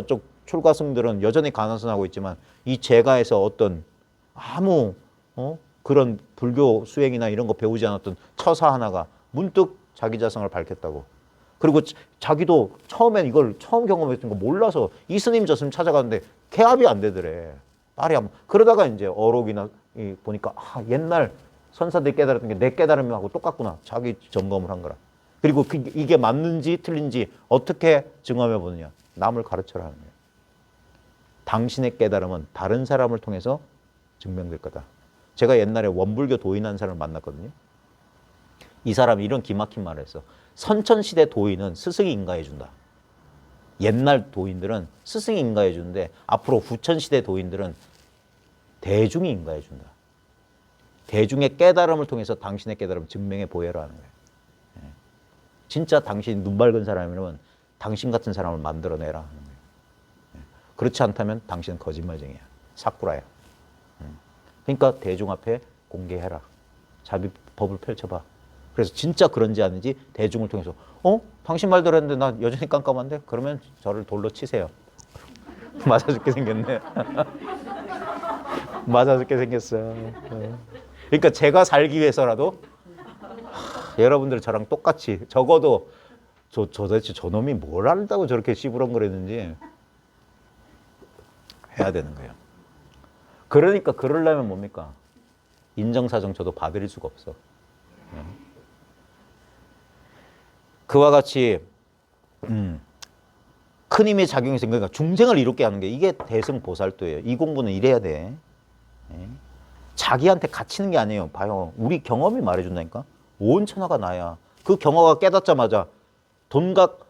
[SPEAKER 1] 출가승들은 여전히 가나선하고 있지만 이 제가에서 어떤 아무 그런 불교 수행이나 이런 거 배우지 않았던 처사 하나가 문득 자기 자성을 밝혔다고. 그리고 자기도 처음엔 이걸 처음 경험했던 거 몰라서 이 스님 저 스님 찾아가는데 개합이 안 되더래. 말이 안. 그러다가 이제 어록이나 보니까 옛날 선사들이 깨달았던 게 내 깨달음하고 똑같구나. 자기 점검을 한 거라. 그리고 이게 맞는지 틀린지 어떻게 증험해 보느냐. 남을 가르쳐라 하는 거예요. 당신의 깨달음은 다른 사람을 통해서 증명될 거다. 제가 옛날에 원불교 도인한 사람을 만났거든요. 이 사람이 이런 기막힌 말을 했어. 선천시대 도인은 스승이 인가해 준다. 옛날 도인들은 스승이 인가해 주는데 앞으로 후천시대 도인들은 대중이 인가해 준다. 대중의 깨달음을 통해서 당신의 깨달음을 증명해 보여라 하는 거예요. 진짜 당신이 눈 밝은 사람이라면 당신 같은 사람을 만들어내라 하는 거예요. 그렇지 않다면 당신은 거짓말쟁이야. 사꾸라야. 그러니까 대중 앞에 공개해라. 자기 법을 펼쳐봐. 그래서 진짜 그런지 아닌지 대중을 통해서 당신 말대로 했는데 나 여전히 깜깜한데? 그러면 저를 돌로 치세요. 맞아 죽게 생겼네. 맞아 죽게 생겼어. 그러니까 제가 살기 위해서라도 여러분들 저랑 똑같이 적어도 도대체 저놈이 뭘 안다고 저렇게 씨부렁거리는지 해야 되는 거예요. 그러니까 그러려면 뭡니까? 인정사정 저도 봐드릴 수가 없어. 그와 같이 큰 힘의 작용이 생기니까 중생을 이롭게 하는 게 이게 대승보살도예요. 이 공부는 이래야 돼. 자기한테 갇히는 게 아니에요. 봐요. 우리 경험이 말해준다니까. 온 천하가 나야. 그 경험가 깨닫자마자 돈각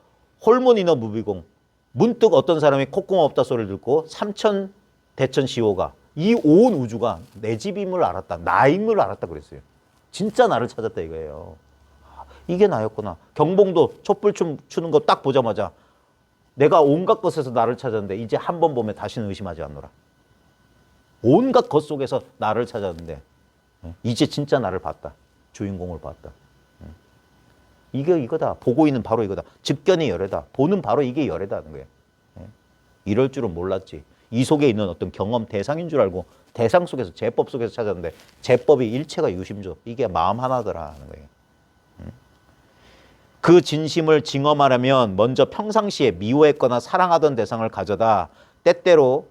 [SPEAKER 1] 홀몬이너 무비공. 문득 어떤 사람이 콧구멍 없다 소리를 듣고 삼천 대천 시호가 이 온 우주가 내 집임을 알았다. 나임을 알았다 그랬어요. 진짜 나를 찾았다 이거예요. 이게 나였구나. 경봉도 촛불 추는 거 딱 보자마자 내가 온갖 것에서 나를 찾았는데 이제 한 번 보면 다시는 의심하지 않노라. 온갖 것 속에서 나를 찾았는데 이제 진짜 나를 봤다. 주인공을 봤다. 이게 이거다. 보고 있는 바로 이거다. 집견이 열애다. 보는 바로 이게 열애다는 거예요. 이럴 줄은 몰랐지. 이 속에 있는 어떤 경험 대상인 줄 알고 대상 속에서 제법 속에서 찾았는데 제법이 일체가 유심조. 이게 마음 하나더라 하는 거예요. 그 진심을 증험하려면 먼저 평상시에 미워했거나 사랑하던 대상을 가져다 때때로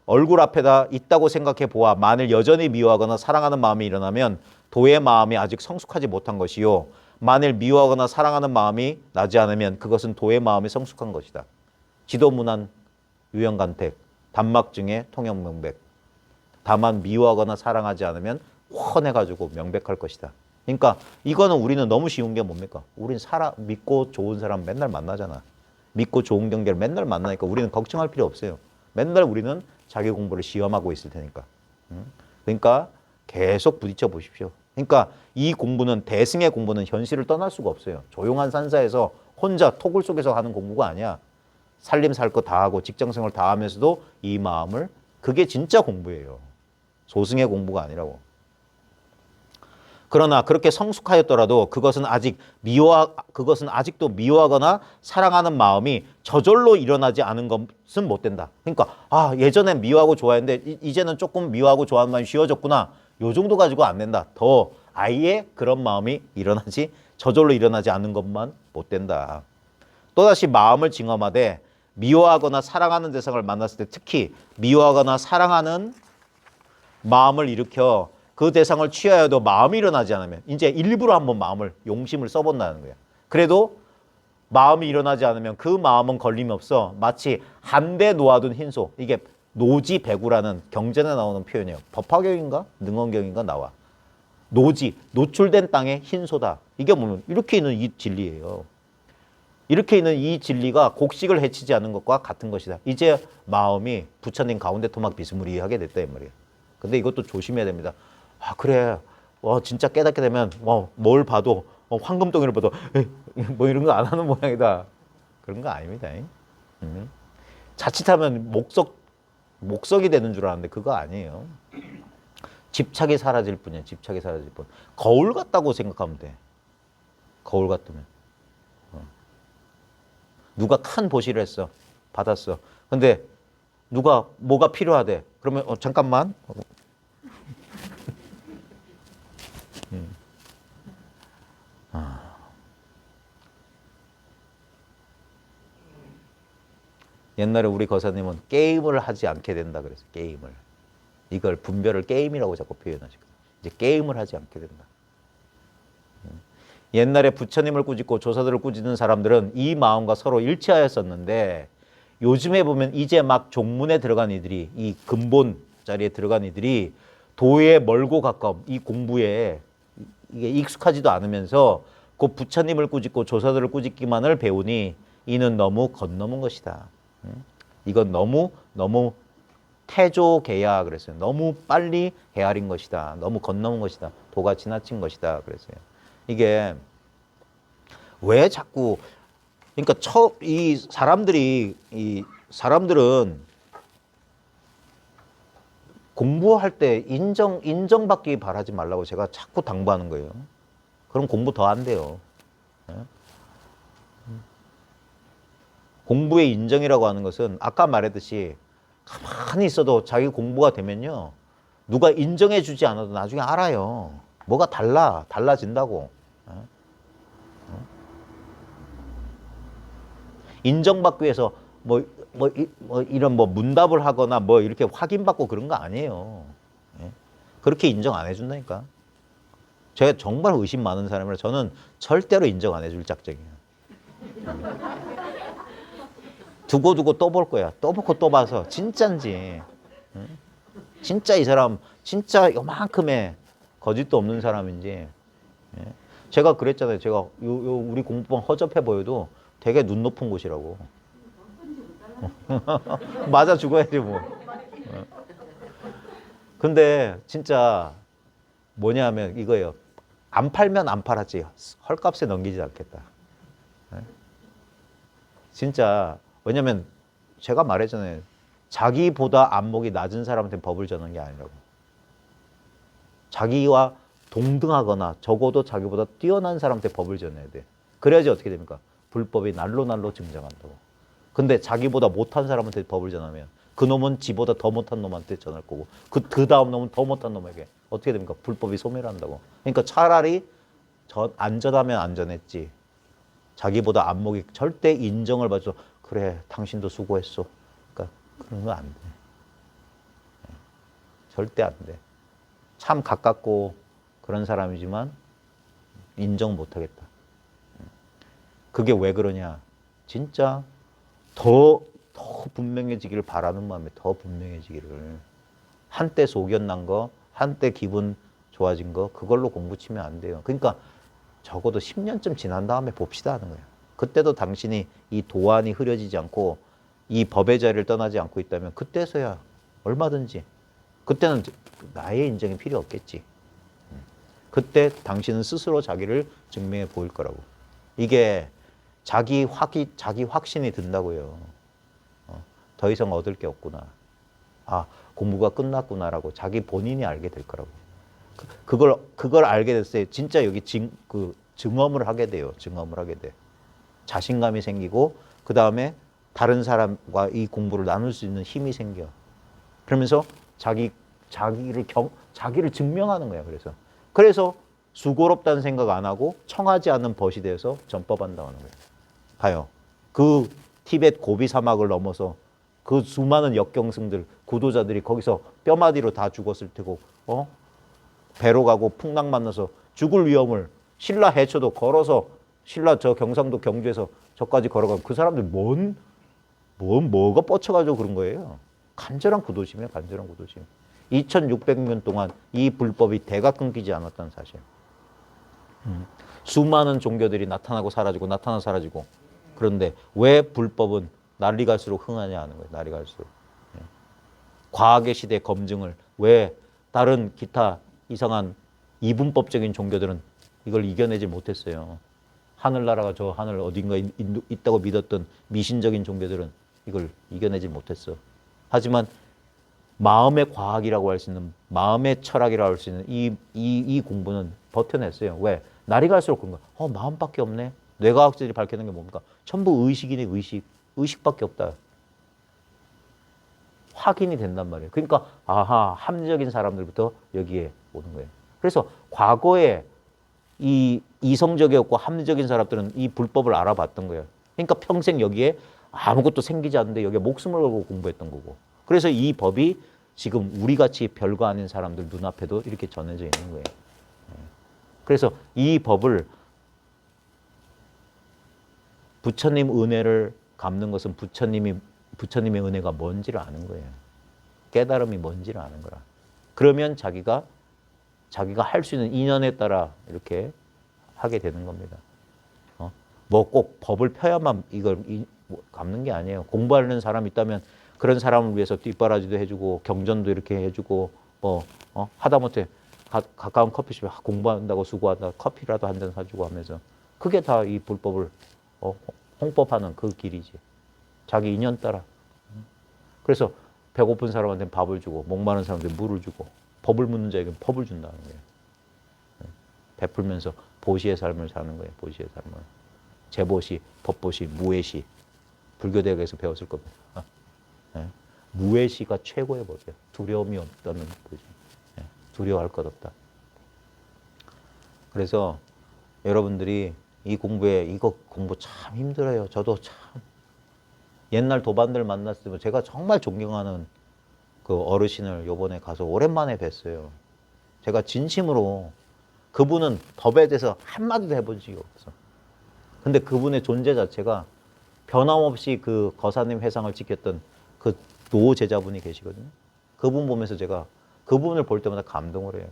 [SPEAKER 1] 얼굴 앞에다 있다고 생각해 보아 만일 여전히 미워하거나 사랑하는 마음이 일어나면 도의 마음이 아직 성숙하지 못한 것이요. 만일 미워하거나 사랑하는 마음이 나지 않으면 그것은 도의 마음이 성숙한 것이다. 지도문안 유형간택 단막증의 통영명백. 다만 미워하거나 사랑하지 않으면 훤해가지고 명백할 것이다. 그러니까 이거는 우리는 너무 쉬운 게 뭡니까? 우린 믿고 좋은 사람 맨날 만나잖아. 믿고 좋은 경계를 맨날 만나니까 우리는 걱정할 필요 없어요. 맨날 우리는 자기 공부를 시험하고 있을 테니까. 그러니까 계속 부딪혀 보십시오. 그러니까 이 공부는 대승의 공부는 현실을 떠날 수가 없어요. 조용한 산사에서 혼자 토굴 속에서 하는 공부가 아니야. 살림 살 거 다 하고 직장생활 다 하면서도 이 마음을 그게 진짜 공부예요. 소승의 공부가 아니라고. 그러나 그렇게 성숙하였더라도 그것은 아직도 미워하거나 사랑하는 마음이 저절로 일어나지 않은 것은 못 된다. 그러니까 예전엔 미워하고 좋아했는데 이제는 조금 미워하고 좋아하는 마음이 쉬워졌구나. 요 정도 가지고 안 된다. 더 아예 그런 마음이 저절로 일어나지 않는 것만 못 된다. 또다시 마음을 징험하되 미워하거나 사랑하는 대상을 만났을 때 특히 미워하거나 사랑하는 마음을 일으켜 그 대상을 취하여도 마음이 일어나지 않으면 이제 일부러 한번 마음을 용심을 써본다는 거예요. 그래도 마음이 일어나지 않으면 그 마음은 걸림이 없어. 마치 한데 놓아둔 흰소. 이게 노지배구라는 경전에 나오는 표현이에요. 법화경인가 능언경인가 나와. 노출된 땅의 흰소다. 이게 뭐냐면 이렇게 있는 이 진리예요. 이렇게 있는 이 진리가 곡식을 해치지 않는 것과 같은 것이다. 이제 마음이 부처님 가운데 토막 비스무리하게 됐다 이 말이에요. 근데 이것도 조심해야 됩니다. 그래. 진짜 깨닫게 되면 뭘 봐도 황금덩이를 봐도 뭐 이런 거 안 하는 모양이다. 그런 거 아닙니다. 자칫하면 목석이 되는 줄 알았는데 그거 아니에요. 집착이 사라질 뿐이에요. 집착이 사라질 뿐. 거울 같다고 생각하면 돼. 거울 같으면. 누가 큰 보시를 했어. 받았어. 근데 누가 뭐가 필요하대. 그러면 잠깐만. 옛날에 우리 거사님은 게임을 하지 않게 된다 그랬어요. 게임을. 이걸 분별을 게임이라고 자꾸 표현하시거든요. 이제 게임을 하지 않게 된다. 옛날에 부처님을 꾸짖고 조사들을 꾸짖는 사람들은 이 마음과 서로 일치하였었는데 요즘에 보면 이제 막 종문에 들어간 이들이 이 근본 자리에 들어간 이들이 도에 멀고 가까움 이 공부에 이게 익숙하지도 않으면서 그 부처님을 꾸짖고 조사들을 꾸짖기만을 배우니 이는 너무 건너문 것이다. 이건 너무 태조개야 그랬어요. 너무 빨리 헤아린 것이다. 너무 건너문 것이다. 도가 지나친 것이다 그랬어요. 이게 왜 자꾸 그러니까 이 사람들은 공부할 때 인정받기 바라지 말라고 제가 자꾸 당부하는 거예요. 그럼 공부 더 안 돼요. 예? 공부의 인정이라고 하는 것은 아까 말했듯이 가만히 있어도 자기 공부가 되면요. 누가 인정해 주지 않아도 나중에 알아요. 뭐가 달라진다고. 인정받기 위해서 이런 문답을 하거나 이렇게 확인받고 그런 거 아니에요. 예? 그렇게 인정 안 해준다니까. 제가 정말 의심 많은 사람이라 저는 절대로 인정 안 해줄 작정이에요. 두고 또 볼 거야. 또 보고 또 봐서 진짠지. 응? 진짜 이 사람 진짜 요만큼의 거짓도 없는 사람인지. 예? 제가 그랬잖아요. 제가 우리 공부방 허접해 보여도 되게 눈 높은 곳이라고. 맞아 죽어야지 뭐. 근데 진짜 뭐냐면 이거예요. 안 팔면 안 팔았지. 헐값에 넘기지 않겠다. 예? 진짜 왜냐면 제가 말했잖아요. 자기보다 안목이 낮은 사람한테 법을 전하는 게 아니라고. 자기와 동등하거나 적어도 자기보다 뛰어난 사람한테 법을 전해야 돼. 그래야지 어떻게 됩니까? 불법이 날로 증정한다고. 근데 자기보다 못한 사람한테 법을 전하면 그 놈은 지보다 더 못한 놈한테 전할 거고 그 다음 놈은 더 못한 놈에게 어떻게 됩니까? 불법이 소멸한다고. 그러니까 차라리 안전하면 안전했지. 자기보다 안목이 절대 인정을 받아서 그래 당신도 수고했어. 그러니까 그런 거 안 돼. 절대 안 돼. 참 가깝고 그런 사람이지만 인정 못 하겠다. 그게 왜 그러냐. 진짜 더 분명해지기를 바라는 마음에 더 분명해지기를. 한때 소견난 거, 한때 기분 좋아진 거 그걸로 공부 치면 안 돼요. 그러니까 적어도 10년쯤 지난 다음에 봅시다 하는 거예요. 그때도 당신이 이 도안이 흐려지지 않고 이 법의 자리를 떠나지 않고 있다면 그때서야 얼마든지 그때는 나의 인정이 필요 없겠지. 그때 당신은 스스로 자기를 증명해 보일 거라고. 이게 자기 확신이 든다고요. 더 이상 얻을 게 없구나. 아, 공부가 끝났구나라고 자기 본인이 알게 될 거라고. 그걸 알게 됐을 때 진짜 여기 증엄을 하게 돼요. 증엄을 하게 돼. 자신감이 생기고 그 다음에 다른 사람과 이 공부를 나눌 수 있는 힘이 생겨. 그러면서 자기를 증명하는 거야. 그래서 수고롭다는 생각 안 하고 청하지 않는 벗이 되어서 전법한다는 거예요. 봐요. 그 티벳 고비 사막을 넘어서 그 수많은 역경승들, 구도자들이 거기서 뼈마디로 다 죽었을 테고, 배로 가고 풍랑 만나서 죽을 위험을 신라 해처도 걸어서 신라 저 경상도 경주에서 저까지 걸어가면 그 사람들 뭐가 뻗쳐가지고 그런 거예요. 간절한 구도심이에요. 간절한 구도심. 2600년 동안 이 불법이 대가 끊기지 않았다는 사실. 수많은 종교들이 나타나고 사라지고 그런데 왜 불법은 날이 갈수록 흥하냐 하는 거예요. 날이 갈수록. 과학의 시대 검증을 왜 다른 기타 이상한 이분법적인 종교들은 이걸 이겨내지 못했어요. 하늘나라가 저 하늘 어딘가 있다고 믿었던 미신적인 종교들은 이걸 이겨내지 못했어. 하지만 마음의 과학이라고 할 수 있는, 마음의 철학이라고 할 수 있는 이 공부는 버텨냈어요. 왜? 날이 갈수록 그런 거야. 마음밖에 없네. 뇌과학자들이 밝혀낸 게 뭡니까? 전부 의식이네, 의식. 의식밖에 없다. 확인이 된단 말이에요. 그러니까 합리적인 사람들부터 여기에 오는 거예요. 그래서 과거에 이 이성적이었고 합리적인 사람들은 이 불법을 알아봤던 거예요. 그러니까 평생 여기에 아무것도 생기지 않는데 여기에 목숨을 걸고 공부했던 거고. 그래서 이 법이 지금 우리같이 별거 아닌 사람들 눈앞에도 이렇게 전해져 있는 거예요. 그래서 이 법을 부처님 은혜를 갚는 것은 부처님의 은혜가 뭔지를 아는 거예요. 깨달음이 뭔지를 아는 거라. 그러면 자기가 할 수 있는 인연에 따라 이렇게 하게 되는 겁니다. 뭐 꼭 법을 펴야만 이걸 갚는 게 아니에요. 공부하는 사람이 있다면 그런 사람을 위해서 뒷바라지도 해주고 경전도 이렇게 해주고 하다못해 가까운 커피숍에 공부한다고 수고한다 커피라도 한 잔 사주고 하면서 그게 다 이 불법을 홍법하는 그 길이지. 자기 인연 따라. 그래서 배고픈 사람한테는 밥을 주고 목마른 사람한테 물을 주고 법을 묻는 자에게는 법을 준다는 거예요. 베풀면서 보시의 삶을 사는 거예요. 보시의 삶을. 제보시, 법보시, 무해시. 불교대학에서 배웠을 겁니다. 예. 무해시가 최고의 법이에요. 두려움이 없다는 거죠. 예. 두려워할 것 없다. 그래서 여러분들이 이거 공부 참 힘들어요. 저도 참 옛날 도반들 만났을 때 제가 정말 존경하는 그 어르신을 요번에 가서 오랜만에 뵀어요. 제가 진심으로 그분은 법에 대해서 한마디도 해본 적이 없어. 근데 그분의 존재 자체가 변함없이 그 거사님 회상을 지켰던 그 노 제자분이 계시거든요. 그분 보면서 제가 그분을 볼 때마다 감동을 해요.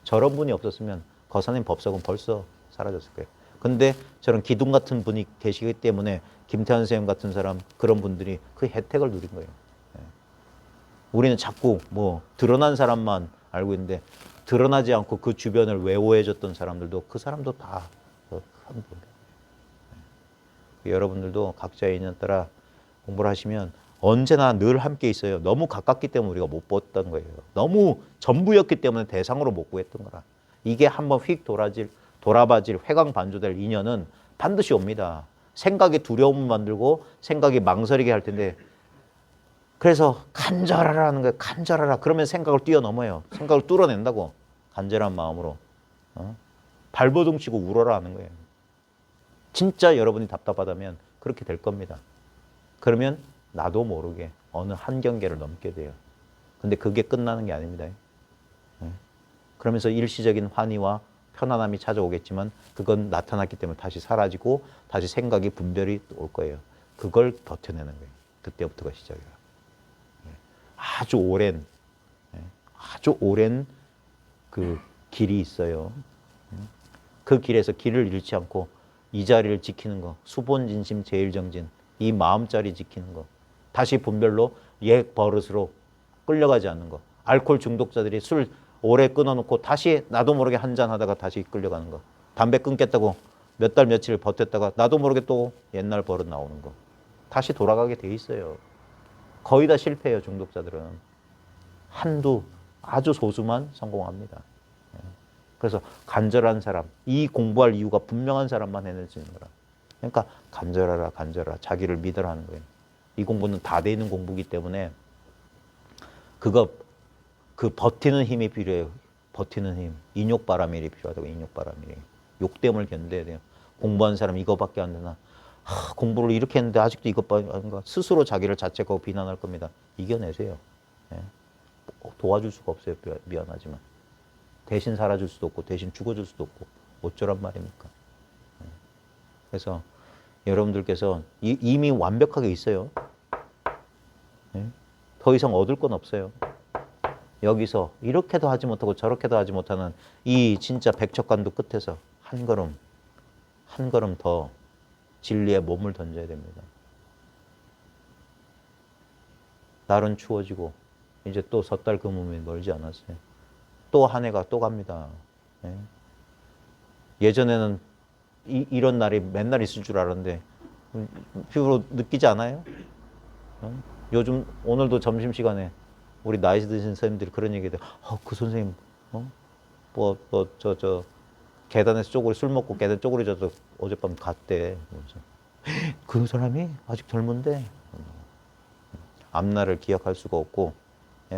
[SPEAKER 1] 저런 분이 없었으면 거사님 법석은 벌써 사라졌을 거예요. 근데 저런 기둥 같은 분이 계시기 때문에 김태환 선생님 같은 사람, 그런 분들이 그 혜택을 누린 거예요. 우리는 자꾸 뭐 드러난 사람만 알고 있는데 드러나지 않고 그 주변을 외워해줬던 사람들도 그 사람도 다 큰 분. 여러분들도 각자의 인연 따라 공부를 하시면 언제나 늘 함께 있어요. 너무 가깝기 때문에 우리가 못 봤던 거예요. 너무 전부였기 때문에 대상으로 못 구했던 거라. 이게 한번 휙 돌아봐질 회광반조될 인연은 반드시 옵니다. 생각이 두려움을 만들고 생각이 망설이게 할 텐데, 그래서 간절하라는 거예요. 간절하라. 그러면 생각을 뛰어넘어요. 생각을 뚫어낸다고. 간절한 마음으로. 발버둥 치고 울어라 하는 거예요. 진짜 여러분이 답답하다면 그렇게 될 겁니다. 그러면 나도 모르게 어느 한 경계를 넘게 돼요. 근데 그게 끝나는 게 아닙니다. 그러면서 일시적인 환희와 편안함이 찾아오겠지만 그건 나타났기 때문에 다시 사라지고 다시 생각이 분별이 올 거예요. 그걸 버텨내는 거예요. 그때부터가 시작이에요. 아주 오랜 그 길이 있어요. 그 길에서 길을 잃지 않고 이 자리를 지키는 거, 수본진심 제일정진, 이 마음자리 지키는 거, 다시 분별로 옛 버릇으로 끌려가지 않는 거. 알코올 중독자들이 술 오래 끊어놓고 다시 나도 모르게 한잔 하다가 다시 끌려가는 거. 담배 끊겠다고 몇 달 며칠 버텼다가 나도 모르게 또 옛날 버릇 나오는 거. 다시 돌아가게 돼 있어요. 거의 다 실패해요, 중독자들은. 한두 아주 소수만 성공합니다. 그래서 간절한 사람, 이 공부할 이유가 분명한 사람만 해낼 수 있는 거라. 그러니까 간절하라, 간절하라, 자기를 믿으라 하는 거예요. 이 공부는 다 돼 있는 공부이기 때문에 그 버티는 힘이 필요해요. 버티는 힘. 인욕바람일이 필요하다고. 인욕바람일이. 욕됨을 견뎌야 돼요. 공부한 사람 이거밖에 안 되나. 공부를 이렇게 했는데 아직도 이것밖에 안 되나. 스스로 자기를 자책하고 비난할 겁니다. 이겨내세요. 예. 도와줄 수가 없어요. 미안하지만. 대신 살아줄 수도 없고 대신 죽어줄 수도 없고 어쩌란 말입니까. 예. 그래서 여러분들께서 이미 완벽하게 있어요. 예. 더 이상 얻을 건 없어요. 여기서 이렇게도 하지 못하고 저렇게도 하지 못하는 이 진짜 백척간도 끝에서 한 걸음 더 진리에 몸을 던져야 됩니다. 날은 추워지고 이제 또 섣달 그 몸이 멀지 않았어요. 또 한 해가 또 갑니다. 예. 예전에는 이런 날이 맨날 있을 줄 알았는데 피부로 느끼지 않아요? 요즘 오늘도 점심시간에 우리 나이 드신 선생님들이 그런 얘기해요. 그 선생님, 계단에서 쪼그리 술 먹고 계단 쪼그리 져서 어젯밤 갔대. 그 사람이 아직 젊은데 앞날을 기억할 수가 없고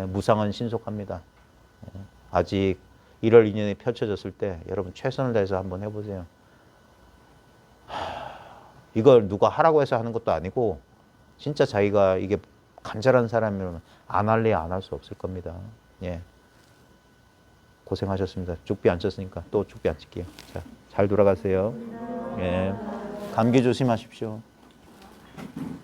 [SPEAKER 1] 무상은 신속합니다. 아직 1월 2년이 펼쳐졌을 때 여러분 최선을 다해서 한번 해보세요. 이걸 누가 하라고 해서 하는 것도 아니고 진짜 자기가 이게 간절한 사람이면 안 할래 안 할 수 없을 겁니다. 예. 고생하셨습니다. 죽비 안 쳤으니까 또 죽비 안 칠게요. 자, 잘 돌아가세요. 예. 감기 조심하십시오.